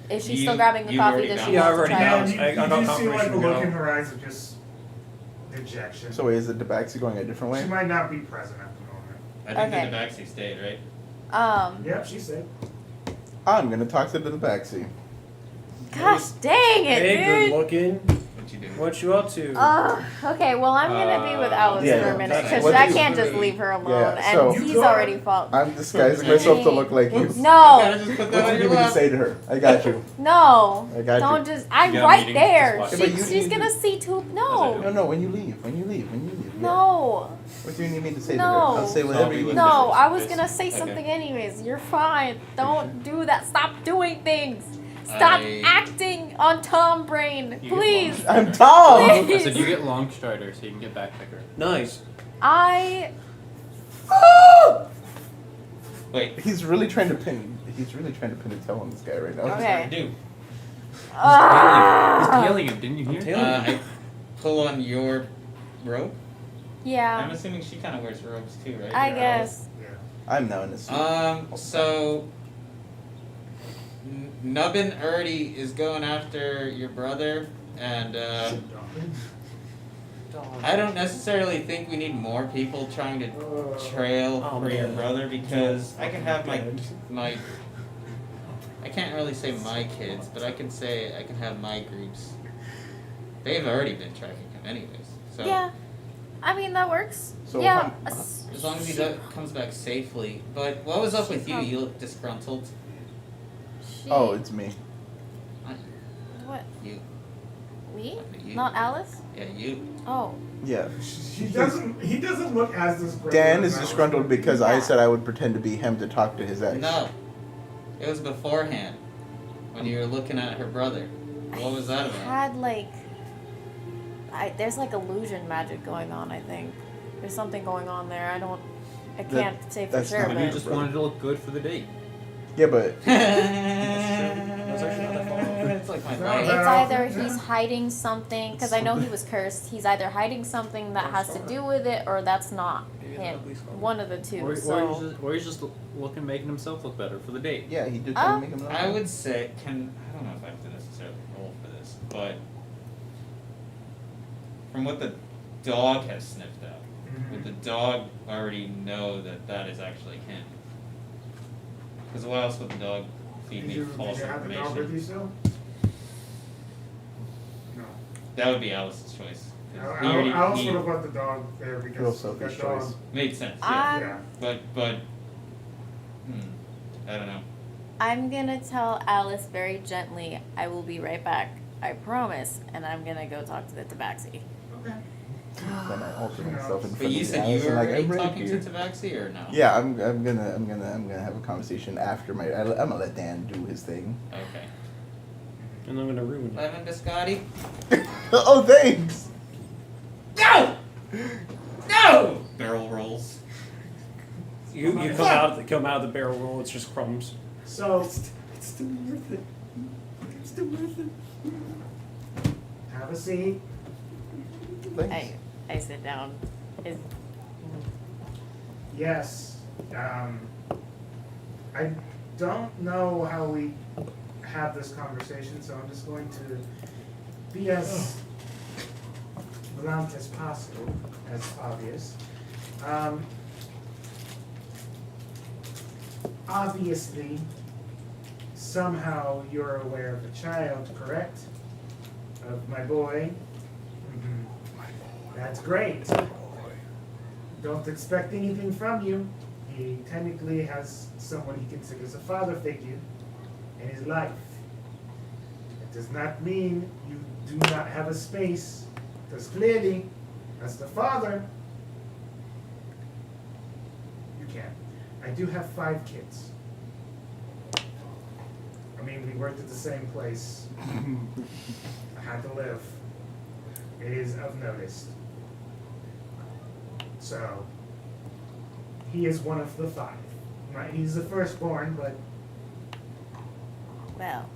Is she still You- grabbing the you coffee? already Does she bounced Yeah, I want to already try bounced. it? you, I you got do see like confirmation the to look go. in her eyes of just dejection. So wait, is it Debaxi going a different way? She might not be present at the moment. I think Okay. the backseat stayed, right? Yep, she said. I'm gonna talk to the Debaxi. Gosh dang it, Hey, good dude. looking. What you doing? What you up to? Okay, well I'm gonna be with Alice Yeah, for a yeah. minute because What I do you- can't just leave her alone, Yeah, so- and he's You already could. fought. I'm disguising myself to look like you. You No, gotta just put that What do on you your need me to lap. say to her? I got you. no, I got don't you. just. I'm You got a right meeting? there. Just watch it. She's But you- gonna see too. No, No, when you leave. When you leave. Yeah. no, What do you need me to say to No. her? I'll say whatever you need. no. I was This- gonna say okay. something anyways. You're fine. Don't do that. Stop doing things. Stop I- acting on Tom Brain, You get please. I'm Tom! I said you get long strider so you can get back picker. Nice. I. Wait. He's really trying to pin a tail on this guy right now. Okay. Do. He's Ah. tailing him, didn't you hear? tailing him. I pull on your rope. I'm Yeah, assuming she kind of wears robes too, right? I Your guess. Yeah. I'm now in the suit. So Nubbin Erdy is going after your brother, and I don't necessarily think we need more people trying to trail for your brother, because I can have my I can't really say my kids, but I can say I can have my groups. They've already been tracking him anyways. So Yeah. I mean, that works. So yeah. as long as he comes back safely. But what was up with you? You look disgruntled. Oh, it's me. What? You. Me? You. Not Alice? Yeah, you. Oh. Yeah. He doesn't look as disgruntled. Dan as is Alice. disgruntled because I Yeah. said I would pretend to be him to talk to his ex. No. It was beforehand. When you were looking at her brother. What was that about? Had like there's like illusion magic going on, I think. There's something going on there. I can't say for that's sure, not but me. You just wanted to look good for the date. Yeah, but That's actually not that far off. It's like my No, life. it's that- either yeah. he's hiding something, because I know he was cursed. He's either hiding something that has to do with it, or that's not him. One of the two. Or he's just looking, making himself look better for the date. yeah, he did Oh. make him. I would say, I don't know if I have to necessarily roll for this, but from what the dog has sniffed out, would the dog already know that that is actually him? Because why else would the dog feed me false Did you have the dog with you information? still? No. That would be Alice's choice. 'Cause he Alice already- would have let the dog there Real because selfish that dog. choice. made sense, yeah. Yeah. But, I don't know. I'm gonna tell Alice very gently, I will be right back. I promise. And I'm gonna go talk to the tabaxi. Okay. Then I alter myself in front But you of said Alice you were and like, already I'm right talking here. to Tabaxi or no? Yeah, I'm gonna have a conversation after I'm gonna let Dan do his thing. Okay. And I'm gonna ruin it. Lemon biscotti? Oh, thanks. No! No! Barrel rolls. You come out of the barrel roll. It's just crumbs. So It's still worth it. It's still worth it. have a seat. Thanks. I sit down. Yes. I don't know how we have this conversation, so I'm just going to be as blunt as possible, as obvious. Obviously, somehow you're aware of a child, correct? Of my boy. That's great. Don't expect anything from you. He technically has someone he considers a father figure in his life. It does not mean you do not have a space, because clearly, as the father, you can. I do have 5 kids. I mean, we worked at the same place. I had to live. It is of notice. So, he is one of the 5. Right? He's the firstborn, but Well.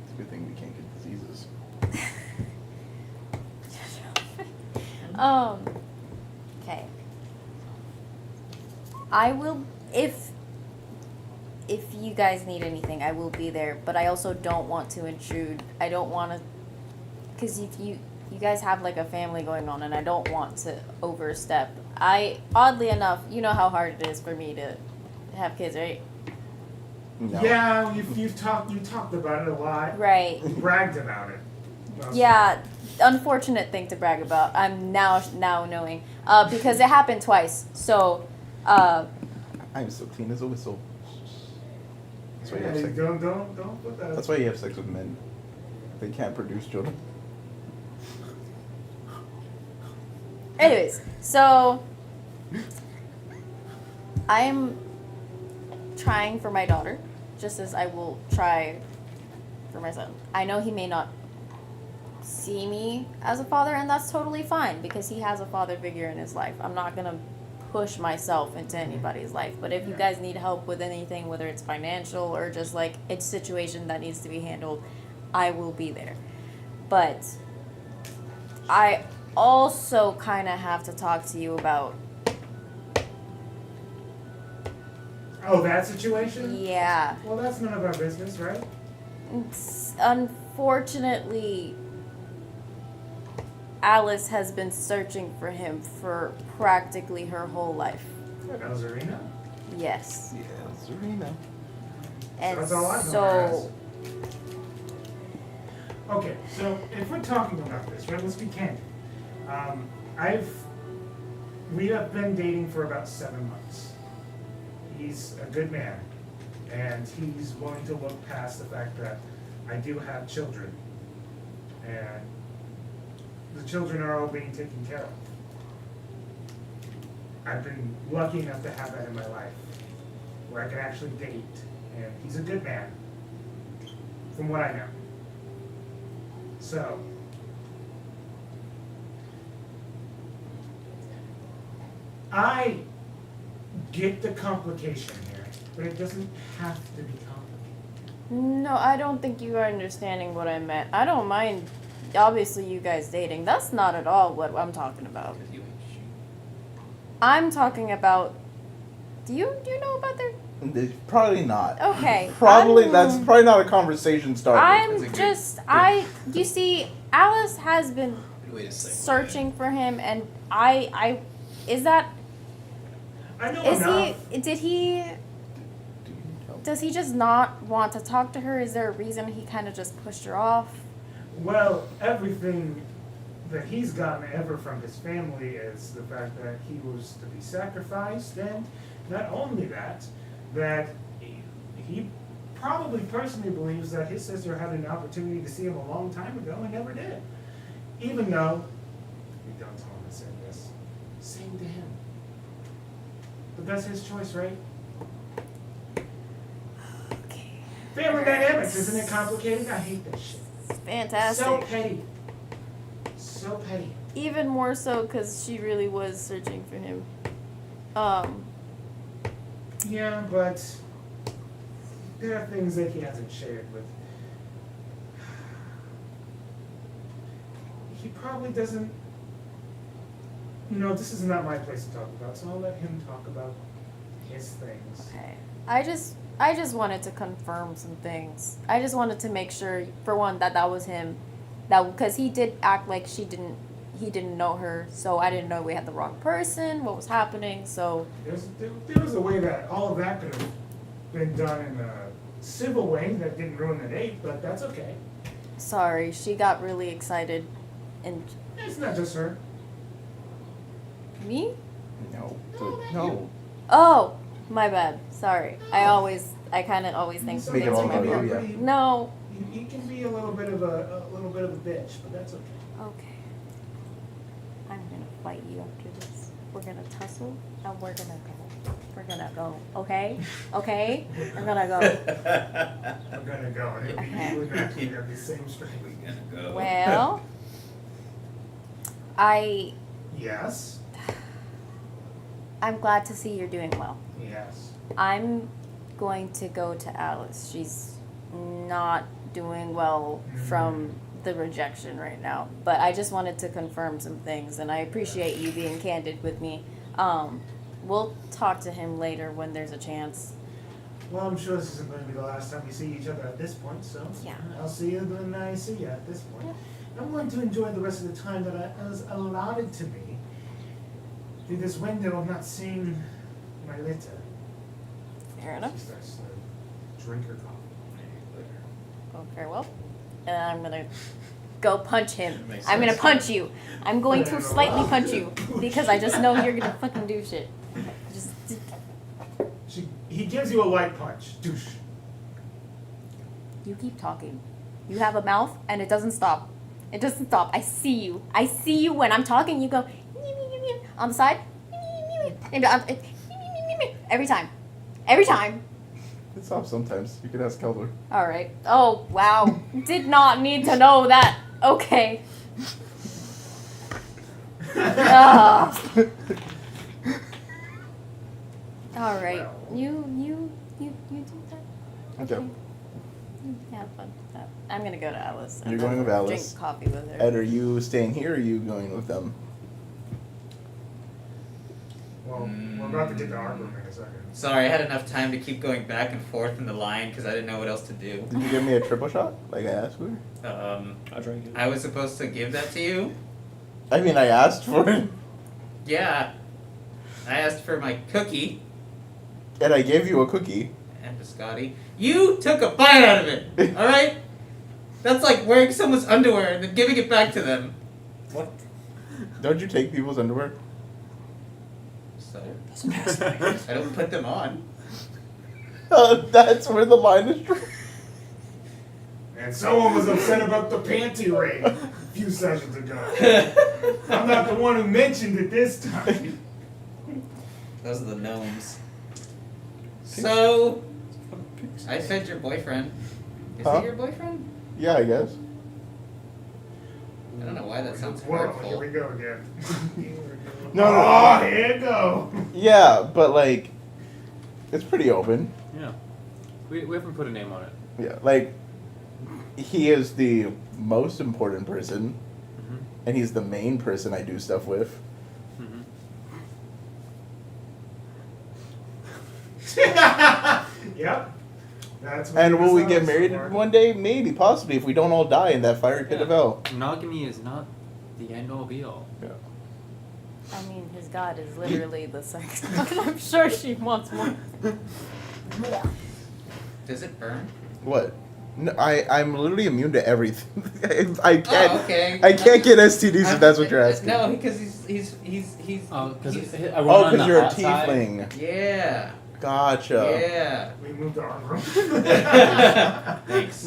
It's a good thing we can't get diseases. Okay. I will, if you guys need anything, I will be there, but I also don't want to intrude. I don't want to, because if you guys have like a family going on, and I don't want to overstep. Oddly enough, you know how hard it is for me to have kids, right? No. yeah, you talked about it a lot. Right. You bragged about it. Yeah, unfortunate thing to brag about. I'm now knowing, because it happened twice. So, I'm so clean as a whistle. That's why you have Yeah, sex. don't put that. That's why you have sex with men. They can't produce children. anyways, so I'm trying for my daughter, just as I will try for my son. I know he may not see me as a father, and that's totally fine because he has a father figure in his life. I'm not gonna push myself into anybody's life, but if you guys need help with anything, whether it's financial or just like it's a situation that needs to be handled, I will be there. But I also kind of have to talk to you about Oh, that situation? Yeah. Well, that's none of our business, right? Unfortunately, Alice has been searching for him for practically her whole life. That was Arena. Yes. Yeah, Serena. And That's all I know. so, Okay, so if we're talking about this, right, let's be candid. We have been dating for about 7 months. He's a good man, and he's willing to look past the fact that I do have children, and the children are all being taken care of. I've been lucky enough to have that in my life, where I can actually date, and he's a good man, from what I know. So, I get the complication here, but it doesn't have to be complicated. no, I don't think you are understanding what I meant. I don't mind, obviously, you guys dating. That's not at all what I'm talking about. Because you ain't shit. I'm talking about. Do you know about their? Probably not. Okay. Probably I'm- that's probably not a conversation starter. I'm That's a just good- you see, Alice has been Wait a second. searching for him, and I is that I know is enough. does he just not want to talk to her? Is there a reason he kind of just pushed her off? Well, everything that he's gotten ever from his family is the fact that he was to be sacrificed, and not only that, that he probably personally believes that his sister had an opportunity to see him a long time ago and never did. Even though, we don't tell him to say this, same to him. But that's his choice, right? Okay. Family dynamics, isn't it complicated? I hate this shit. Fantastic. So petty. So petty. Even more so because she really was searching for him. Yeah, but there are things that he hasn't shared with. He probably doesn't. This is not my place to talk about, so I'll let him talk about his things. Okay. I just wanted to confirm some things. I just wanted to make sure, for one, that was him. That because he did act like he didn't know her, so I didn't know we had the wrong person, what was happening, so There was a way that all of that could have been done in a civil way that didn't ruin the date, but that's okay. sorry, she got really excited. And It's not just her. me? No. Oh, my bad. Sorry. I kind of always think Make it things all are my about fault. you, yeah. No. He can be a little bit of a bitch, but that's okay. Okay. I'm gonna fight you after this. We're gonna tussle and we're gonna go. We're gonna go. Okay? Okay? We're gonna go. I'm gonna go, and it'll be Okay. really nice to have the same strength. We're gonna go. Well, Yes. I'm glad to see you're doing well. Yes. I'm going to go to Alice. She's not doing well from the rejection right now. But I just wanted to confirm some things, and I appreciate you being candid with me. We'll talk to him later when there's a chance. Well, I'm sure this isn't going to be the last time we see each other at this point, so Yeah. I'll see you when I see you at this point. I'm going to enjoy the rest of the time that is allotted to me through this window of not seeing my litter. Fair enough. She starts to drink her coffee. Oh, very well. And I'm gonna go punch him. Makes I'm gonna sense. punch you. I'm going to slightly punch you because I just know you're gonna fucking do shit. Just He gives you a light punch. Douche. you keep talking. You have a mouth and it doesn't stop. It doesn't stop. I see you. I see you when I'm talking. You go on the side. And every time. Every time. It stops sometimes. You can ask Kelder. All right. Oh wow. Did not need to know that. Okay. Ugh. All right. You do that. Okay. You have fun with that. I'm gonna go to Alice. and You're then going with Alice. Drink coffee with her. Ed, are you staying here or are you going with them? Well, we're about to get to our room in a second. Sorry, I had enough time to keep going back and forth in the line because I didn't know what else to do. Did you give me a triple shot like I asked for? I'll drink it. I was supposed to give that to you. I mean, I asked for it, Yeah. I asked for my cookie and I gave you a cookie. and biscotti. You took a bite out of it. All right. That's like wearing someone's underwear and then giving it back to them. What? Don't you take people's underwear? So I don't put them on. That's where the line is drawn. And someone was upset about the panty raid a few sessions ago. I'm not the one who mentioned it this time. Those are the gnomes. So I said your boyfriend. Is Huh? he your boyfriend? Yeah, I guess. I don't know why that sounds Whoa, here hurtful. we go again. No, Oh, here you go. Yeah, but like, it's pretty open. Yeah. We haven't put a name on it. Yeah, like, he is the most important person, Mm-hmm. and he's the main person I do stuff with. Mm-hmm. Yep. That's what And it will we was get married for. one day? Maybe, possibly, if we don't all die in that fiery pit of hell. Monogamy is not the end all be all. Yeah. I mean, his god is literally the sex. I'm sure she wants more. Does it burn? What? No, I'm literally immune to everything. I can't. Oh, okay. I can't get STDs if that's what you're asking. No, because he's Oh, because he's- Oh, because you're a tiefling. yeah. Gotcha. Yeah. We moved to our room. Thanks.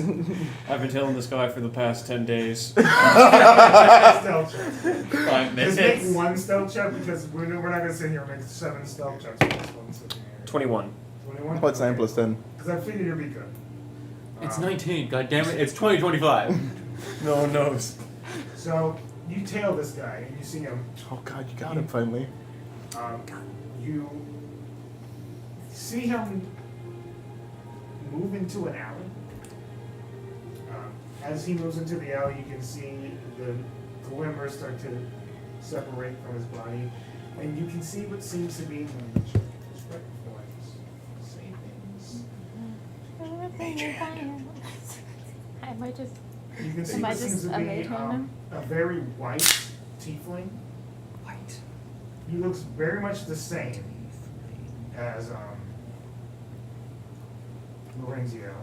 I've been telling this guy for the past 10 days. Stealth check. 5 Just minutes. make one stealth check because we're not going to sit here and make 7 stealth checks for this one sitting here. 21. 21? What's 9 plus 10? Because I figured it'd be good. It's 19. God damn it! It's 2025. No one knows. So you tail this guy and you see him. Oh god, you got him finally. You see him move into an alley. As he moves into the alley, you can see the glimmer start to separate from his body, and you can see what seems to be I might just. You can see Am I what seems just to a be mage hand a very white tiefling. White. He looks very much the same as Lorenzio.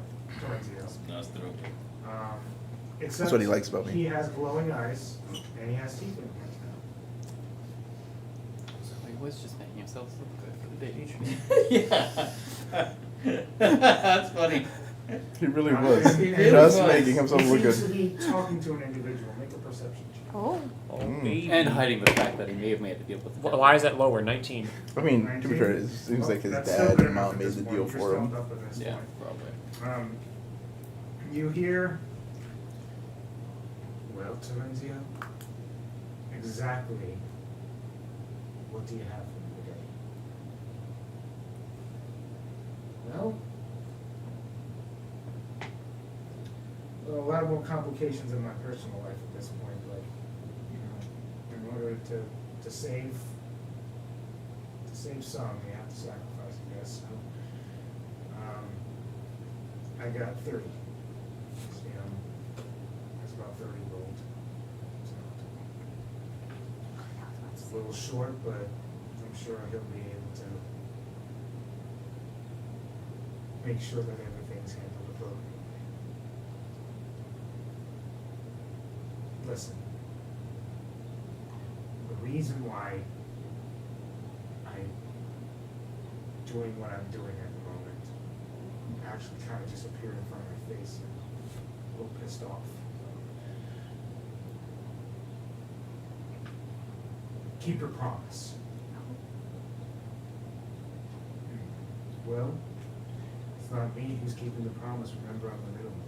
Except That's what he likes about me. He has glowing eyes and he has tiefling hands So he was just making himself look good for the date. Yeah. That's funny. He really now. was. He really Just was. making himself He look seems good. to be talking to an individual. Make a perception check. Oh. And hiding the fact that he may have made a deal with the devil. Why is that lower? 19. I mean, to be 19? fair, it seems like his That's still dad good and enough mom at made this the point. deal You're for him. stealthed up at this Yeah, point. probably. You hear, well, Terenzio, exactly what do you have for me today? Well, a lot more complications in my personal life at this point, but, in order to save some, you have to sacrifice, I guess, so, I got 30. That's about 30 gold. So, it's a little short, but I'm sure he'll be able to make sure that everything's handled appropriately. Listen, the reason why I'm doing what I'm doing at the moment actually kind of just appeared in front of my face and a little pissed off. Keep your promise. Well, it's not me who's keeping the promise. Remember, I'm the middleman.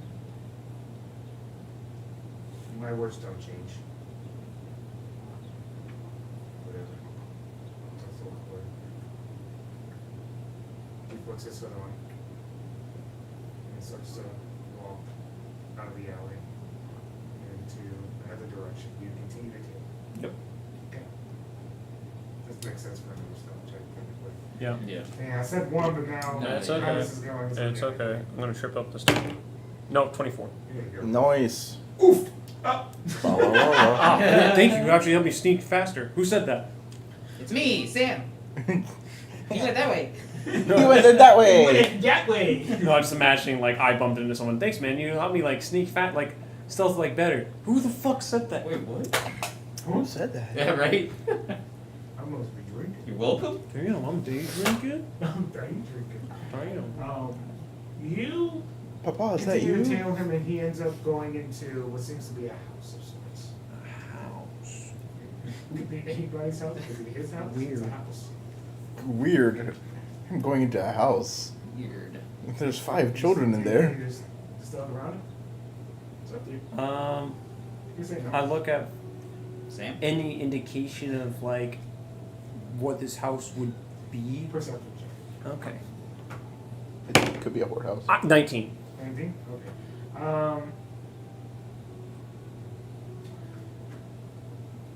My words don't change. Whatever. That's the word. What's this other one? And it starts to walk out of the alley into another direction. You continue to take. Yep. Okay. This makes sense for another stealth check. Yeah. Yeah. Yeah, I said 1, but now No, it's how okay. this is going. It's okay. I'm gonna trip up this time. No, 24. There you go. Nice. Oof! Wah, wah, wah, wah. Ah, thank you. You actually helped me sneak faster. Who said that? It's me, Sam. You went that way. You went it that way. That way. No, I'm just imagining like I bumped into someone. Thanks, man. You helped me like sneak like stealth like better. Who the fuck said that? Wait, what? Who said that? Yeah, right? I must be drinking. You're welcome. Damn, I'm day drinking. I'm drinking. Damn. You Papa, is that continue to you? tail him, and he ends up going into what seems to be a house of sorts. House. It could be anybody's house. It could be his house. It's a house. Weird. I'm going into a house. Weird. There's 5 children in there. You just look around it. It's up to you. You say no. I look at Sam? any indication of like what this house would be. Perception check. Okay. It could be a whorehouse. 19. 19? Okay.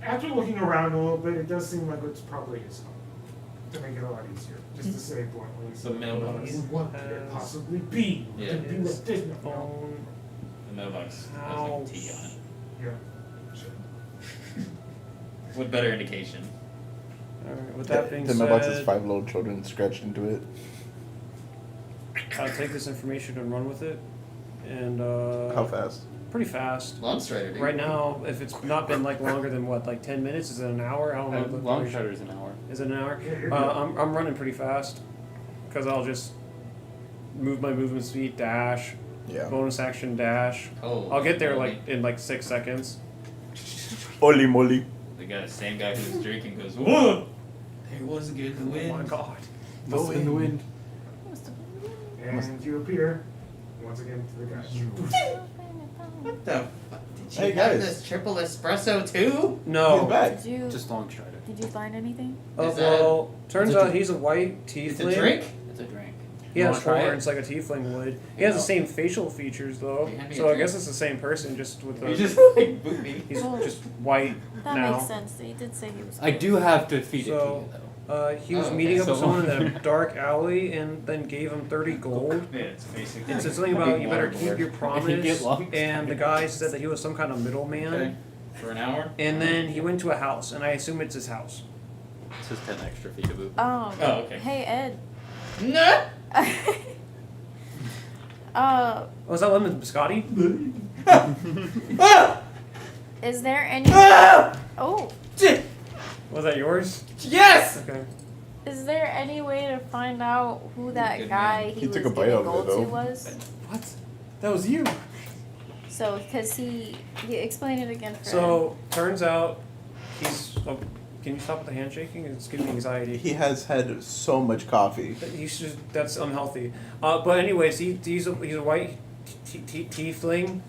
After looking around a little bit, it does seem like it's probably his home. To make it a lot easier. Just to say bluntly. The mailbox. What could it possibly be? Yeah. Could be with this no. Phone. The mailbox has like a T on it. Yeah. Sure. What better indication? Alright, with that being The mailbox has said, 5 little children scratched into it. I'll take this information and run with it. And How fast? pretty fast. Lawn Strider, dude. Right now, if it's not been like longer than what, like 10 minutes, is it an hour? I don't know. the Long information- Shutter's an hour. Is it an hour? Yeah, you're good. I'm running pretty fast because I'll just move my movement speed, dash, Yeah. bonus action, dash. Oh, I'll get there holy. like in like 6 seconds. Holy moly. The same guy who was drinking goes, whoa! There was a good wind. Oh my god. Go in the wind. And you appear once again to the guys. What the fuck? Did she Hey, have guys. this triple espresso too? He's No. back. Did you Just Long Strider. did you find anything? Oh, Is that- well, turns it's a out drink. he's a white It's tiefling. a drink? It's a drink. He You has wanna try it? horns like a tiefling would. He has the No. same facial features though, Can you hand me a so I drink? guess it's the same person, just with the. You just like boot me. He's Well, just white That now. makes sense. He did say he was. I do have to feed it to So- you though. He was Oh, meeting okay. up with So- someone in a dark alley and then gave him 30 gold. Yeah, it's basically. It said something about you better keep your Get promise, lost. and the guy said that he was some kind of middleman. Okay. For an hour? And then he went to a house, and I assume it's his house. It's just 10 extra feet of boot. Oh, okay. Hey Ed. No! Was that lemon biscotti? Is there any? Oh, Was that yours? Yes! Okay. is there any way to find out who that Good guy man. he He was took a bite giving out of it, gold to though. was? What? That was you. So, because he explain it again for So turns out he's. Oh, can you stop with the handshaking? It's giving me anxiety. He has had so much coffee. That's unhealthy. But anyways, he's a white tiefling.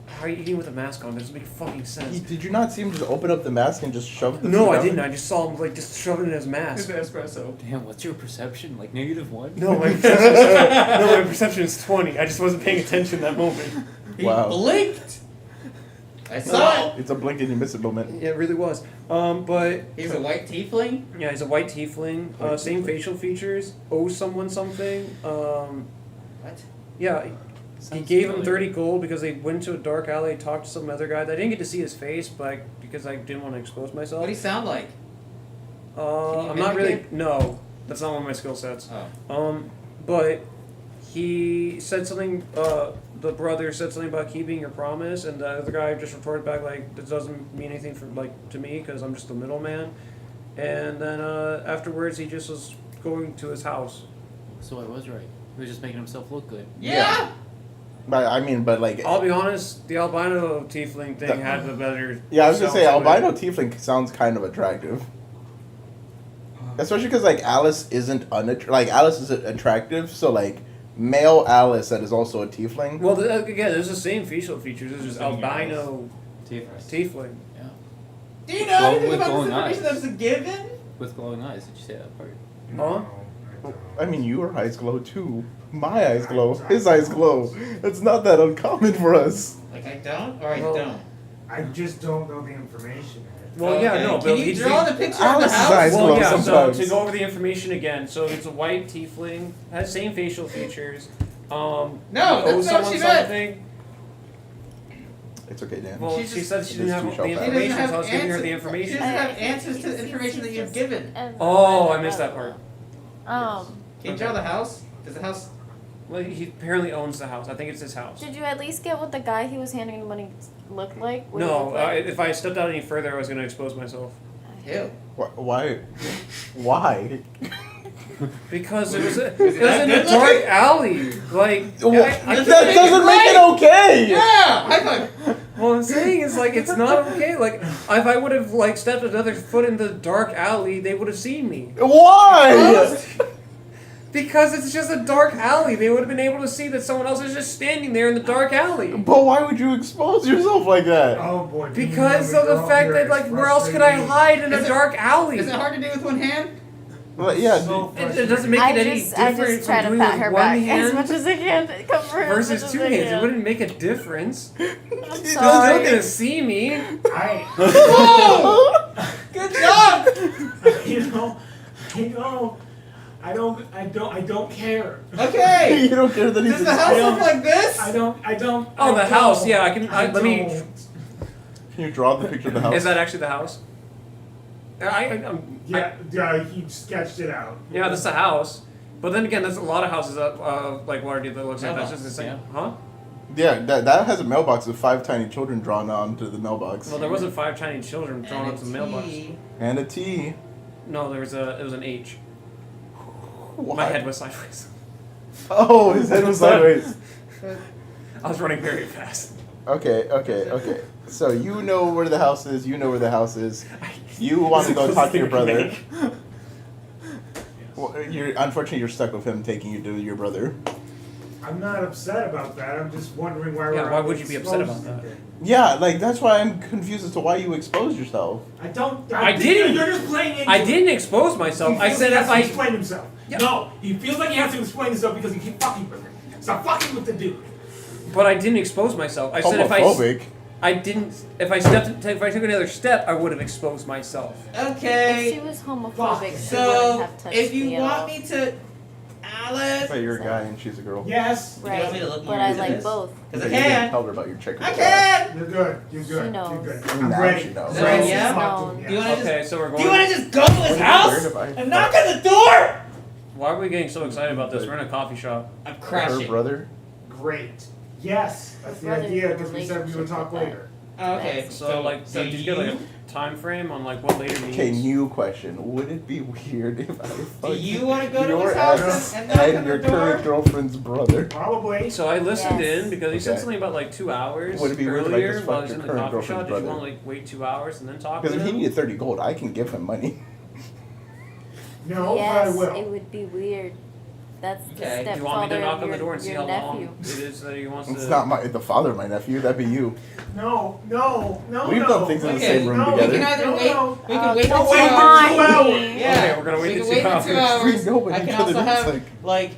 How are you eating with a mask on? That doesn't make fucking sense. Did you not see him just open up the mask and just shove the No, food I out? didn't. I just saw him like just shoving it in his mask. espresso. Damn, what's your perception? Like -1? No, my perception is, no, my perception is 20. I just wasn't paying attention that moment. He Wow. blinked! I saw it! It's a blink and you miss it moment. Yeah, it really was. But He's a white tiefling? yeah, he's a white tiefling. Same facial features. Owes someone something. What? Yeah. He gave him 30 gold because they went to a dark alley, talked to some other guy. I didn't get to see his face, but because I didn't want to expose myself. What do you sound like? Can you I'm not really. mimic it? No, that's not one of my skill sets. Oh. But he said something. The brother said something about keeping your promise, and the other guy just retorted back like, "This doesn't mean anything for to me because I'm just the middleman." And then afterwards, he just was going to his house. So I was right. He was just making himself look good. Yeah! But like, I'll be honest, the albino tiefling thing The- had the better. yeah, I was gonna say sell to it. albino tiefling sounds kind of attractive. Especially because like Alice isn't like Alice is attractive, so like male Alice that is also a tiefling. Well, again, there's the same facial features. It's just albino tiefling. Yeah. Do you know Well, anything with about glowing this information eyes. that was given? With glowing eyes, did you say that part? Huh? I mean, your eyes glow too. My eyes glow. His eyes glow. It's not that uncommon for us. Like I don't? Or I Well- don't? I just don't know the information. Well, yeah, no, Can but you he's draw the picture of the Alice's house? eyes well, glow yeah. So sometimes. to go over the information again, so it's a white tiefling, has same facial features. No, owes that's not what someone she meant. something. It's okay, Dan. Well, She's she just- said she it didn't is have too the shall pass. information, have so I was giving her the She information. doesn't have answers to the information that you've given. Oh, I missed that part. Can you draw the house? Does the house? Well, he apparently owns the house. I think it's his house. Did you at least get what the guy he was handing the money looked like? What he No, looked like? if I stepped out any further, I was going to expose myself. Ew. Why? Why? Because it was that in a good dark looking? alley. Like, That I doesn't make it okay. Yeah. High five. what I'm saying is like it's not okay. Like if I would have like stepped another foot in the dark alley, they would have seen me. Why? Because it's just a dark alley. They would have been able to see that someone else is just standing there in the dark alley. But why would you expose yourself like that? Oh boy. Because of the fact that like where else could I hide in a dark alley? Is it hard to do with one hand? Well, yeah. So It doesn't make it any I different just try from to doing it pat with her one back as hand much as I can to cover her versus as much two as I hands. It can. wouldn't make a difference. I'm They're still sorry. gonna see me. Good job. I don't care. Okay. You don't care that he's Does the house look like this? I don't. Oh, the house. Yeah, I can. Let me. Can you draw the picture of the house? Is that actually the house? Yeah, he sketched it out. Yeah, that's the house. But then again, there's a lot of houses that, like Waterdeep that looks like that's just Mailbox, the same. yeah. Huh? Yeah, that has a mailbox with 5 tiny children drawn onto the mailbox. Well, there wasn't 5 tiny children drawn And onto the a mailbox. T. And a T. No, it was an H. Why? My head was sideways. Oh, his head was sideways. I was running very fast. Okay. So you know where the house is. You know where the house is. You want to go talk to your brother. Well, unfortunately, you're stuck with him taking you to your brother. I'm not upset about that. I'm just wondering why Yeah, we're. why would you be upset about exposed that? to it. Yeah, like that's why I'm confused as to why you exposed yourself. I don't. I didn't. You're just playing into I it. didn't expose myself. He I feels said he if has to I. explain himself. Yeah. No, he feels like he has to explain himself because he keeps fucking with him. Stop fucking with the dude. But I didn't expose myself. I said Homophobic. I didn't. If I took another step, I would have exposed myself. If she Okay. was homophobic, she So wouldn't have touched if you me at want all. me to, Alice. But you're a guy and she's a girl. Yes. You want me to look Right, more but I into like this? both. Because But I you didn't can. tell her about your check. I can. You're good. You're good. She knows. You're good. I mean, I'm now ready. she knows. Ready, yeah? Talk to him, Do you yes. want to Okay, just? so we're Do you going. want to just go to his What are you house worried about? and knock on the door? Why are we getting so excited about this? We're in a coffee shop. I'm Her crashing. brother. Great. Yes, that's the Brother's idea in a because we said we would talk relationship with later. Oh, okay. So like, so did you get like a time frame on like what later means? Okay, new question. Would it be weird if I do fucked you want to go to your his ex house and knock and on your the door? current girlfriend's brother? Probably. So I listened Yes. in because he said Okay. something about like 2 hours Would it be weird if I earlier just while I fucked was in your the current coffee shop. girlfriend's Did you brother? want to like wait 2 hours and then talk Because to if he him? needed 30 gold, I can give him money. No, Yes, but I will. it would be weird. That's the Okay. Do you want me to stepfather knock of on the your, door and see your how nephew. long it is that he wants It's to? not the father of my nephew. That'd be you. No. We've done things in the Okay, same room no, We can together. either No, wait. no. We can wait don't for 2 wait for hours. 2 hours. Yeah. Okay, we're gonna wait we the can 2 wait hours. for 2 hours. We know what I each can other also looks have like.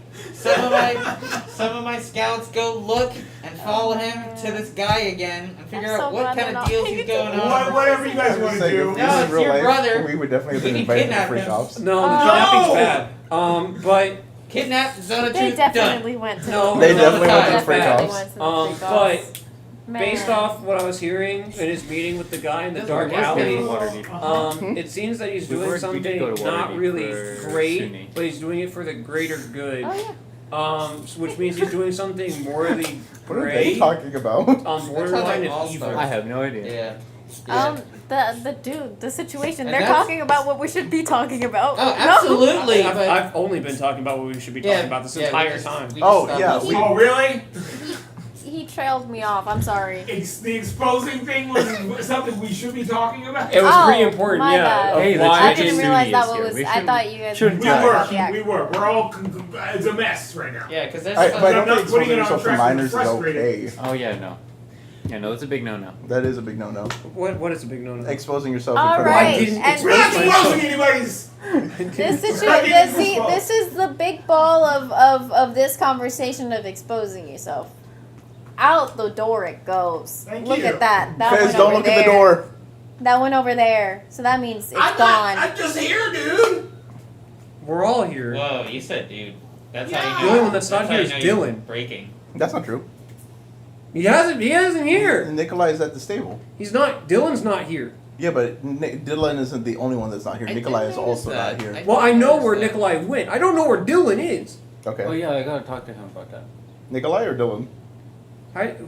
some of my scouts go look and follow him to this guy again and figure I'm out so what glad kind they're of not deals paying he's going attention. on. Whatever you guys I'm want just to saying, do. if No, this is it's real your life, brother. we would definitely have We been can invited to kidnap free him. shops. No, the Oh. kidnapping's bad. But Kidnap Zona They 2 definitely done. went to No, the They all definitely the went time. to free Definitely shops. went to the free but shops. based Man. off what I was hearing in his meeting with the guy in the Doesn't dark work alley, anymore. it seems that he's We doing did something go to not Waterdeep really for great, Sunni. but he's doing it for the greater good. Oh yeah. Which means he's doing something morally What are they great talking about? on borderline like all of evil. stars. I have no idea. Yeah. Yeah. The situation. And They're that's- talking about what we should be talking about. Oh, No. absolutely. I've, but I've only been talking about what we should be talking about this we entire just- time. we just Oh, stopped yeah, listening. Oh, really? He trailed me off. I'm sorry. The exposing thing was something we should be talking about. It was Oh, pretty important, my yeah. bad. of Hey, the why I Judge didn't is realize Sunni that is here. was. We I shouldn't- thought you guys shouldn't were We talk talking were. about the act. We were. We're all. It's a mess right now. Yeah, because there's But I I'm don't not think putting exposing it on yourself to track, minors is I'm frustrated. okay. Oh yeah, no. Yeah, no, that's a big no-no. That is a big no-no. What is a big no-no? Exposing yourself in All front right. I didn't and We're not express myself. exposing anybody's. This is Right, this is the big ball of this conversation of exposing yourself. Out the door it goes. Thank Look you. at that. That Fez, went don't over look at the there. door. That went over there. So that means it's I'm gone. I'm just here, dude. We're all here. Whoa, you said dude. That's Yeah. how you The know. only one that's not how here you is know you're Dylan. Breaking. That's not true. He hasn't here. Nikolai is at the stable. He's not. Dylan's not here. Yeah, but Dylan isn't the only one that's not here. I Nikolai did is notice also that. not here. I- Well, I know where Notice that. Nikolai went. I don't know where Dylan is. Okay. Oh yeah, I gotta talk to him about that. Nikolai or Dylan?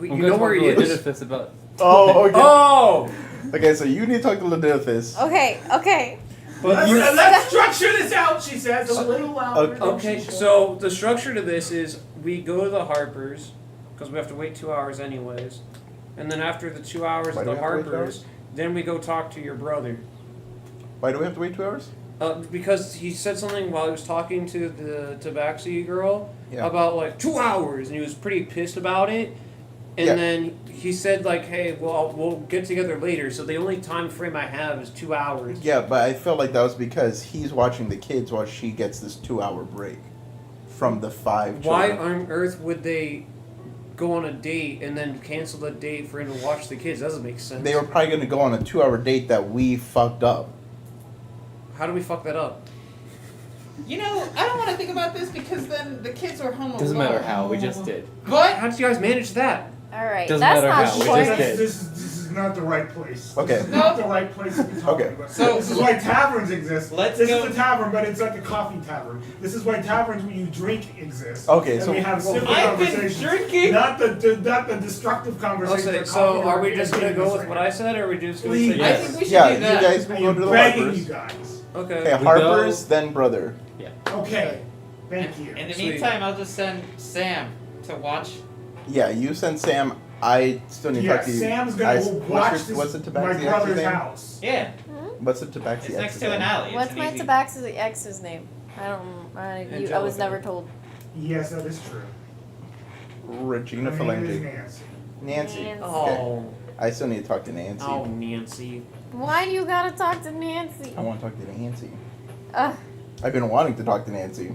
You know where he is. It's about. Oh, okay. Oh. Okay, so you need to talk to Ladithis. Okay. But Let's structure this out, she says, a little louder. than Okay, she should. so the structure to this is we go to the Harpers because we have to wait 2 hours anyways, and then after the 2 hours Why at do the we have to wait 2 Harpers, then we go talk to your brother. Why do we have to wait 2 hours? Because he said something while he was talking to the Tabaxi girl Yeah. about like 2 hours, and he was pretty pissed about it. And Yeah. then he said like, "Hey, well, we'll get together later." So the only time frame I have is 2 hours. Yeah, but I felt like that was because he's watching the kids while she gets this 2-hour break from the 5 Why children. on earth would they go on a date and then cancel the date for him to watch the kids? That doesn't make sense. They were probably going to go on a 2-hour date that we fucked up. How do we fuck that up? You know, I don't want to think about this because then the kids were home Doesn't alone. matter how. We just did. What? How did you guys manage that? All right. Doesn't That's matter not how, we short. just did. This is not the right place. Okay. This is not the right place to be talking Okay. about. So- this is why taverns exist. Let's this go- is a tavern, but it's like a coffee tavern. This is why taverns where you drink exist. Okay, and so- we have simple I've been conversations. drinking. Not the destructive conversations. Okay, that so coffee are or we just gonna go with what I said, or are we just gonna say Please. I yes? think we should Yeah, do you that. guys I can go am to the begging Harpers. you guys. Okay. Okay, We Harpers, then brother. Okay. Thank you. In the Sweet. meantime, I'll just send Sam to watch. Yeah, you send Sam. I still need to Yeah, talk to you. Sam's gonna watch what's the this, Tabaxi my X's brother's name? house. Yeah, What's the Tabaxi it's next X's to an name? alley. What's It's my an easy- Tabaxi ex's name? I was never told. Yes, that is true. Regina Her name is Phalange. Nancy. Nancy. Nancy. Oh, I still need to talk to Nancy. oh, Nancy. Why do you gotta talk to Nancy? I want to talk to Nancy. Ugh. I've been wanting to talk to Nancy.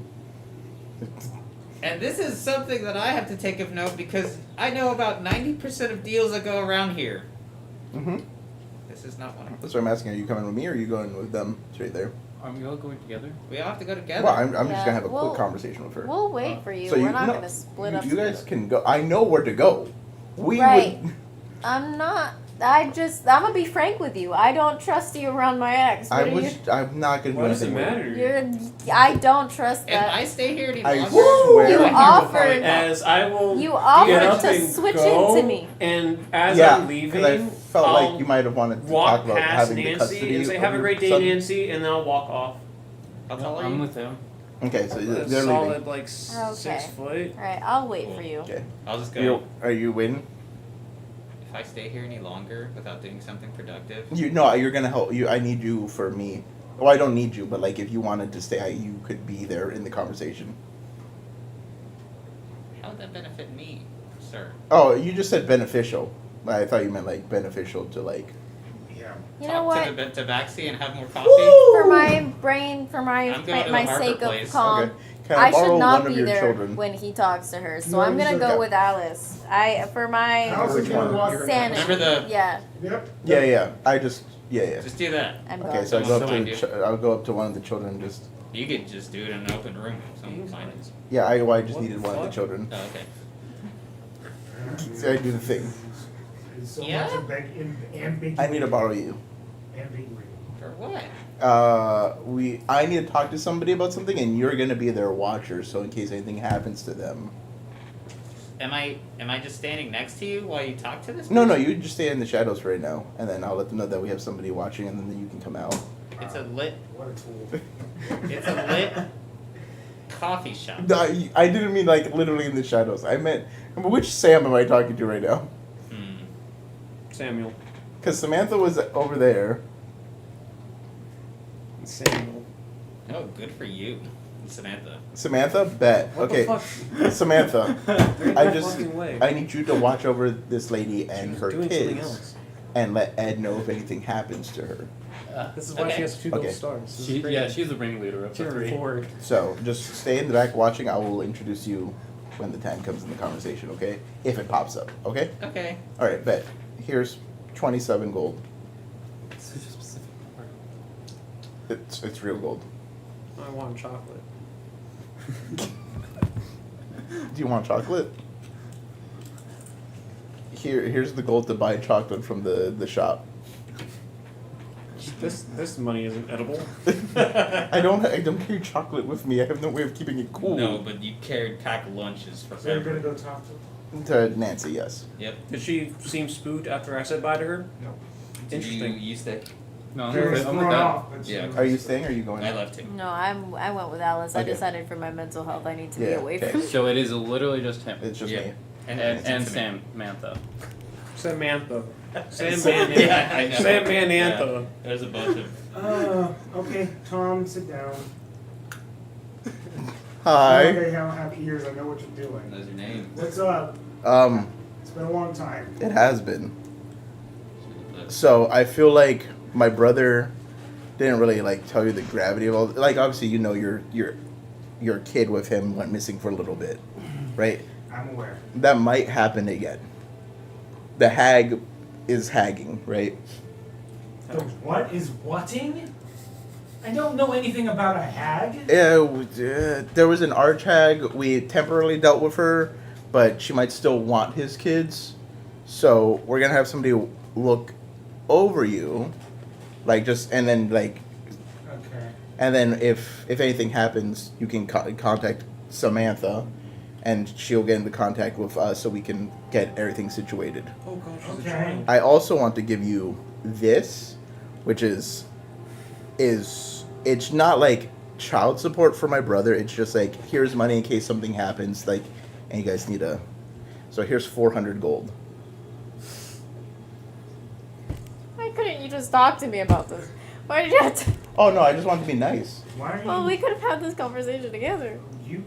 And this is something that I have to take of note because I know about 90% of deals that go around here. Mm-hmm. This is not one of them. That's why I'm asking. Are you coming with me, or are you going with them straight there? Are we all going together? We all have to go together. Well, I'm just Yeah, gonna have a we'll- quick conversation with her. We'll wait for you. So We're not no, gonna split up. You guys together. can go. I know where to go. We Right. would. I'm not. I'm gonna be frank with you. I don't trust you around my ex. What I are was. I'm not gonna do Why does it anything. with matter? I don't trust If that. I stay here any I longer, swear. You I offered. As I will You get offered up to and switch go, into me. and as Yeah, I'm leaving, because I felt I'll like you might have wanted to talk walk about past having the Nancy custody and say, of "Have a your great day, son." Nancy," and then I'll walk off. How tall are I'm you? with him. Okay, so A they're solid leaving. like Okay. 6 foot. All right, I'll wait for you. Okay. I'll just go. Are you waiting? If I stay here any longer without doing something productive, You're gonna help. I need you for me. Well, I don't need you, but like if you wanted to stay, you could be there in the conversation. how would that benefit me, sir? Oh, you just said beneficial. I thought you meant like beneficial to like. Yeah. You know Talk what? to the Tabaxi and have more coffee. For my brain, for my I'm going to my the Harper sake place. of calm, Okay. Can I I borrow should not one of be your there children? when he talks to her. So No, I'm you gonna should go go. with Alice. For my How's Which it gonna one? walk? sanity. Remember the- Yeah, Yep. Yeah. I just. Yeah. Just do that. I'm Okay, going. so I go up Someone to. find I'll go up to one of the children. And just. You could just do it in an open room. Someone will find it. Yeah. I just What needed the one of the fuck? children. Oh, okay. So I do the thing. It's so Yeah? much ambiguity. I need to borrow you. Ambiguity. For what? I need to talk to somebody about something, and you're gonna be their watcher, so in case anything happens to them. Am I just standing next to you while you talk to this? No, person? you just stay in the shadows right now, and then I'll let them know that we have somebody watching, and then you can come out. It's a lit. What a tool. It's a lit coffee shop. No, I didn't mean like literally in the shadows. I meant which Sam am I talking to right now? Hmm. Samuel. Because Samantha was over there. Samuel. Oh, good for you, Samantha. Samantha, bet. What Okay, the fuck? Samantha. There ain't I no just fucking way. I need you to watch over this lady She and was her doing something kids, else. and let Ed know if anything happens to her. This is why Okay. she has 2 Okay. gold stars. This is She, great. yeah, she's the ringleader of She the has three. 4. So just stay in the back watching. I will introduce you when the time comes in the conversation. Okay, if it pops up. Okay. Okay. All right, bet. Here's 27 gold. It's real gold. I want chocolate. Do you want chocolate? Here's the gold to buy chocolate from the shop. This money isn't edible. I don't carry chocolate with me. I have no way of keeping it cool. No, but you carried pack lunches So you're gonna forever. go talk to him? To Nancy, yes. Yep. Did she seem spooked after I said bye to her? No. Did Interesting. You stay? No, I'm Very with thrown that. off, but she Yeah. was- Are you staying or are you going? I left him. No, I went with Alice. I Okay. decided for my mental health I need to be Yeah, away okay. from. So it is literally just him. It's just Yeah. me. And Samantha. Samantha. Yeah, I know. Samantha. Yeah. There's a bunch of. Okay, Tom, sit down. Hi. Okay, how happy ears, I know what you're doing. That's your name. What's up? It's been a long time. It has been. So I feel like my brother didn't really like tell you the gravity of all. Like obviously you know your kid with him went missing for a little bit, right? I'm aware. That might happen again. The hag is hagging, right? The what is whatting? I don't know anything about a hag. There was an arch hag. We temporarily dealt with her, but she might still want his kids. So we're gonna have somebody look over you, and then Okay. and then if anything happens, you can contact Samantha, and she'll get into contact with us so we can get everything situated. Oh gosh, she's Okay. a giant. I also want to give you this, which is it's not like child support for my brother. It's just like here's money in case something happens, and you guys need a. So here's 400 gold. Why couldn't you just talk to me about this? Why did you have to? Oh no, I just want to be nice. Why are you? Well, we could have had this conversation together. You.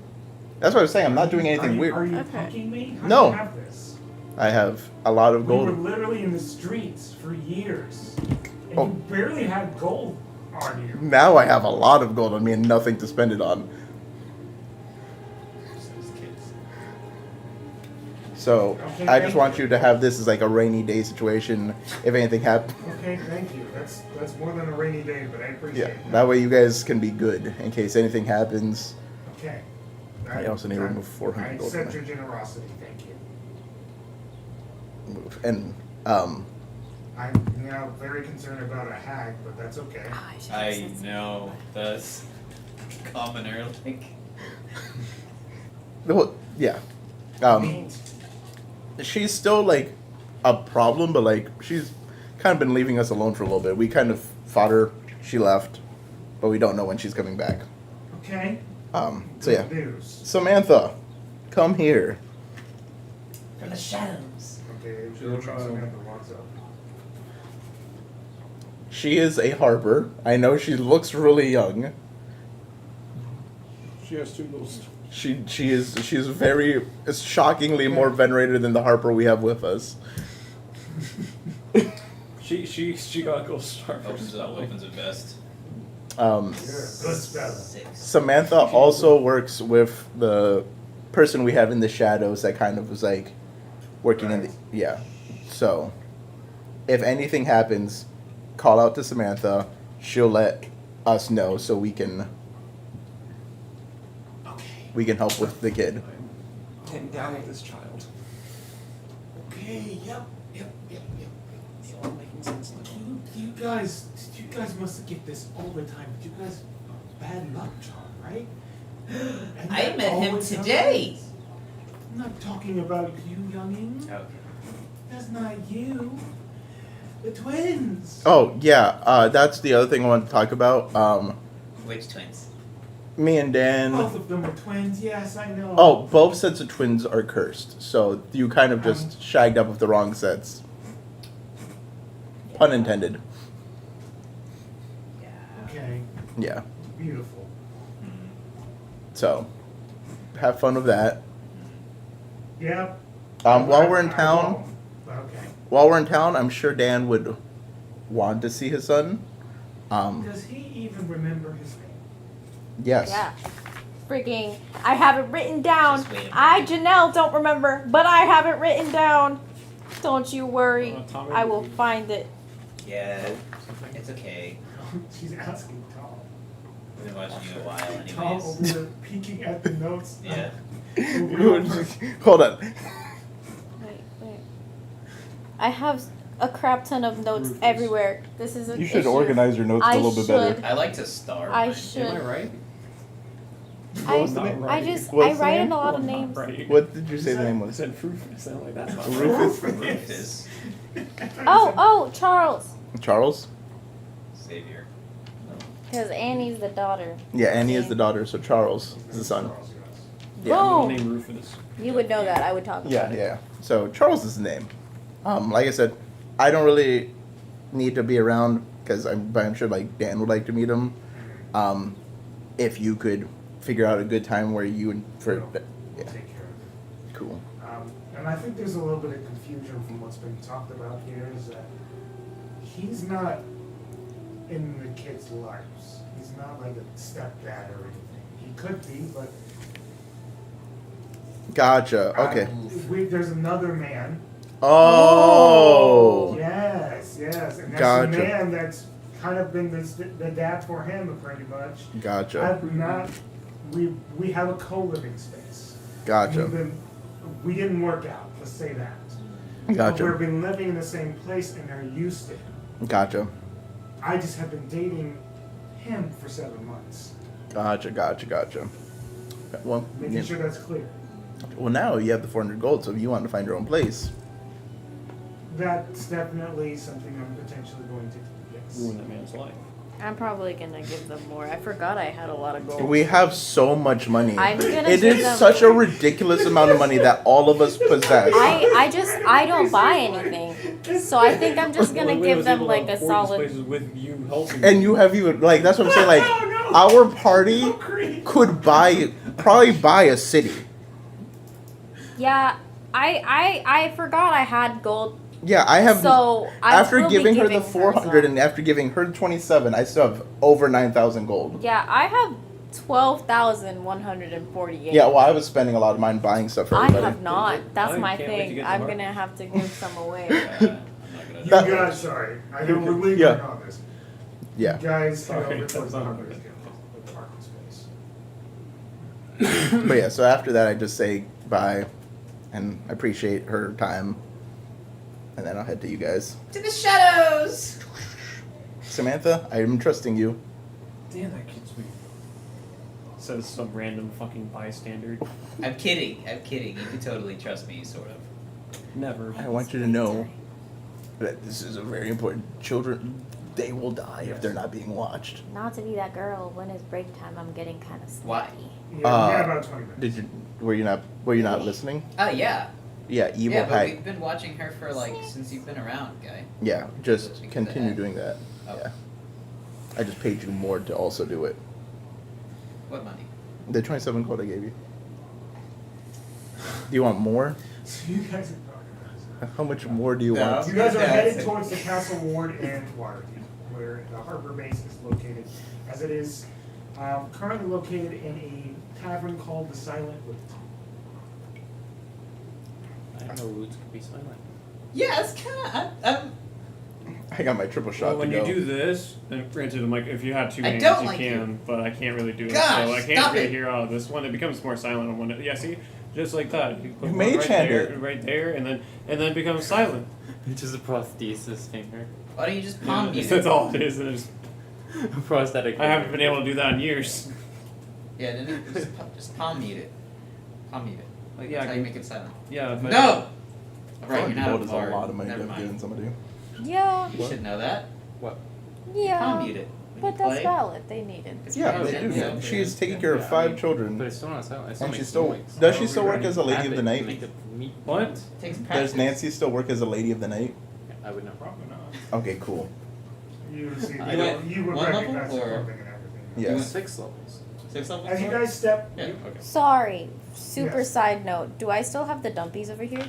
That's what I was saying. I'm not doing anything Are weird. you Okay. punking me? How No. do you have this? I have a lot of We were gold. literally in the streets for years, and Oh. you barely had gold on you. Now I have a lot of gold on me and nothing to spend it on. So Okay, I just thank want you. you to have this as like a rainy day situation. If anything happens, Okay, thank you. That's more than a rainy day, but I appreciate yeah, it. that way you guys can be good in case anything happens. Okay. I also need to remove 400 I gold from accept it. your generosity. Thank you. Move. And I'm now very concerned about a hag, but that's okay. Oh, should have I said something. know. That's common early. well, yeah, Neat. she's still like a problem, but like she's kind of been leaving us alone for a little bit. We kind of fought her. She left, but we don't know when she's coming back. Okay. So yeah, Good news. Samantha, come here. From the shadows. Okay, She's a child. Samantha walks up. She is a harper. I know she looks really young. She has 2 ghosts. She's very shockingly more venerated than the harper we have with us. She got a gold star. Opens it best. You're a good speller. 6. Samantha also works with the person we have in the shadows that kind of was like working in the So if anything happens, call out to Samantha. She'll let us know so we can help with the kid. Getting down with this child. Okay, yep. It's all making sense now. You guys must get this all the time, but you guys are bad luck charm, right? And I that met him always today. happens. I'm not talking about you, youngin. Okay. That's not you. The twins. Oh yeah, that's the other thing I wanted to talk about. Which twins? Me and Dan. Both of them are twins. Yes, I know. Oh, both sets of twins are cursed, so you kind of just shagged up with the wrong sets. Pun intended. Okay. Yeah. Beautiful. So, have fun with that. Yep. While we're in I town, won't. Okay. I'm sure Dan would want to see his son. Does he even remember his name? Yes. Yeah. Freaking, I have it written down. Just wait a I, Janelle, don't remember, but I have it written down. Don't you worry. Tommy, I will find it. Yeah, it's okay. She's asking Tom. I've been watching you a while, Tom anyways. over there peeking at the notes. Yeah. Hold on. Wait. I have a crap ton of notes everywhere. This is an You should issue. organize your notes a I little bit better. should. I like to starve. I mine. should. Am I right? What was the name? I What's write the in name? a lot of Well, not names. right. What did you say the name I was? said Rufus. I don't like that. Rufus? Rufus. Oh, Charles. Charles? Savior. Because Annie's the daughter. Yeah, Annie is the daughter, so Charles is the son. Middle Boom. name Rufus. You would know that. I would talk about Yeah, it. yeah. So Charles is the name. Like I said, I don't really need to be around because I'm sure like Dan would like to meet him. If you could figure out a good time where you and for We'll yeah, take care of it. cool. And I think there's a little bit of confusion from what's been talked about here is that he's not in the kids' lives. He's not like a stepdad or anything. He could be, but Gotcha. Okay. there's another man. Oh. Yes, and that's Gotcha. the man that's kind of been the dad for him, pretty much. Gotcha. I've not. We have a co-living space. Gotcha. We didn't work out. Let's say that. Gotcha. But we've been living in the same place, and they're used to him. Gotcha. I just have been dating him for 7 months. Gotcha. Well, Making yeah. sure that's clear. Well, now you have the 400 gold, so if you want to find your own place. That's definitely something I'm potentially going to do. Yes. Ruin that man's life. I'm probably gonna give them more. I forgot I had a lot of gold. We have so much money. I'm gonna It give is them- such a ridiculous amount of money that all of us possess. I don't buy anything, so I think I'm just gonna Well, I give was them able to like a afford these solid. places with you helping. And you have even like that's what I'm saying. Like our party could probably buy a city. Yeah, I forgot I had gold. Yeah, I have. So I after will be giving her the giving her 400 some. and after giving her 27, I still have over 9,000 gold. Yeah, I have 12,148. Yeah, well, I was spending a lot of mine buying stuff for I everybody. have not. That's I my can't wait to thing. get I'm to gonna have to give some away. I'm not gonna You That- guys, sorry, I know we're lingering Yeah. on this. Yeah. You guys head Sorry, over that's towards the not Hunters good. Guild, the parking space. But yeah, so after that, I just say bye, and I appreciate her time, and then I'll head to you guys. To the shadows! Samantha, I am trusting you. Damn, that kid's weird. Says some random fucking bystander. I'm kidding. You can totally trust me, sort of. Never. I want you to know that this is a very important. Children, they will die if they're not being watched. Not to be that girl. When it's break time, I'm getting kind of Why? snappy. Yeah, we got about 20 minutes. Did you? Were you not listening? Yeah. Yeah, evil Yeah, but Pat. we've been watching her for like since you've been around, guy. Yeah, just Because of continue that. doing that. Oh. Yeah. I just paid you more to also do it. What money? The 27 gold I gave you. Do you want more? So you guys are talking How much more do you No. want? You guys are Yeah, headed it's- towards the Castle Ward and Waterdeep, where the harbor base is located, as it is currently located in a tavern called the Silent Root. I didn't know roots could be silent. Yeah, it's kind of. I got my triple shot Well, when to you go. do this, and granted, I'm like, if you had two I hands, don't you like can, but I can't really do it. Gosh, so I can't stop really it. hear out of this one. It becomes more silent on one. Yeah, see, just like that. You put You one mage right hand there, it. right there, and then it becomes silent. It's just a prosthesis finger. Why don't you just palm mute That's it? all it is. And it's, Prosthetic. I haven't been able to do that in years. Yeah, then just palm mute it. Palm mute it. Like, That's how you yeah, make it silent. yeah. But No. Right, you're not gold a is a bard. lot of money Never to have given mind. somebody. Yeah, You should know that. What? Palm yeah. mute it. When But you that's play. valid. They need it. It's Yeah, pretty they do. intense. She is taking care of Yeah, I 5 mean, children. But it's still not silent. It still And she makes still noise. does she still work as a lady Have of it the night? make it meet- What? Takes Does practice. Nancy still work as a lady of the night? I would know. Probably not. Okay, cool. You see, I you, don't- you would one level recognize the or- clothing and everything. Yes. 6 levels. 6 levels? As you more? guys step, Yeah. Okay. Sorry. Super Yes. side note. Do I still have the dumpies over here?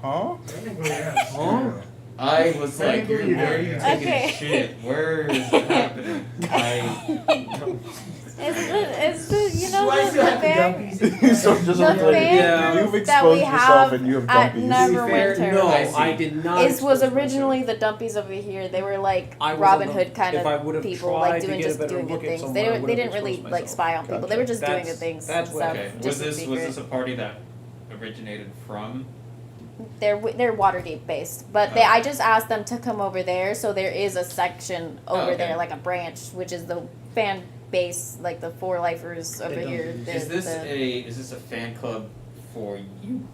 Huh? technically, yes. Huh? I was like, Technically, where are you yeah. taking Okay. shit? Where is it happening? It's the you know do I still have the dumpies? So just The like, fan Yeah. group you've that exposed we yourself have and you have at dumpies. Neverwinter No, I see. I did not. was expose originally myself. the dumpies over here. They were like I was Robin on the- Hood kind if I would of have people, tried like to doing get a just better doing look good at things. someone, They I didn't. would They have didn't really exposed like myself. spy on people. They were just doing good things. That's and what- stuff. Okay. Just Was in this secret. a party that originated from? They're Waterdeep based, but they. I just asked them to come over there, so there is a section over okay. there, like a branch, which is the fan base, like the four lifers over don't here. use- Is this a fan club for you?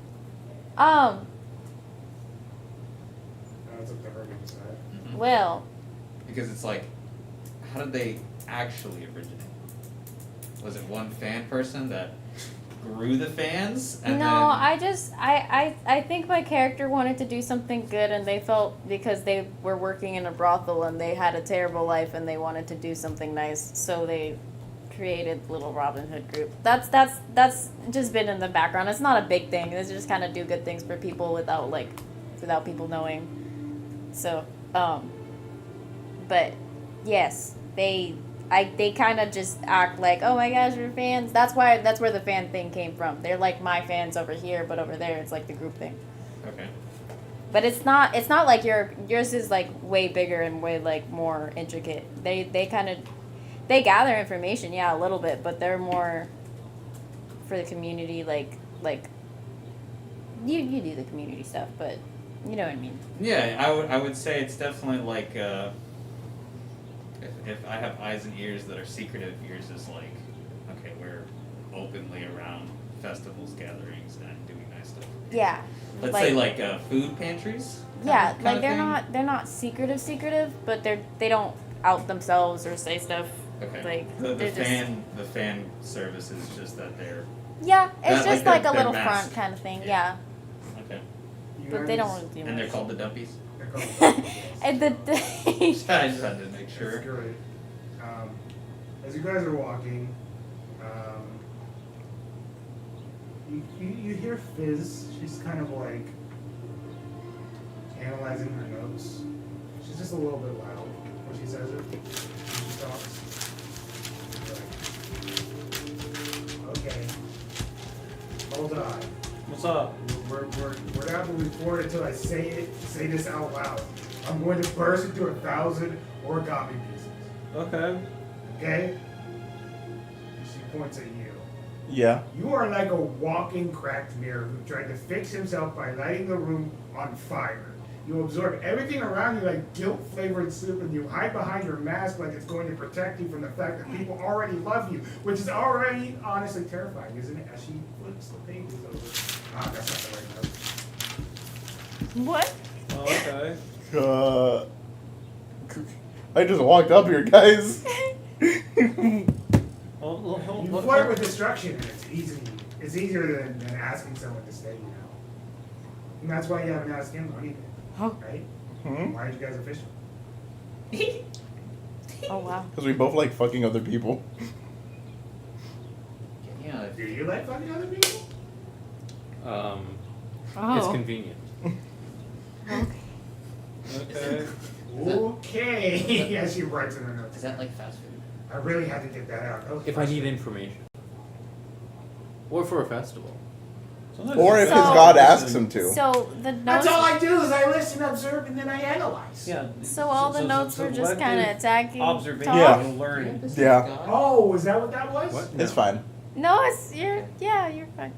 That's up to her to decide. Mm-hmm. Well, Because it's like, how did they actually originate? Was it one fan person that grew the fans? And no, then, I think my character wanted to do something good, and they felt because they were working in a brothel and they had a terrible life and they wanted to do something nice, so they created Little Robin Hood group. That's just been in the background. It's not a big thing. They just kind of do good things for people without people knowing. So, but yes, they kind of just act like, oh my gosh, we're fans. That's where the fan thing came from. They're like my fans over here, but over there it's like the group thing. okay. But it's not like yours is like way bigger and way like more intricate. They kind of gather information, yeah, a little bit, but they're more for the community, like you do the community stuff, but you know what I mean. Yeah, I would say it's definitely like if I have eyes and ears that are secretive, yours is like, okay, we're openly around festivals, gatherings, and doing nice stuff. Yeah. Let's say like food pantries. Yeah, kind like of they're not secretive, but they don't out themselves or say stuff. Okay. Like the they're the fan service is just that they're yeah, it's that, just like, like a they're little masked. front kind of thing. Yeah. Yeah, okay. You but they guys- don't really do And they're much. called the dumpies. They're called the dumpies. And the I just had to make That's sure. great. As you guys are walking, you hear Fizz. She's kind of like analyzing her notes. She's just a little bit loud when she says it. When she talks. Like, okay. Hold on. What's up? We're not moving forward until I say this out loud. I'm going to burst into 1,000 origami pieces. Okay. Okay? She points at you. Yeah. You are like a walking cracked mirror who tried to fix himself by lighting the room on fire. You absorb everything around you like guilt-flavored soup, and you hide behind your mask like it's going to protect you from the fact that people already love you, which is already honestly terrifying, isn't it? As she flips the pages over. Ah, that's not the right note. What? Oh, okay. I just walked up here, guys. You flirt with destruction, and it's easy. It's easier than asking someone to stay, you know. And that's why you haven't asked him anything, Oh. right? Hmm? Why are you guys official? Oh wow. Because we both like fucking other people. Yeah. Do you like fucking other people? It's Oh. convenient. Okay. Okay. Yeah, she writes in her notes. Is that like fast food? I really had to get that out. That was If I need frustrating. information. Or for a festival. Or if his So- God asks him to. So the That's notes. all I do is I listen, observe, and then I analyze. Yeah. So all the notes were just kind of attacking. Observation Yeah. and learning. Yeah. Oh, is that what that was? What? It's fine. No, you're fine.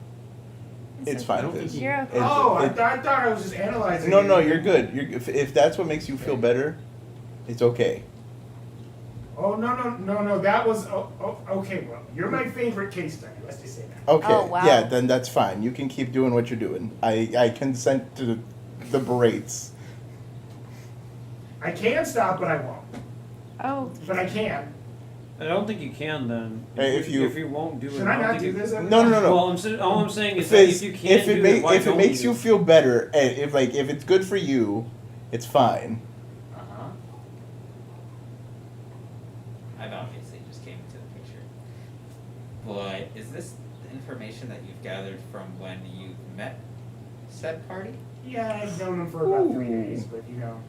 It's okay. fine. I don't Fizz. think You're okay. Oh, It- I thought I was just analyzing. No, it. no, you're good. If that's what makes you feel better, it's okay. Oh, no. That was. Okay, well, you're my favorite case study. Let's just say that. Okay. Oh, wow. Yeah, then that's fine. You can keep doing what you're doing. I consent to the berates. I can stop, but I won't. Oh. But I can. I don't think you can then. Hey, if you- won't do it, Should I I don't not think do you- this? No. Well, all I'm saying is that Fizz, if you can't if it do ma- it, why if it don't makes you? you feel better, and if it's good for you, it's fine. Uh-huh. I've obviously just came into the picture. But is this the information that you've gathered from when you met said party? Yeah, I've known them for about 3 days, but you know,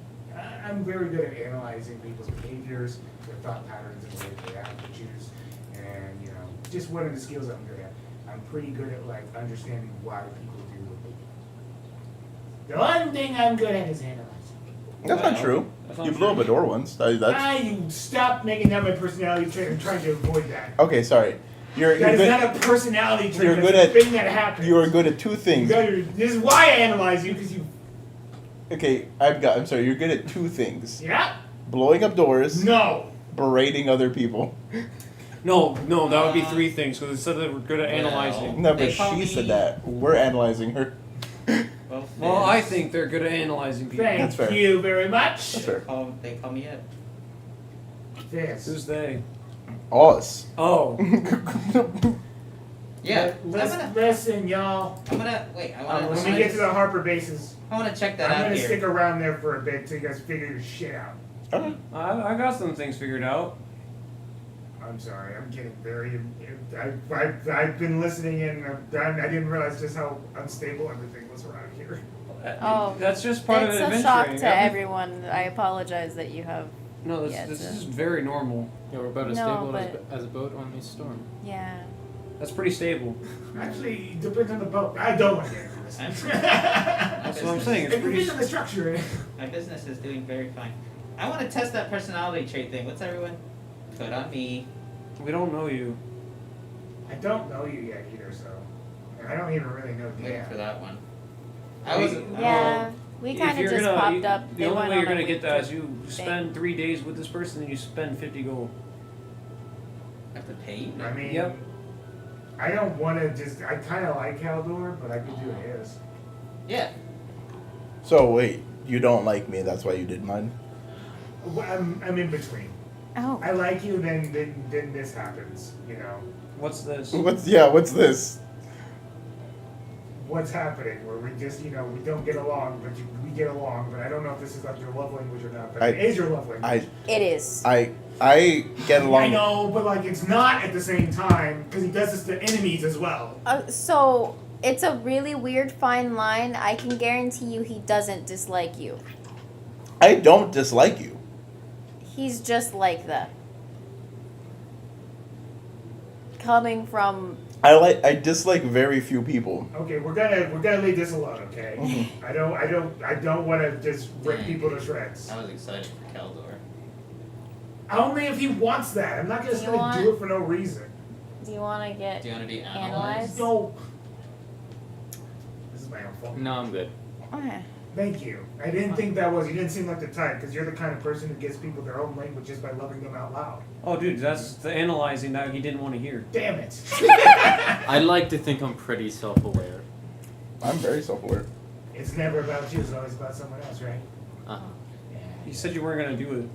I'm very good at analyzing people's behaviors, their thought patterns, and the way they act and choose. and just one of the skills I'm good at. I'm pretty good at like understanding why people do what they do. The one thing I'm good at is analyzing. That's not true. That's not You blew up true. a door once. That's You stop making that my personality trait and trying to avoid that. okay. Sorry. You're That is good. not a personality trait. You're That's good a at. thing that happens. You are good at two things. This is why I analyze you, because you. Okay, I'm sorry. You're good at two things: Yeah. blowing up doors, No. berating other people. No, that would be three things. Because it said that we're good at analyzing. No, They but call she me- said that. We're analyzing her. Well, I think they're good at analyzing people. Thank That's fair. you very much. That's fair. They call me Ed. This. Who's they? Us. Oh. Yeah. Listen, y'all. I'm gonna wait. When we get to the Harper bases, I wanna check that I'm out gonna here. stick around there for a bit till you guys figure your shit out. Okay. I got some things figured out. I'm sorry. I'm getting very. I've been listening in. I didn't realize just how unstable everything was around here. Oh, That's just part of It's the a adventuring. shock to Every- everyone. I apologize that you have. No, Yeah, this it's is very normal. Yeah, we're about as No, stable but- as a boat on a storm. Yeah. That's pretty stable. Actually, it depends on the boat. I don't want to get into this. That's what I'm saying. It It's pretty. depends on the structure. My business is doing very fine. I want to test that personality trait thing. What's everyone? Put on me. We don't know you. I don't know you yet either, so. And I don't even really know Waiting for Dan. that one. I was. Yeah. We If kind of you're just gonna- popped you- up. The They only went way you're on a gonna get week that is trip you thing. spend 3 days with this person and you spend 50 gold. have to pay. I mean, Yep. I don't want to just. I kind of like Haldor, but I could do his. Yeah. So wait, you don't like me? That's why you did mine. Well, I'm in between. Oh. I like you, then this happens. What's this? What's this? What's happening? Where we just, we don't get along, but we get along. But I don't know if this is like your love language or not. But it is your love language. It is. I get along. I know, but like it's not at the same time because he does this to enemies as well. So it's a really weird fine line. I can guarantee you he doesn't dislike you. I don't dislike you. He's just like that. Coming from I dislike very few people. Okay, we're gonna leave this alone. Okay, I don't want to just rip people to shreds. I was excited for Keldor. Only if he wants that. I'm not just Do you gonna want- do it for no reason. do you want to get Do you want to be analyzed? analyzed? No. This is my own fault. No, I'm good. Okay. Thank you. I didn't think that was. You didn't seem like the type because you're the kind of person who gives people their own language just by loving them out loud. Oh, dude, that's the analyzing that he didn't want to hear. Damn it. I like to think I'm pretty self-aware. I'm very self-aware. It's never about you. It's always about someone else, right? Uh-huh. You said you weren't gonna do it.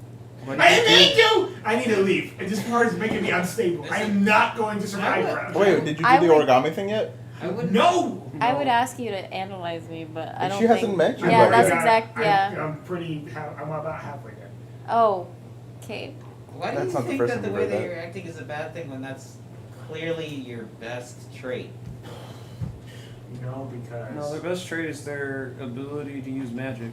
Why did I you do need it? to. I need to leave. And this part is making me unstable. I am not going to survive around. Wait, did you I do the would- origami thing yet? I would. No. I would ask you to analyze me, but I But don't she think. hasn't met you Yeah, yet. that's Yeah. exact. Yeah. I'm about halfway there. Oh. Okay. Why do That's you not the think first that the time way you've heard that that. you're acting is a bad thing when that's clearly your best trait? Because. No, their best trait is their ability to use magic.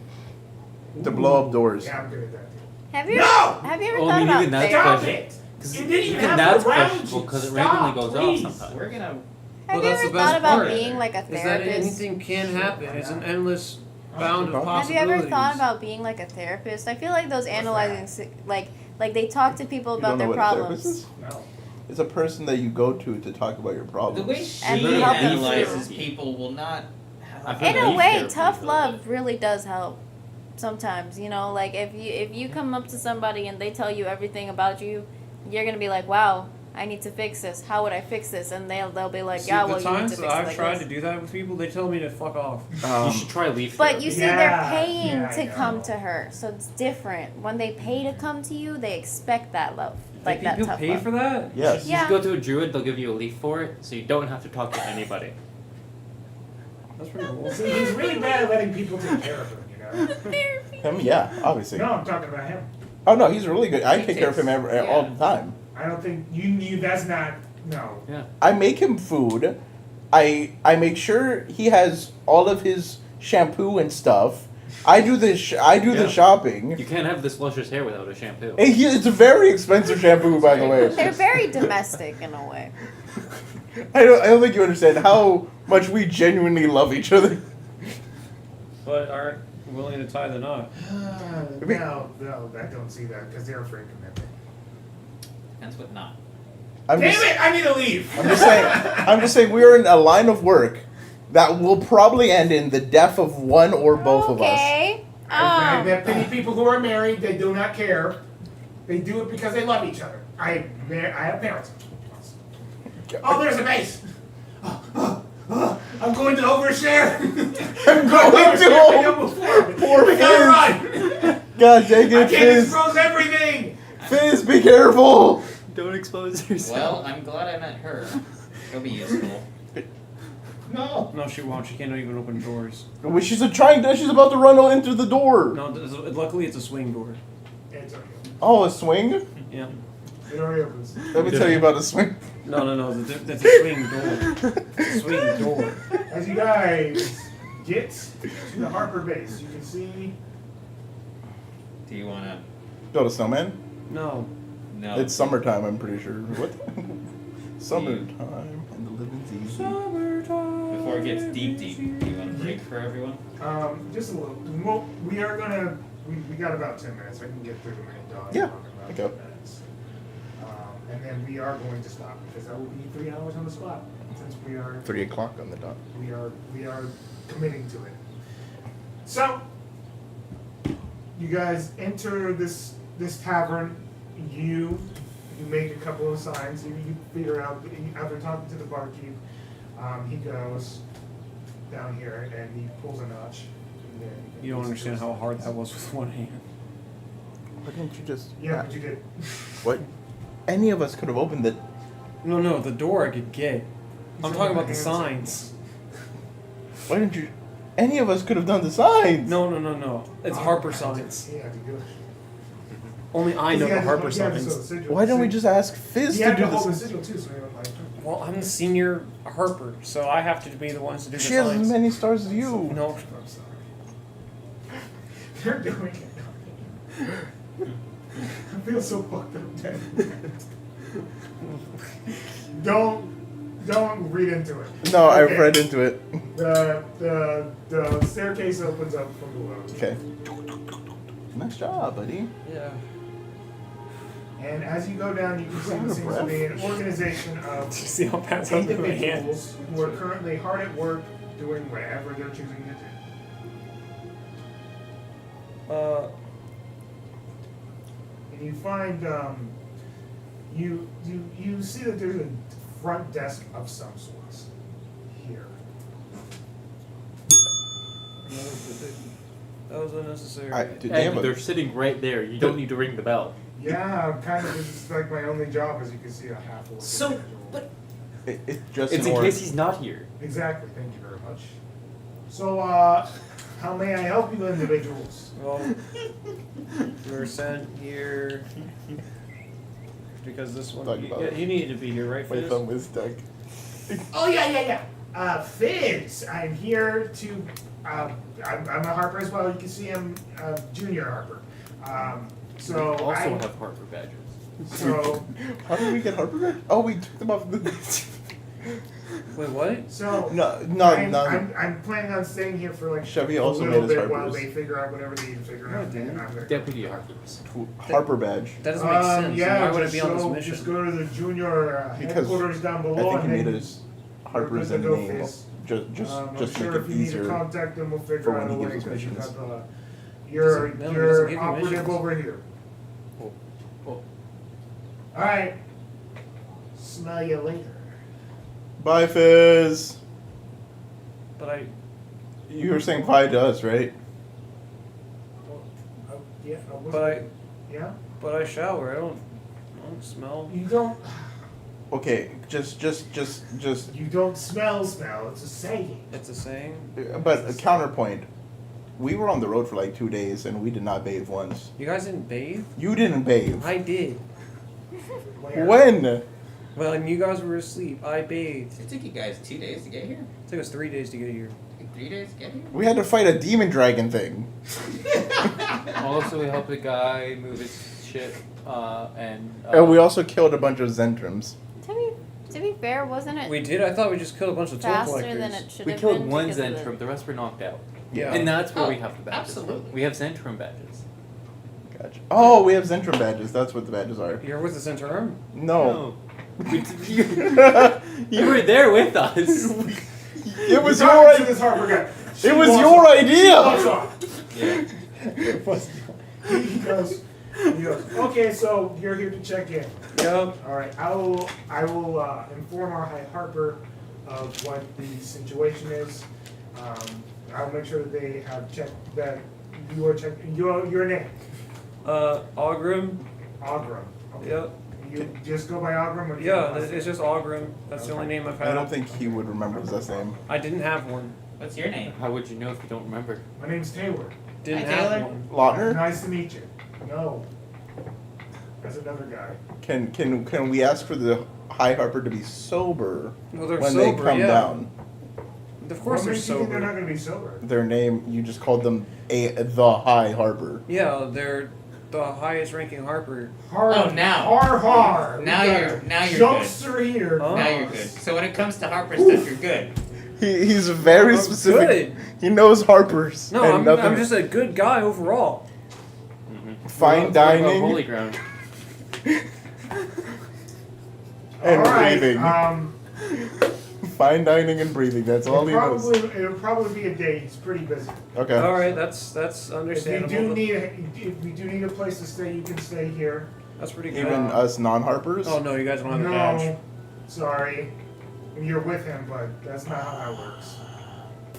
To blow up doors. Yeah, I'm good at that too. Have you? No! Have you ever Well, I thought mean, about even that's Stop question- it! Because It didn't even even happen that's around questionable you. because it Stop, randomly goes please. off sometimes. We're gonna. Have Well, you that's ever the best thought about part. being like a Is that therapist? anything can happen? It's an endless bound of Have you Have you possibilities. ever thought about being like a therapist? I feel like those analyzing, like they talk to people You about don't know their what a problems. therapist is? No. It's a person that you go to talk about your The problems. way she And help you analyzes through. people will not. I Have feel In a Relief way, therapy tough is really love really does help. Sometimes, like if you come up to somebody and they tell you everything about you, you're gonna be like, wow, I need to fix this. How would I fix this? And they'll be like, See, yeah, the well, you need to times fix that it I've like tried this. to do that with people, they tell me to fuck off. You should try leaf But therapy. you see, Yeah, they're paying yeah, I to know. come to her, so it's different. When they pay to come to you, they expect that love, like that people tough pay love. for that? Yes. You Yeah. just go to a druid, they'll give you a leaf for it, so you don't have to talk to anybody. That's pretty cool. See, he's really bad at letting people take care of him, Him, yeah, obviously. No, I'm talking about him. Oh no, he's really good. I He take care of him takes- all yeah. the time. I don't think you that's not. No. I make him food. I make sure he has all of his shampoo and stuff. I do the Yeah. shopping. You can't have this luscious hair without a shampoo. It's a very expensive shampoo, by the way. They're very domestic in a way. I don't think you understand how much we genuinely love each other. But aren't willing to tie the knot. No, I don't see that because they're afraid of commitment. Depends what not. I'm Damn just, it! I need to leave. I'm just saying we are in a line of work that will probably end in the death of one or both of us. Okay. I've met many people who are married. They do not care. They do it because they love each other. I have parents. Oh, there's a base. I'm going to overshare. I'm going to Poor We Fizz. gotta run. God dang I it, can't Fizz. expose everything. Fizz, be careful. Don't expose yourself. Well, I'm glad I met her. She'll be useful. No. No, she won't. She can't even open doors. Well, she's about to run into the door. No, luckily it's a swing door. It's okay. Oh, a swing? Yeah. It already opens. Let me tell you about a swing. No. That's a swing door. It's a swing door. As you guys get to the Harper base, you can see. Do you wanna? Build a snowman? No. No. It's summertime, I'm pretty sure. What? Summertime and the living's easy. Before it gets deep, do you want a break for everyone? Just a little. Well, we are gonna. We got about 10 minutes. I can get through the main dog. Yeah, About okay. 10 minutes. And then we are going to stop because that will be 3 hours on the spot. Since we are 3 o'clock on the dot. we are committing to it. So you guys enter this tavern. You make a couple of signs. You figure out after talking to the barkeep. He goes down here and he pulls a notch. And then You don't understand how hard that was with one hand. Why didn't you just... Yeah, but you did. What? Any of us could have opened it. No, the door I could get. I'm talking about the signs. Why didn't you... Any of us could have done the signs. No. It's Harper signs. Yeah, to do it. Only I know the Harper signs. Why don't we just ask Fizz He to had do to hold the this? sigil too, so he looked like. Well, I'm the senior Harper, so I have to be the ones to do the She has as signs. many stars as you. No. I'm sorry. You're doing it. I feel so fucked up, Dad. Don't read into it. No, Okay. I've read into it. The staircase opens up from below. Okay. Nice job, buddy. Yeah. And as you go down, you can see Out there of seems to be an breath. organization of Did you see how fast I did my hand? individuals who are currently hard at work doing whatever they're choosing to do. And you find you see that there's a front desk of some sorts here. That was unnecessary. And they're sitting right there. You don't need to ring the bell. Yeah, kind of. This is like my only job, as you can see, a half orc. So, individual. but It's just it's an in orc. case he's not here. Exactly. Thank you very much. So, how may I help you, individuals? Well, we were sent here because this one. Talk about it. You needed to be here, right, My Fizz? thumb is stuck. Oh yeah. Fizz, I'm here to. I'm a Harper as well. You can see I'm Junior Harper. So We also I. have Harper badges. So How did we get Harper back? Oh, we took them off the... Wait, what? so. No. I'm planning on staying here for like Chevy a also little made us bit while Harpers. they figure out whatever they need to figure out. No, And I'm gonna. Deputy Harpers. Harper badge. That doesn't make sense. Yeah, Why would it just be on this so- mission? Just go to the junior Because headquarters down I below. think he and made then us Harpers good in to the go, name. Fizz. Just I'm make sure it if you need to easier. contact them, we'll for figure when out a he way gives us because you missions. have your No, he doesn't give you operative missions. over here. Oh. All right. Smell you later. Bye, Fizz. But You were saying bye to us, right? Yeah. Yeah. but I shower. I don't smell. You don't. Okay, just. You don't smell. It's a saying. It's a saying. But a counterpoint. We were on the road for like 2 days and we did not bathe once. You guys didn't bathe? You didn't bathe. I did. Where? When? Well, and you guys were asleep. I bathed. It took you guys 2 days to get here. It took us 3 days to get here. In 3 days, get here? We had to fight a demon dragon thing. Also, we helped a guy move his shit, and And we also killed a bunch of Zentrums. To be fair, wasn't it We did? I thought we just killed a bunch of toll faster collectors. than it should we have killed been? one because of Zentrum. The rest were knocked out. Yeah. And that's where Oh, we have the badges. from. absolutely. We have Zentrum badges. Gotcha. Oh, we have Zentrum badges. That's what the badges are. You're with the center arm? No. You were there with us. It was You're your talking to idea. this Harper guy. She It was walks your off. She idea. walks off. Yeah. He goes, okay, so you're here to check in. Yep. All right, I will inform our High Harper of what the situation is. I'll make sure that they have checked that you are checking your name, Ogrim. Ogrim. Okay. Yep. You just go by Ogrim, or do you Yeah, have a- it's just Ogrim. That's the only name I've had. I don't think he would remember his last name. I didn't have one. What's your name? How would you know if you don't remember? My name's Taylor. Didn't Hi, have Taylor. one. Lautner? Nice to meet you. No, that's another guy. Can we ask for the High Harper to be sober Well, they're when sober, they come yeah. down? Of course What they're makes you think they're not sober. going to be sober? Their name, you just called them the High Harper. Yeah, they're the highest ranking Harper. Har, Oh, now. Har har. Now We got you're- a now you're jokester here. Oh. Now you're good. So when it comes to Harper stuff, you're good. He's very I'm specific. good. He knows Harper's. No, and I'm nothing. just a good guy overall. Fine What about dining. Holy ground. And All right. breathing. Fine dining and breathing. That's all he knows. It'll probably be a day. He's pretty busy. Okay. All right, that's If you understandable. if we do need a place to stay, you can stay here. That's pretty good. Even us non-Harpers. Oh no, you guys don't have a badge. No, sorry. You're with him, but that's not how that works.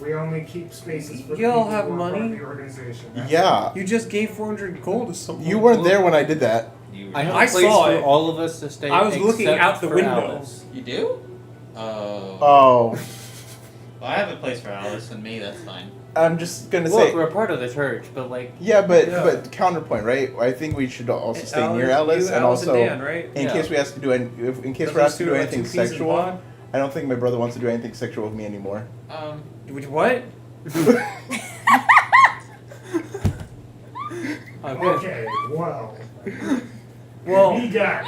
We only keep spaces for Y'all people have who are part money? of the organization. That's Yeah. You just gave 400 gold to someone. You weren't there when I did that. You, I have I a place saw for it. all of us to stay. I was looking except out the for window. Alice. you do? Oh. Oh. Well, I have a place for Alice and me. That's fine. I'm just gonna Look, say. we're a part of the church, but like, Yeah, but Yeah. counterpoint, right? I think we should also stay Alice, near Alice, you, and Alice also Dan, right? in Yeah. case we have to do in case Those we have to two do are like anything two peas in sexual. pod? I don't think my brother wants to do anything sexual with me anymore. What? Okay, well, Well, we got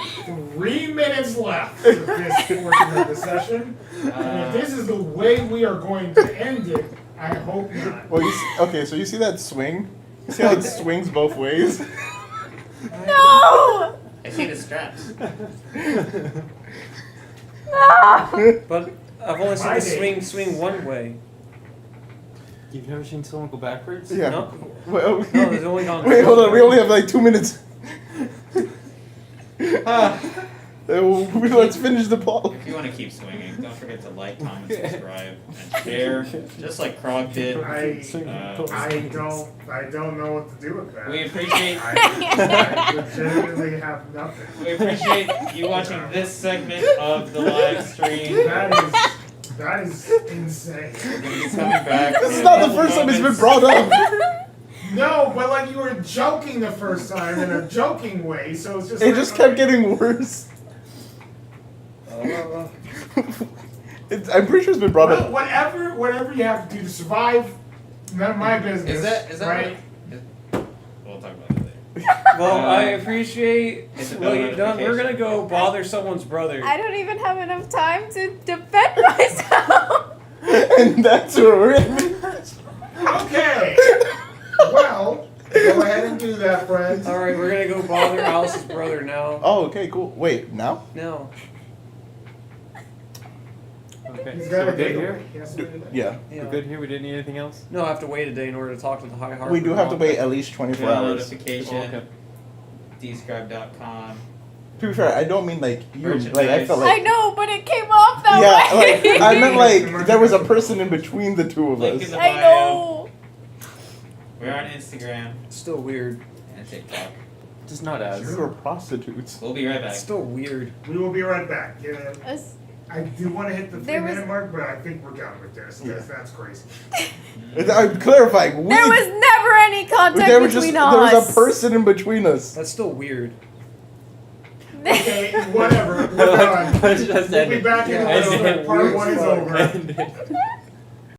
3 minutes left of this portion of the session. And if this is the way we are going to end it, I hope not. Well, okay, so you see that swing? You see how it swings both ways? No! I see the straps. No! but I've only seen My the days. swing one way. you've never seen someone go backwards? Yeah. No, Well, no, there's only gone. wait, hold on. We only have like 2 minutes. Let's finish the plot. If you want to keep swinging, don't forget to like, comment, subscribe, and share, just like Krog did. I don't know what to do with that. We appreciate I legitimately have nothing. we appreciate you watching this segment of the live stream. That is insane. We're gonna be coming back. This is in not a the couple first time it's been moments. brought up. No, but like you were joking the first time in a joking way, so it's just. It like, just kept getting worse. I'm pretty sure it's been brought Well, up. whatever you have to do to survive, none of my business. Is that right? We'll talk about it later. Well, I appreciate It's a what you've done. We're gonna notification. go bother someone's brother. I don't even have enough time to defend myself. And that's where we're at. Okay. Well, go ahead and do that, friends. All right, we're gonna go bother Alice's brother now. Oh, okay, cool. Wait, now? No. Okay. He's So got we're a good date. here? He has to do that. Yeah. Yeah. We're good here? We didn't need anything else? No, I have to wait a day in order to talk to the High Harper. We do have to now. wait at least 24 Email hours. notification. Okay. Describe.com. To be fair, I don't mean like you. Like I Merchandise. felt I like. know, but it came off that Yeah, like way. I meant like there was a person in between the two of Link us. in the I bio. know. We're on Instagram It's still weird. and TikTok. Just not as. We were prostitutes. We'll be right back. It's still weird. We will be right back. Yeah, Us- I do want to hit the There 3-minute was- mark, but I think we're done with this because that's crazy. I'm clarifying. There was never any contact there was between there us. was a person in between us. That's still weird. Okay, whatever. We're done. Let's just We'll end be it. back in a Yeah, little end bit. it. Part 1 is over. End it.